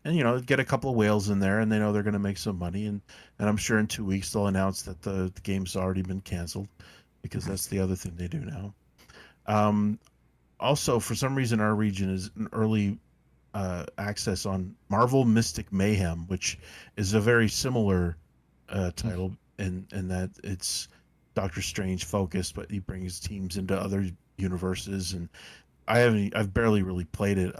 And get a couple of whales in there, and they know they're going to make some money. And I'm sure in 2 weeks they'll announce that the game's already been canceled, because that's the other thing they do now. Also, for some reason, our region is an early access on Marvel Mystic Mayhem, which is a very similar title in that it's Doctor Strange focused, but he brings teams into other universes. And I've barely really played it.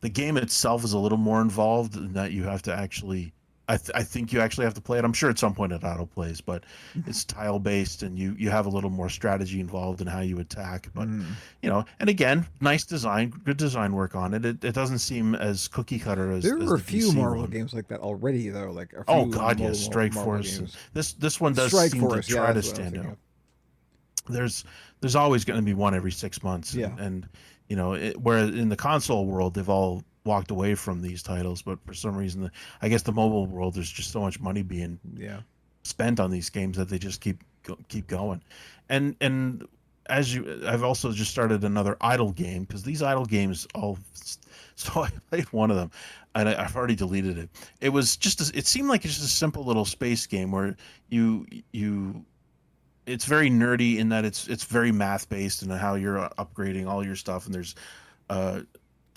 The game itself is a little more involved in that you have to actually, I think you actually have to play it. I'm sure at some point it auto plays, but it's tile based, and you have a little more strategy involved in how you attack. But and again, nice design, good design work on it. It doesn't seem as cookie cutter as There as were a the few PC Marvel one. games like that already, though. Like a few Oh God, yes, Marvel Strike Force. games. This one does Strike seem Force, to try to that's what I was stand thinking out. There's always going to be one every 6 months. Yeah. And whereas in the console world, they've all walked away from these titles, but for some reason, I guess the mobile world, there's just so much money being spent on these games that they just keep going. And I've also just started another idle game, because these idle games so I played one of them, and I've already deleted it. It was it seemed like it's just a simple little space game where you it's very nerdy in that it's very math based and how you're upgrading all your stuff, and there's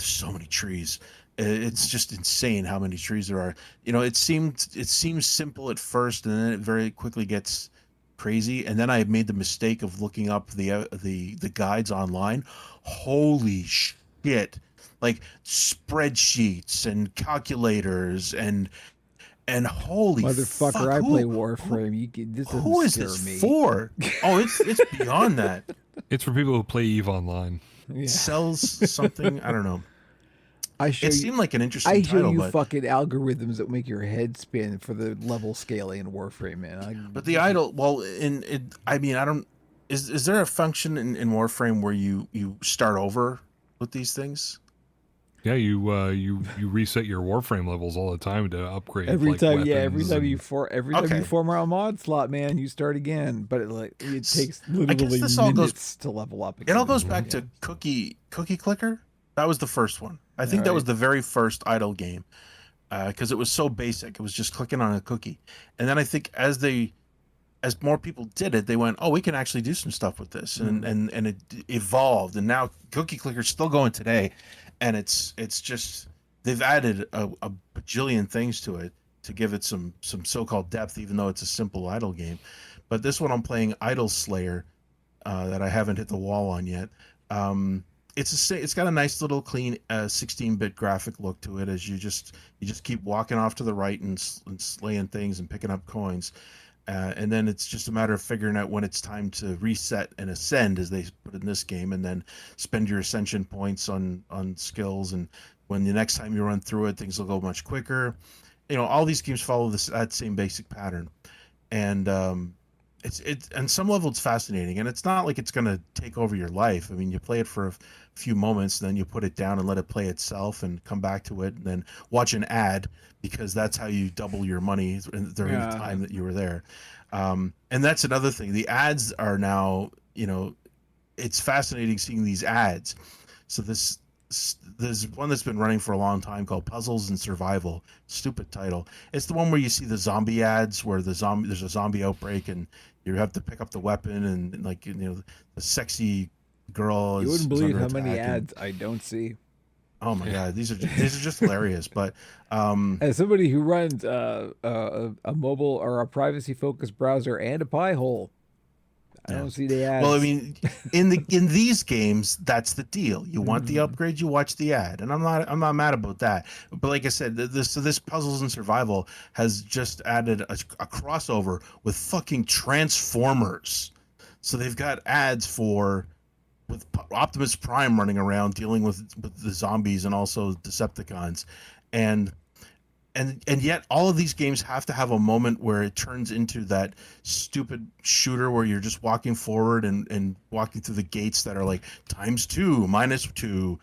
so many trees. It's just insane how many trees there are. It seems simple at first, and then it very quickly gets crazy. And then I made the mistake of looking up the guides online. Holy shit! Like spreadsheets and calculators and holy Motherfucker, fuck, I play Warframe. This doesn't who is scare this me. for? Oh, it's beyond that. It's for people who play EVE Online. Yeah. Sells something, I don't know. It seemed like an interesting I show title, you but fucking algorithms that make your head spin for the level scaling in Warframe, man. but the idle, well, I don't. Is there a function in Warframe where you start over with these things? Yeah, you reset your Warframe levels all the time to upgrade. Every like, time weapons you and- form a mod slot, man, you start again. But it takes literally this all goes- minutes to level up again. It all goes back to Cookie Clicker. That was the first one. I think that was the very first idle game, because it was so basic. It was just clicking on a cookie, and then I think as more people did it, they went, "Oh, we can actually do some stuff with this," and it evolved. And now Cookie Clicker's still going today, and it's just they've added a bajillion things to it to give it some so-called depth, even though it's a simple idle game. But this one I'm playing Idle Slayer, that I haven't hit the wall on yet. It's got a nice little clean 16-bit graphic look to it, as you just keep walking off to the right and slaying things and picking up coins. And then it's just a matter of figuring out when it's time to reset and ascend, as they put in this game, and then spend your ascension points on skills. And when the next time you run through it, things will go much quicker. All these games follow that same basic pattern, and it's on some level it's fascinating. And it's not like it's going to take over your life. I mean, you play it for a few moments, and then you put it down and let it play itself, and come back to it, and then watch an ad, because that's how you double your money during the time that you were there. And that's another thing. The ads are now, it's fascinating seeing these ads. So there's one that's been running for a long time called Puzzles and Survival. Stupid title. It's the one where you see the zombie ads where there's a zombie outbreak and you have to pick up the weapon and like the sexy girl. You wouldn't believe how many attack ads I don't see. Oh my god, these are just hilarious. But as somebody who runs a mobile or a privacy focused browser and a Pi hole, I don't see the ads. Well, I mean, in these games, that's the deal. You want the upgrade, you watch the ad, and I'm not mad about that. But like I said, this Puzzles and Survival has just added a crossover with fucking Transformers. So they've got ads with Optimus Prime running around dealing with the zombies and also Decepticons, and yet all of these games have to have a moment where it turns into that stupid shooter where you're just walking forward and walking through the gates that are like ×2, -2,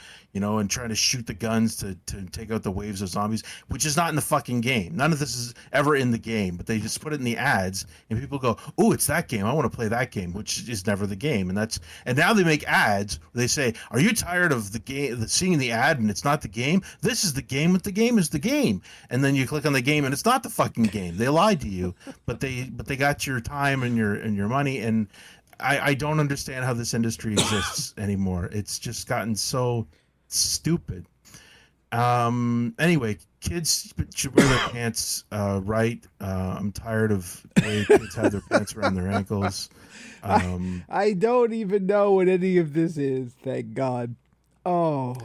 and trying to shoot the guns to take out the waves of zombies, which is not in the fucking game. None of this is ever in the game, but they just put it in the ads and people go, "Oh, it's that game. I want to play that game," which is never the game. And now they make ads where they say, "Are you tired of the game, seeing the ad and it's not the game? This is the game, but the game is the game." And then you click on the game and it's not the fucking game. They lied to you, but they got your time and your money. And I don't understand how this industry exists anymore. It's just gotten so stupid. Anyway, kids should wear their pants right. I'm tired of the way kids have their pants around their ankles. I don't even know what any of this is. Thank God. Oh.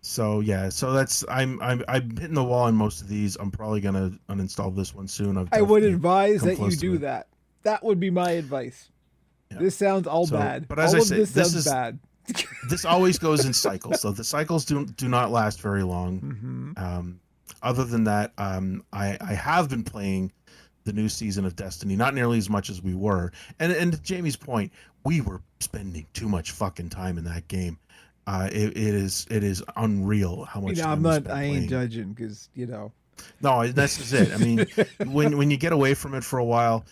So yeah, so that's I'm hitting the wall on most of these. I'm probably gonna uninstall this one soon. I would advise that you do that. That would be my advice. Yeah. This sounds bad. But as all I say, this is bad. This always goes in cycles. So the cycles do not last very long. Mm-hmm. Other than that, I have been playing the new season of Destiny, not nearly as much as we were. And to Jamie's point, we were spending too much fucking time in that game. It is unreal how much. I ain't judging because No, that's just it. I mean, when you get away from it for a while,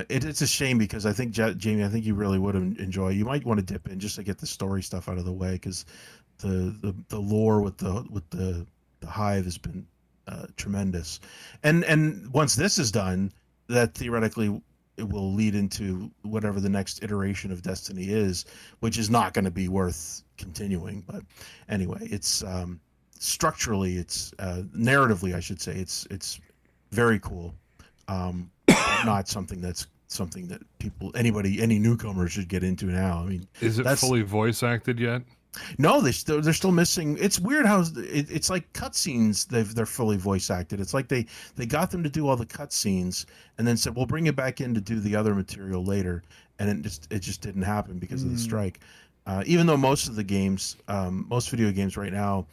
it's a shame because I think Jamie, I think you really would enjoy. You might want to dip in just to get the story stuff out of the way because the lore with the Hive has been tremendous, and once this is done, that theoretically it will lead into whatever the next iteration of Destiny is, which is not going to be worth continuing. But anyway, it's structurally, it's narratively, I should say, it's very cool. Not something that any newcomer should get into now. I mean, is it fully voice acted yet? No, they're still missing. It's weird how it's like cutscenes. They're fully voice acted. It's like they got them to do all the cutscenes and then said we'll bring it back in to do the other material later, and it just didn't happen because of the strike. Even though most of the games, most video games right now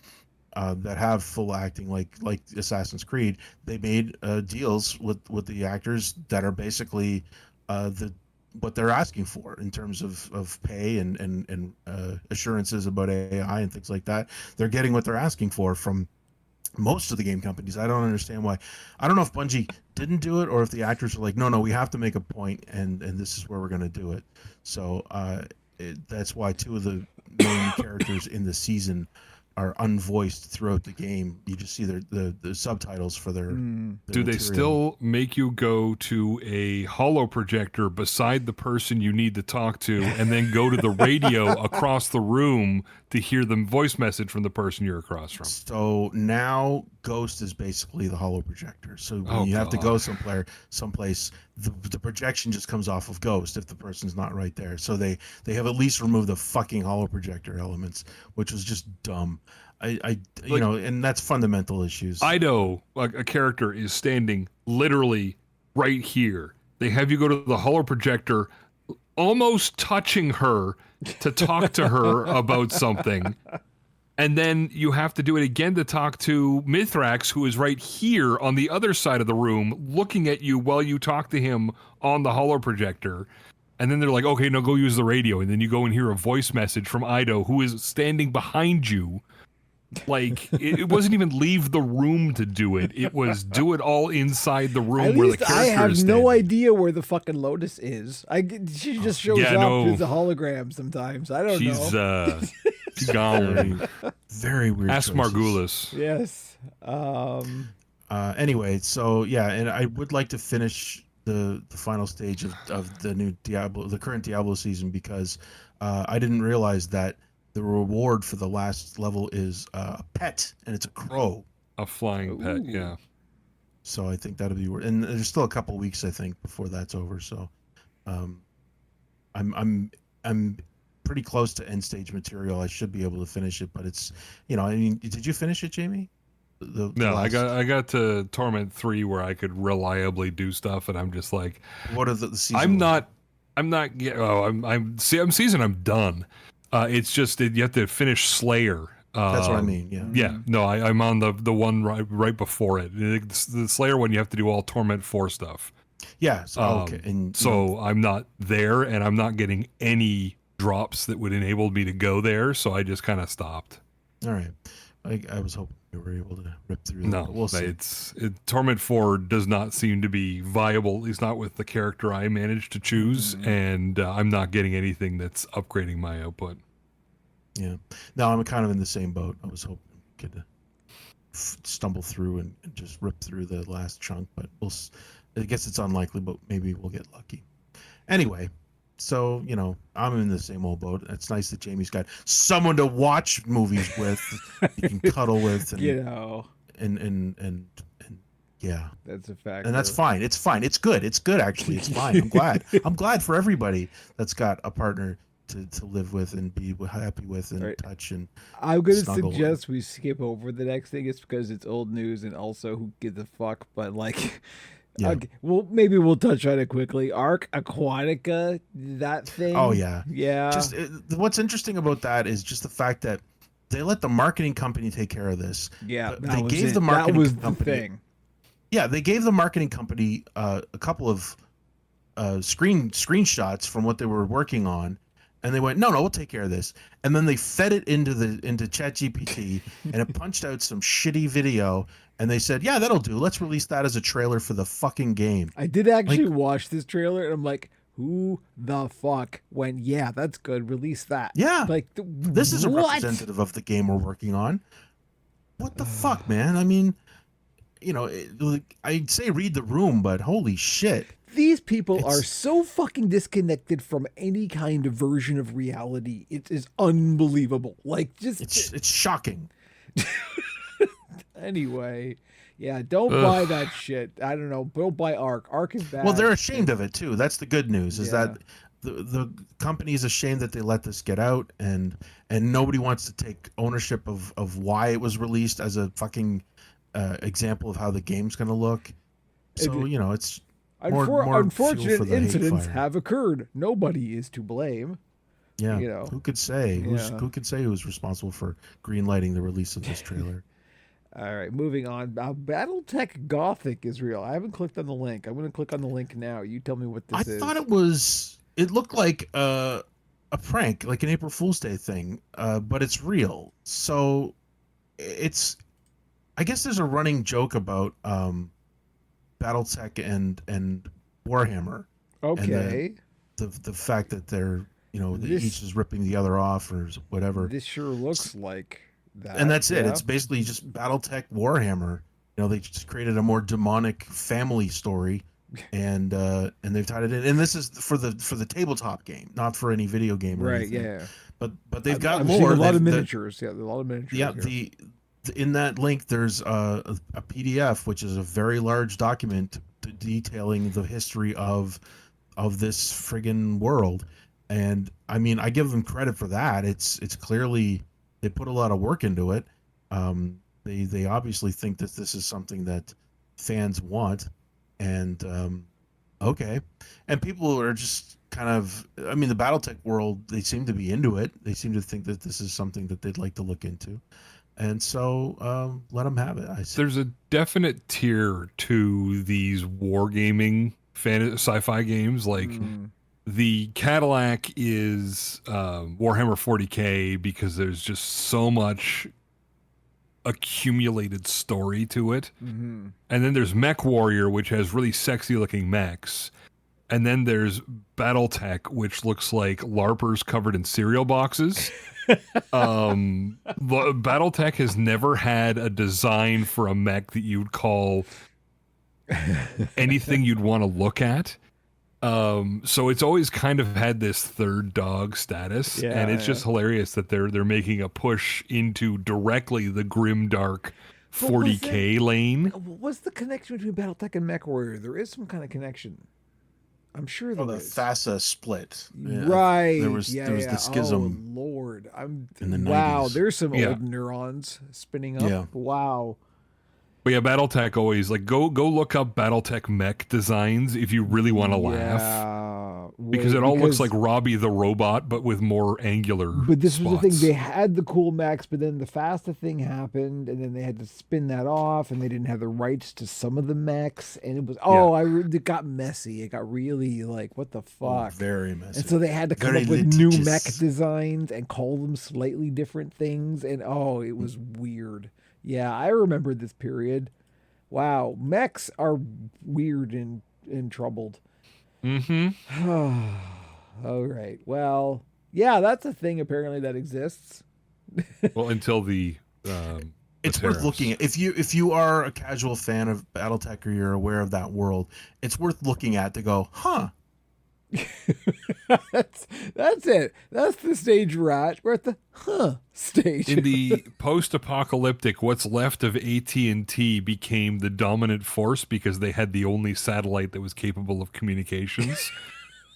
that have full acting, like Assassin's Creed, they made deals with the actors that are basically what they're asking for in terms of pay and assurances about AI and things like that. They're getting what they're asking for from most of the game companies. I don't understand why. I don't know if Bungie didn't do it or if the actors were like, no, we have to make a point and this is where we're going to do it. So that's why two of the main characters in the season are unvoiced throughout the game. You just see the subtitles for their Do they still make you go to a holo projector beside the person you need to talk to and then go to the radio across the room to hear the voice message from the person you're across from? So now Ghost is basically the holo projector. So when you have to go someplace, the projection just comes off of Ghost if the person's not right there. So they have at least removed the fucking holo projector elements, which was just dumb. And that's fundamental issues. Ido, like a character, is standing literally right here. They have you go to the holo projector, almost touching her to talk to her about something. And then you have to do it again to talk to Mithrax, who is right here on the other side of the room, looking at you while you talk to him on the holo projector. And then they're like, okay, go use the radio. And then you go and hear a voice message from Ido, who is standing behind you. Like it wasn't even leave the room to do it. It was do it all inside the room At where the least character I have is no standing. idea where the fucking Lotus is. She just shows Yeah, up no. as a hologram sometimes. I don't She's know. she's gone. Very weird. Ask choices. Margulis. Yes. Anyway, so yeah, and I would like to finish the final stage of the new Diablo, the current Diablo season, because I didn't realize that the reward for the last level is a pet, and it's a crow. A flying pet, yeah. So I think that'll be, and there's still a couple weeks I think before that's over. So, I'm pretty close to end stage material. I should be able to finish it, but it's, I mean, did you finish it, Jamie? No, I got to Torment 3 where I could reliably do stuff, and I'm just like, what are the season? I'm season. I'm done. It's just that you have to finish Slayer. That's what I mean. Yeah. Yeah. No, I'm on the one right before it. It's the Slayer one. You have to do all Torment 4 stuff. Yeah. So, okay. And so I'm not there, and I'm not getting any drops that would enable me to go there. So I just kind of stopped. All right. I was hoping you were able to rip through that. No, we'll see. Torment 4 does not seem to be viable, at least not with the character I managed to choose, and I'm not getting anything that's upgrading my output. Yeah. No, I'm kind of in the same boat. I was hoping we could stumble through and just rip through the last chunk, but I guess it's unlikely, but maybe we'll get lucky. Anyway, so, I'm in the same old boat. It's nice that Jamie's got someone to watch movies with, you can cuddle with, and, and yeah. That's a fact. And that's fine. It's fine. It's good. It's good, actually. It's fine. I'm glad. I'm glad for everybody that's got a partner to live with and be happy with and touch and I'm going to snuggle. suggest we skip over the next thing. It's because it's old news and also who gives a fuck. But like, yeah. Okay, well, maybe we'll touch on it quickly. Arc Aquatica, that thing. Oh yeah. Yeah. Just what's interesting about that is just the fact that they let the marketing company take care of this. Yeah. They gave the marketing company. The thing. Yeah, they gave the marketing company a couple of screenshots from what they were working on. And they went, no, we'll take care of this. And then they fed it into ChatGPT, and it punched out some shitty video. And they said, yeah, that'll do. Let's release that as a trailer for the fucking game. I did actually watch this trailer, and I'm like, who the fuck went, yeah, that's good. Release that. Yeah. Like, this is a representative of the game we're working on. What the fuck, man? I mean, I'd say read the room, but holy shit. These people are so fucking disconnected from any kind of version of reality. It is unbelievable. Like, just it's shocking. Anyway, yeah, don't buy that shit. I don't know. Don't buy Arc. Arc is bad. Well, they're ashamed of it too. That's the good news. Is that the company is ashamed that they let this get out, and nobody wants to take ownership of why it was released as a fucking example of how the game's going to look. So it's. More unfortunate incidents have occurred. Nobody is to blame. Yeah. Who could say? Who could say who was responsible for greenlighting the release of this trailer? All right, moving on. BattleTech Gothic is real. I haven't clicked on the link. I'm going to click on the link now. You tell me what this is. I thought it looked like a prank, like an April Fool's Day thing, but it's real. So I guess there's a running joke about BattleTech and Warhammer. Okay. And the fact that they're each is ripping the other off or whatever. This sure looks like that. And that's it. Yeah. It's basically just BattleTech Warhammer. They just created a more demonic family story, and they've tied it in. And this is for the tabletop game, not for any video game. Or anything. Yeah. But they've got I've more. seen a lot of miniatures. A lot of miniatures. Yeah. Here. In that link, there's a PDF, which is a very large document detailing the history of this friggin' world. And I mean, I give them credit for that. It's clearly they put a lot of work into it. They obviously think that this is something that fans want, and okay. And people are just kind of, I mean, the BattleTech world, they seem to be into it. They seem to think that this is something that they'd like to look into. And so let them have it. There's a definite tier to these wargaming sci-fi games. Like the Cadillac is Warhammer 40K because there's just so much accumulated story to it. Mm-hmm. And then there's Mech Warrior, which has really sexy looking mechs. And then there's Battletech, which looks like LARPers covered in cereal boxes. Battletech has never had a design for a mech that you'd call anything you'd want to look at. So it's always kind of had this third dog status, and it's just hilarious that they're making a push into directly the grimdark 40K lane. What's the connection between Battletech and MechWarrior? There is some kind of connection. I'm sure there is. The FASA split. Right. There was the schism. Oh, Lord. In the 90s. Wow, there's some old neurons spinning up. Yeah. Wow. But yeah, Battletech always, like, go look up Battletech mech designs if you really want to laugh. Because it all looks like Robbie the Robot, but with more angular But this spots. was the thing. They had the cool mechs, but then the FASTA thing happened, and then they had to spin that off, and they didn't have the rights to some of the mechs, and it was, it got messy. It got really, like, what the fuck? Very messy. And so they had to come up with new mech designs and call them slightly different things, and it was weird. Yeah, I remember this period. Wow, mechs are weird and troubled. Mm-hmm. All right. Well, yeah, that's a thing apparently that exists. Well, until the it's worth looking at. If you are a casual fan of Battletech or you're aware of that world, it's worth looking at to go, huh? That's it. That's the stage we're at. We're at the stage. In the post-apocalyptic, what's left of AT&T became the dominant force because they had the only satellite that was capable of communications.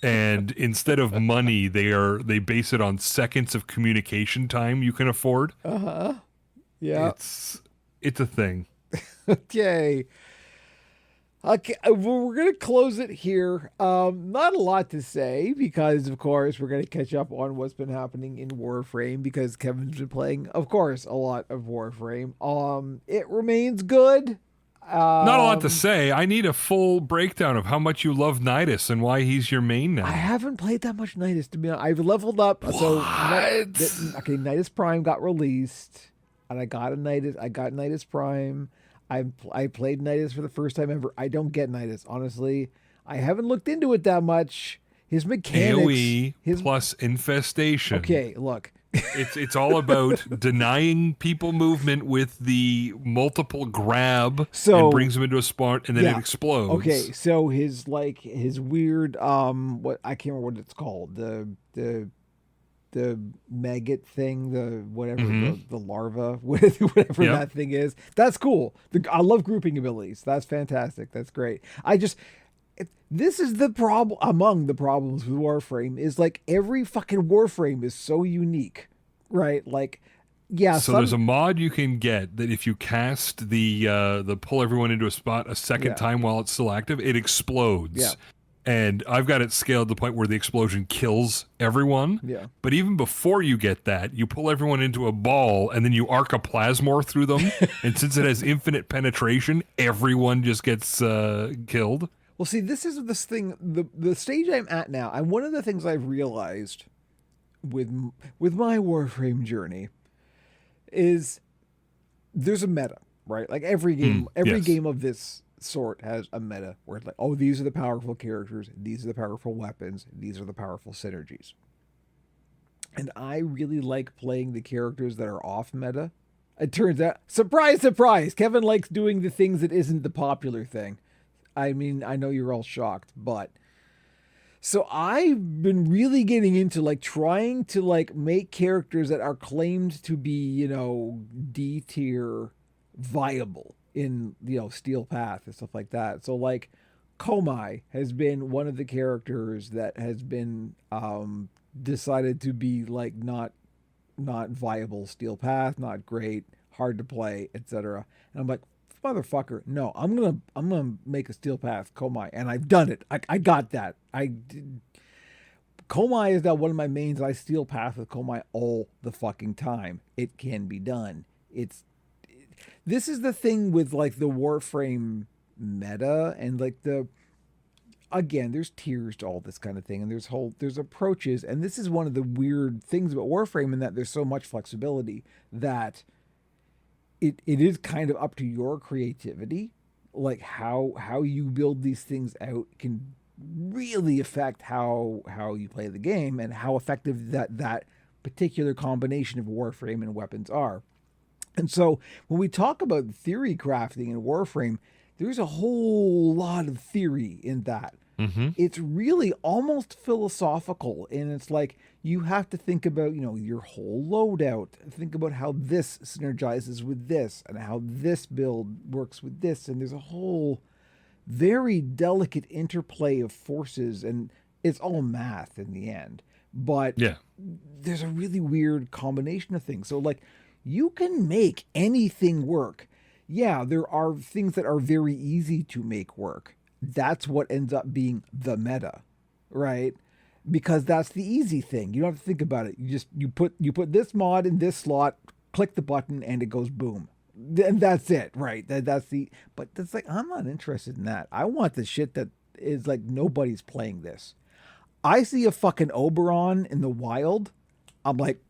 And instead of money, they base it on seconds of communication time you can afford. Yeah. It's a thing. Okay. Okay, well, we're going to close it here. Not a lot to say because, of course, we're going to catch up on what's been happening in Warframe because Kevin's been playing, of course, a lot of Warframe. It remains good. Not a lot to say. I need a full breakdown of how much you love Nidus and why he's your main now. I haven't played that much Nidus, to be honest. I've leveled up. What? So, Nidus Prime got released, and I got Nidus Prime. I played Nidus for the first time ever. I don't get Nidus, honestly. I haven't looked into it that much. His mechanics... AoE plus infestation. Okay, look. It's all about denying people movement with the multiple grab and brings them into a spot and then it explodes. Okay, so his weird what I can't remember what it's called. The maggot thing, the whatever, the larva, whatever that thing is. That's cool. I love grouping abilities. That's fantastic. That's great. This is the problem among the problems with Warframe is like every fucking Warframe is so unique, right? Like, yeah. So there's a mod you can get that if you cast the pull everyone into a spot a second time while it's still active, it explodes. Yeah. And I've got it scaled to the point where the explosion kills everyone. Yeah. But even before you get that, you pull everyone into a ball and then you arc a plasmor through them. And since it has infinite penetration, everyone just gets killed. Well, see, this thing, the stage I'm at now, and one of the things I've realized with my Warframe journey is there's a meta, right? Like every game of this sort has a meta where it's like, oh, these are the powerful characters, these are the powerful weapons, these are the powerful synergies. And I really like playing the characters that are off meta. It turns out, surprise, surprise, Kevin likes doing the things that isn't the popular thing. I mean, I know you're all shocked, but so I've been really getting into like trying to like make characters that are claimed to be, D tier viable in, Steel Path and stuff like that. So like Komai has been one of the characters that has been decided to be like not viable Steel Path, not great, hard to play, etc. And I'm like, motherfucker, no, I'm gonna make a Steel Path Komai, and I've done it. I got that. Komai is now one of my mains. I Steel Path with Komai all the fucking time. It can be done. This is the thing with like the Warframe meta and like again, there's tiers to all this kind of thing, and there's approaches, and this is one of the weird things about Warframe in that there's so much flexibility that it is kind of up to your creativity. Like how you build these things out can really affect how you play the game and how effective that particular combination of Warframe and weapons are. And so when we talk about theory crafting in Warframe, there's a whole lot of theory in that. It's really almost philosophical, and it's like you have to think about, your whole loadout. Think about how this synergizes with this and how this build works with this. And there's a whole very delicate interplay of forces, and it's all math in the end. But there's a really weird combination of things. So like you can make anything work. Yeah, there are things that are very easy to make work. That's what ends up being the meta, right? Because that's the easy thing. You don't have to think about it. You put this mod in this slot, click the button, and it goes boom. And that's it, right? But that's like, I'm not interested in that. I want the shit that is like nobody's playing this. I see a fucking Oberon in the wild, I'm like,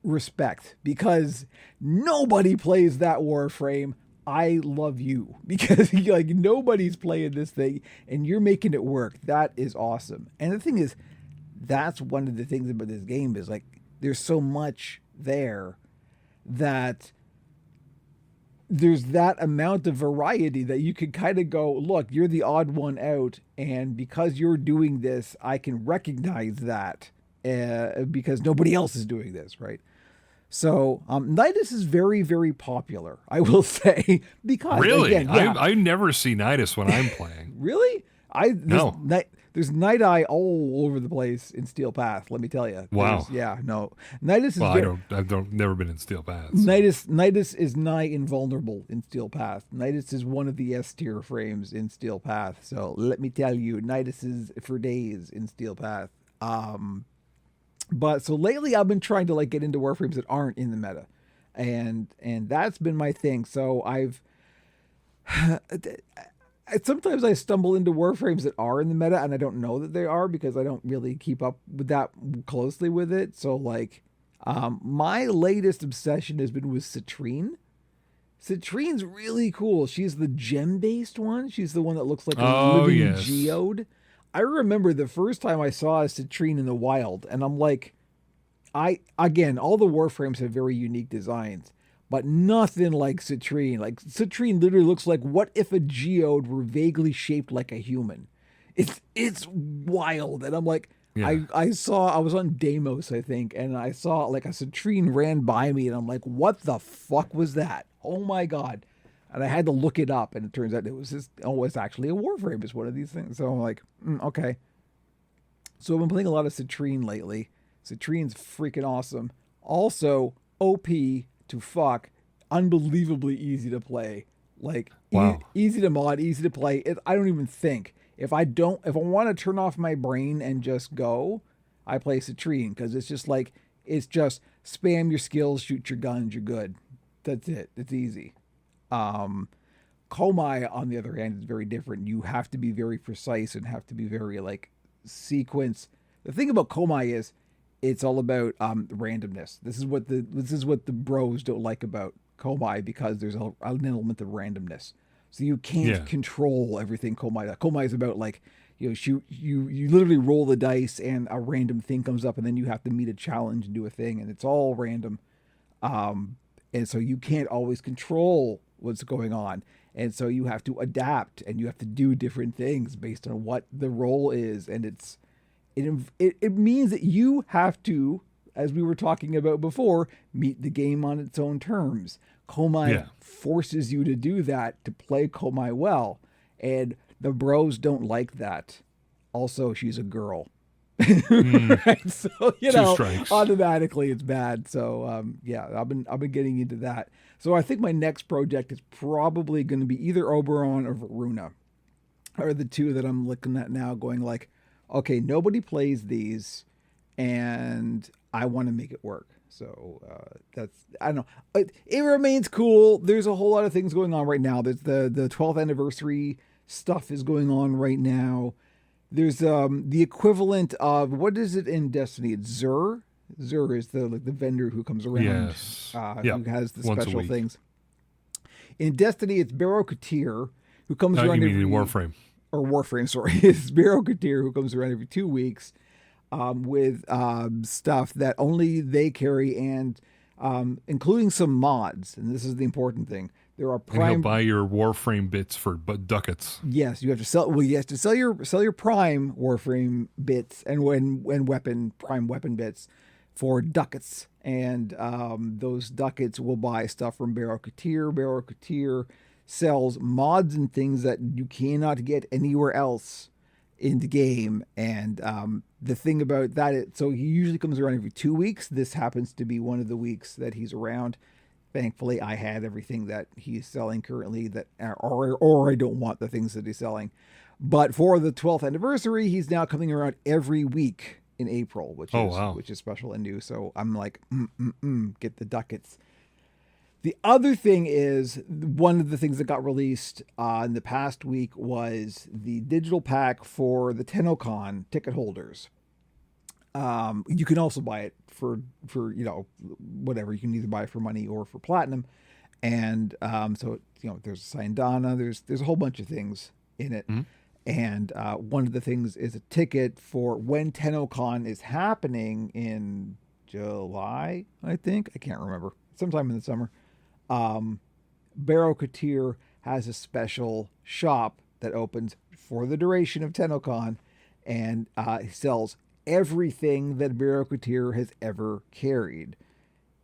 respect, because nobody plays that Warframe. I love you because like nobody's playing this thing and you're making it work. That is awesome. And the thing is, that's one of the things about this game is like there's so much there that there's that amount of variety that you can kind of go, look, you're the odd one out, and because you're doing this, I can recognize that because nobody else is doing this, right? So Nidus is very, very popular, I will say, because really, again, yeah. I never see Nidus when I'm playing. Really? There's Night Eye all over the place in Steel Path. Let me tell you. Wow. Nidus is. Well, I've never been in Steel Path. So. Nidus is nigh invulnerable in Steel Path. Nidus is one of the S tier frames in Steel Path. So let me tell you, Nidus is for days in Steel Path. But so lately I've been trying to like get into Warframes that aren't in the meta, and that's been my thing. So sometimes I stumble into Warframes that are in the meta and I don't know that they are because I don't really keep up with that closely with it. So like my latest obsession has been with Citrine. Citrine's really cool. She's the gem-based one. She's the one that looks like a living geode. I remember the first time I saw a Citrine in the wild, and I'm like, again, all the Warframes have very unique designs, but nothing like Citrine. Like, Citrine literally looks like, what if a geode were vaguely shaped like a human? It's wild, and I'm like, yeah. I was on Deimos, I think, and I saw like a Citrine ran by me, and I'm like, what the fuck was that? Oh my God. And I had to look it up, and it turns out it was it's actually a Warframe. It's one of these things. So I'm like, okay. So I've been playing a lot of Citrine lately. Citrine's freaking awesome. Also, OP to fuck, unbelievably easy to play. Like, wow. Easy to mod, easy to play. I don't even think. If I want to turn off my brain and just go, I play Citrine, because it's just spam your skills, shoot your guns, you're good. That's it. It's easy. Komai, on the other hand, is very different. You have to be very precise and have to be very like sequence. The thing about Komai is it's all about randomness. This is what the bros don't like about Komai, because there's an element of randomness. So you can't control everything Komai. Komai is about like, you literally roll the dice and a random thing comes up, and then you have to meet a challenge and do a thing, and it's all random. And so you can't always control what's going on. And so you have to adapt, and you have to do different things based on what the role is. And it means that you have to, as we were talking about before, meet the game on its own terms. Komai forces you to do that to play Komai well. And the bros don't like that. Also, she's a girl. Right? So, automatically it's bad. So, I've been getting into that. So I think my next project is probably going to be either Oberon or Varuna, are the two that I'm looking at now, going like, okay, nobody plays these, and I want to make it work. So I don't know. It remains cool. There's a whole lot of things going on right now. There's the 12th anniversary stuff is going on right now. There's the equivalent of, what is it in Destiny? It's Zur. Zur is the vendor who comes around, who has the special things. In Destiny, it's Barrow-Katir, who comes around you every... mean in Warframe. Or Warframe, sorry. It's Barrow-Katir, who comes around every 2 weeks with stuff that only they carry, and including some mods. And this is the important thing. There are And he'll buy your Warframe bits for ducats. Yes, you have to sell. Well, you have to sell your Prime Warframe bits and Prime weapon bits for ducats, and those ducats will buy stuff from Barrow-Katir. Barrow-Katir sells mods and things that you cannot get anywhere else in the game. And the thing about that, so he usually comes around every 2 weeks. This happens to be one of the weeks that he's around. Thankfully, I had everything that he's selling currently, or I don't want the things that he's selling. But for the 12th anniversary, he's now coming around every week in April, which is special and new. So I'm like, get the ducats. The other thing is, one of the things that got released in the past week was the digital pack for the TennoCon ticket holders. You can also buy it for whatever. You can either buy it for money or for platinum. And so there's Sayandana, there's a whole bunch of things in it. Mm-hmm. And one of the things is a ticket for when TennoCon is happening in July, I think. I can't remember. Sometime in the summer. Barrow-Katir has a special shop that opens for the duration of TennoCon, and sells everything that Barrow-Katir has ever carried,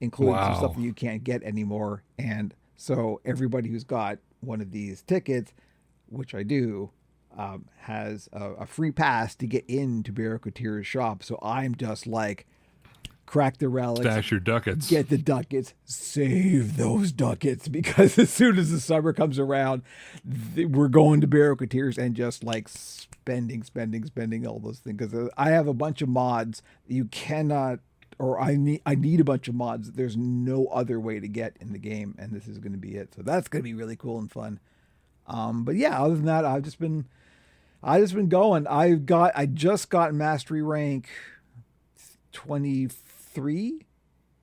including some stuff that you can't get anymore. And so everybody who's got one of these tickets, which I do, has a free pass to get into Barrow-Katir's shop. So I'm just like, crack the relics, stash your ducats, get the ducats, save those ducats, because as soon as the summer comes around, we're going to Barrow-Katir's and just like spending all those things. Because I have a bunch of mods you cannot, or I need a bunch of mods that there's no other way to get in the game, and this is going to be it. So that's going to be really cool and fun. But yeah, other than that, I've just been going. I just got mastery rank 23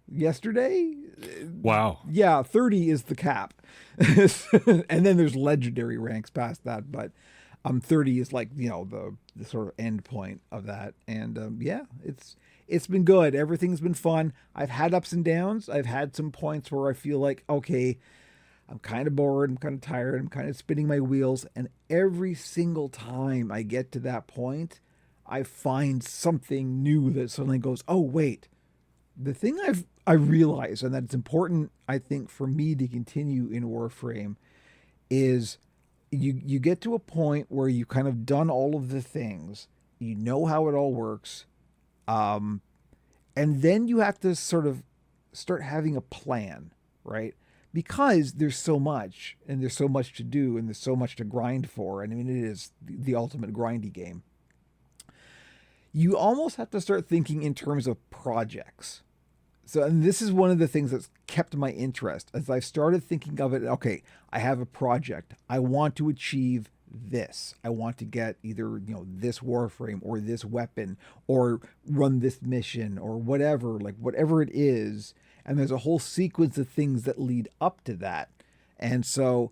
yesterday. Wow. Yeah, 30 is the cap. And then there's legendary ranks past that, but 30 is like, the sort of end point of that. And yeah, it's been good. Everything's been fun. I've had ups and downs. I've had some points where I feel like, okay, I'm kind of bored, I'm kind of tired, I'm kind of spinning my wheels, and every single time I get to that point, I find something new that suddenly goes, oh, wait. The thing I realize, and that it's important, I think, for me to continue in Warframe, is you get to a point where you've kind of done all of the things, you know how it all works, and then you have to sort of start having a plan, right? Because there's so much, and there's so much to do, and there's so much to grind for. And I mean, it is the ultimate grindy game. You almost have to start thinking in terms of projects. So, and this is one of the things that's kept my interest as I started thinking of it. Okay, I have a project. I want to achieve this. I want to get either, this Warframe or this weapon or run this mission or whatever it is. And there's a whole sequence of things that lead up to that. And so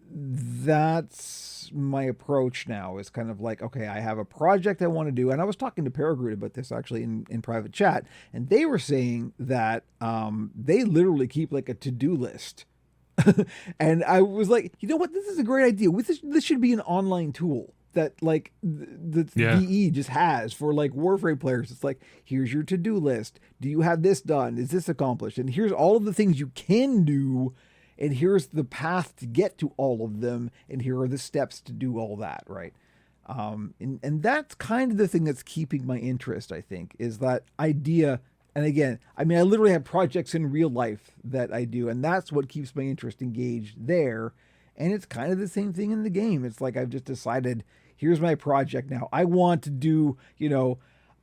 that's my approach now, is kind of like, okay, I have a project I want to do. And I was talking to Peregrine about this actually in private chat. And they were saying that they literally keep like a to-do list. And I was like, you know what? This is a great idea. This should be an online tool that like the DE just has for like Warframe players. It's like, here's your to-do list. Do you have this done? Is this accomplished? And here's all of the things you can do. And here's the path to get to all of them. And here are the steps to do all that, right? And that's kind of the thing that's keeping my interest, I think, is that idea. And again, I mean, I literally have projects in real life that I do, and that's what keeps my interest engaged there. And it's kind of the same thing in the game. It's like I've just decided, here's my project now. I want to do,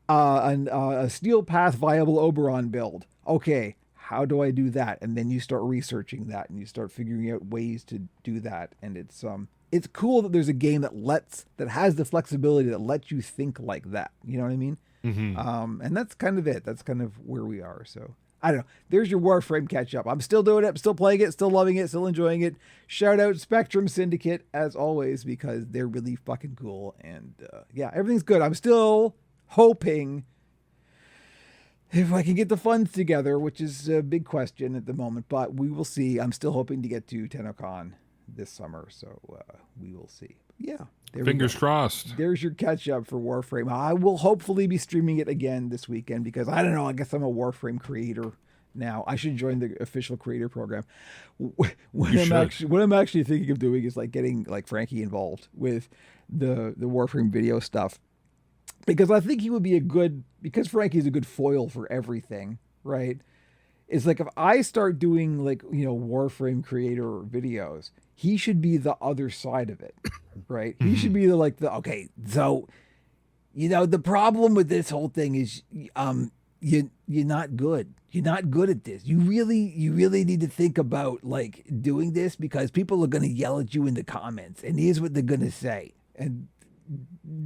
a Steel Path viable Oberon build. Okay, how do I do that? And then you start researching that, and you start figuring out ways to do that. And it's cool that there's a game that has the flexibility that lets you think like that. You know what I mean? Mm-hmm. And that's kind of it. That's kind of where we are. So I don't know. There's your Warframe catch up. I'm still doing it. I'm still playing it. Still loving it. Still enjoying it. Shout out Spectrum Syndicate as always because they're really fucking cool. And yeah, everything's good. I'm still hoping if I can get the funds together, which is a big question at the moment, but we will see. I'm still hoping to get to TennoCon this summer, so we will see. Yeah. Fingers crossed. There's your catch up for Warframe. I will hopefully be streaming it again this weekend because I don't know. I guess I'm a Warframe creator now. I should join the official creator program. What I'm actually thinking of doing is like getting like Frankie involved with the Warframe video stuff because I think he would be because Frankie's a good foil for everything, right? It's like if I start doing like, Warframe creator videos, he should be the other side of it, right? He should be okay, so, the problem with this whole thing is you're not good. You're not good at this. You really need to think about like doing this because people are going to yell at you in the comments and here's what they're going to say. And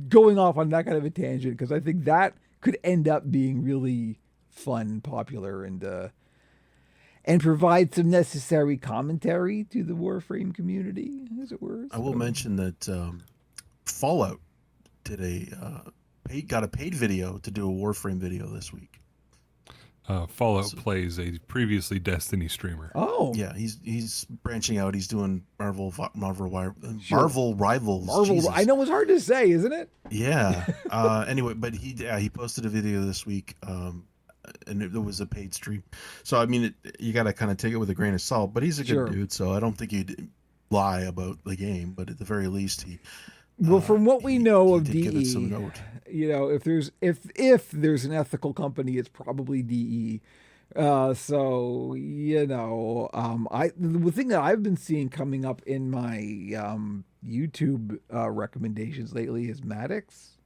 going off on that kind of a tangent, because I think that could end up being really fun, popular, and provide some necessary commentary to the Warframe community, as it were. I will mention that Fallout did got a paid video to do a Warframe video this week. Fallout plays a previously Destiny streamer. Oh, yeah, he's branching out. He's doing Marvel Rivals. Jesus. I know it's hard to say, isn't it? Yeah. Anyway, but he posted a video this week. And it was a paid stream. So, I mean, you got to kind of take it with a grain of salt, but he's a good dude. So I don't think he'd lie about the game, but at the very least, from what we know of DE, give it some note. If there's an ethical company, it's probably DE. The thing that I've been seeing coming up in my YouTube recommendations lately is Maddox.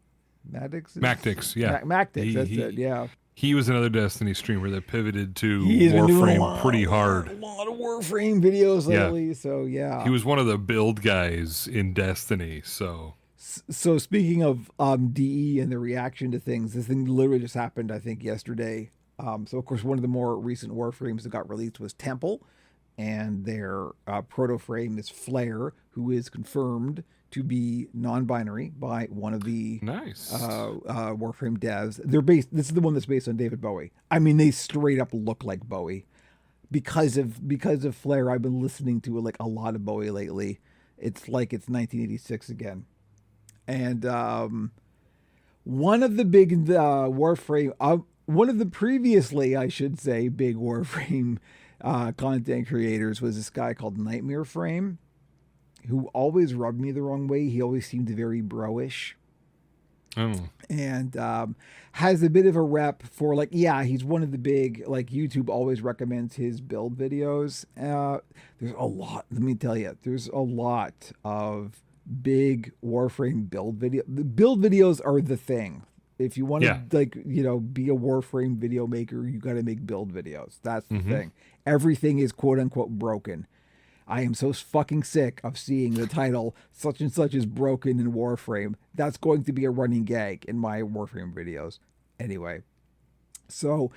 Mactix, yeah. Mactix, that's it, yeah. He was another Destiny streamer that pivoted to Warframe pretty hard. A lot of Warframe videos lately, so yeah. He was one of the build guys in Destiny, so. So speaking of DE and the reaction to things, this thing literally just happened, I think, yesterday. So of course, one of the more recent Warframes that got released was Temple, and their proto-frame is Flare, who is confirmed to be non-binary by one of the Warframe devs. This is the one that's based on David Bowie. I mean, they straight up look like Bowie. Because of Flare, I've been listening to like a lot of Bowie lately. It's like it's 1986 again. And one of the big Warframe, one of the previously, I should say, big Warframe content creators was this guy called Nightmare Frame, who always rubbed me the wrong way. He always seemed very bro-ish. Oh. And has a bit of a rep for he's one of the big, YouTube always recommends his build videos. There's a lot, let me tell you, there's a lot of big Warframe build video. The build videos are the thing. If you want to be a Warframe video maker, you got to make build videos. That's the thing. Everything is quote unquote broken. I am so fucking sick of seeing the title such and such is broken in Warframe. That's going to be a running gag in my Warframe videos. Anyway, so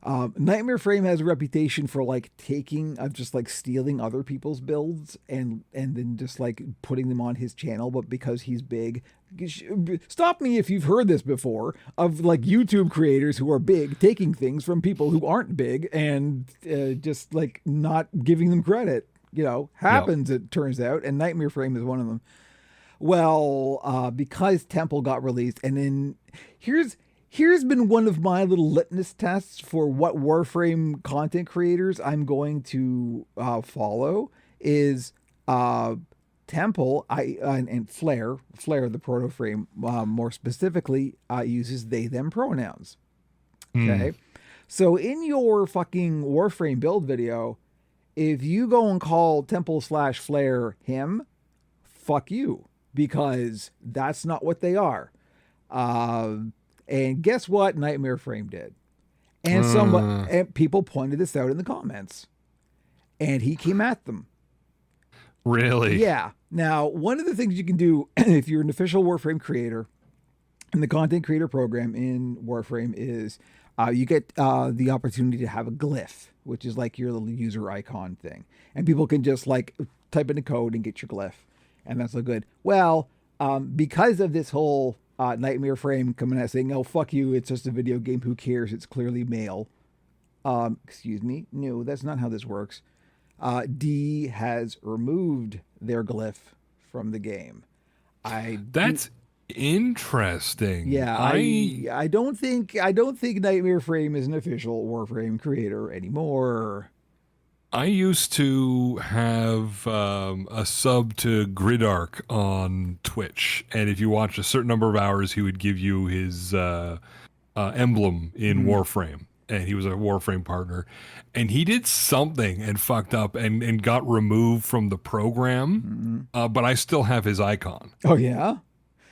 Nightmare Frame has a reputation for stealing other people's builds and then just putting them on his channel. But because he's big, stop me if you've heard this before of YouTube creators who are big taking things from people who aren't big and just not giving them credit. Happens, it turns out, and Nightmare Frame is one of them. Well, because Temple got released, and then here's been one of my little litmus tests for what Warframe content creators I'm going to follow is Temple and Flare the proto-frame, more specifically, uses they, them pronouns. Okay? So in your fucking Warframe build video, if you go and call Temple/Flare him, fuck you, because that's not what they are. And guess what? Nightmare Frame did. And and people pointed this out in the comments. And he came at them. Really? Yeah. Now, one of the things you can do if you're an official Warframe creator in the content creator program in Warframe is you get the opportunity to have a glyph, which is like your little user icon thing. And people can just like type in a code and get your glyph. And that's so good. Well, because of this whole Nightmare Frame coming out saying, oh, fuck you, it's just a video game, who cares? It's clearly male. Excuse me. No, that's not how this works. D has removed their glyph from the game. That's interesting. Yeah, I don't think Nightmare Frame is an official Warframe creator anymore. I used to have a sub to Gridark on Twitch, and if you watch a certain number of hours, he would give you his emblem in Warframe, and he was a Warframe partner, and he did something and fucked up and got removed from the program, but I still have his icon. Oh yeah.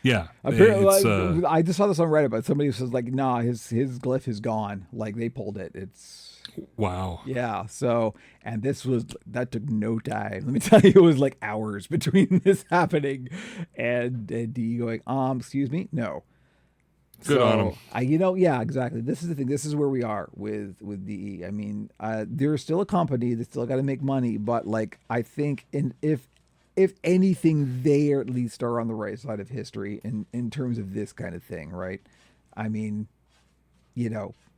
Yeah, apparently, I just saw this on Reddit, but somebody says like, nah, his glyph is gone. Like they pulled it. It's wow. Yeah. So, and that took no time. Let me tell you, it was like hours between this happening and D going, excuse me, no. Good on him. Yeah, exactly. This is the thing. This is where we are with DE. I mean, they're still a company. They still got to make money, but like I think, if anything, they at least are on the right side of history in terms of this kind of thing, right? I mean,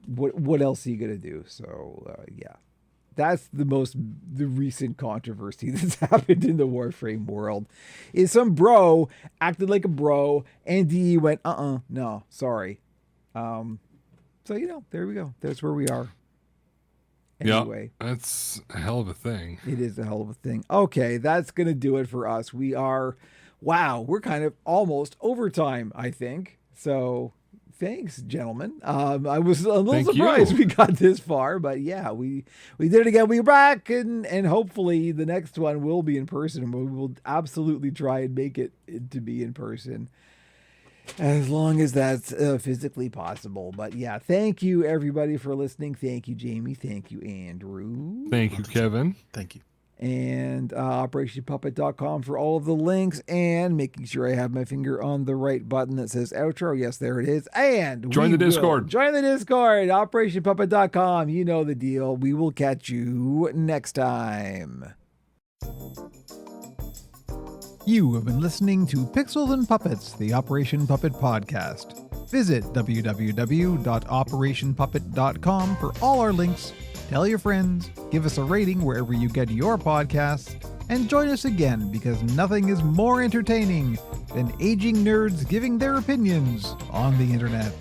what else are you gonna do? So yeah, that's the recent controversy that's happened in the Warframe world. Is some bro acted like a bro, and DE went, no, sorry. So there we go. That's where we are. Anyway, that's a hell of a thing. It is a hell of a thing. Okay, that's going to do it for us. We're kind of almost overtime, I think. So thanks, gentlemen. I was a little surprised we got this far, but yeah, we did it again. We're back, and hopefully the next one will be in person. We will absolutely try and make it to be in person, as long as that's physically possible. But yeah, thank you everybody for listening. Thank you, Jamie. Thank you, Andrew. Thank you, Kevin. Thank you. And OperationPuppet.com for all of the links, and making sure I have my finger on the right button that says outro. Yes, there it is. And join the Discord. Join the Discord. OperationPuppet.com. You know the deal. We will catch you next time. You have been listening to Pixels and Puppets, the Operation Puppet podcast. Visit www.operationpuppet.com for all our links. Tell your friends, give us a rating wherever you get your podcasts, and join us again, because nothing is more entertaining than aging nerds giving their opinions on the internet.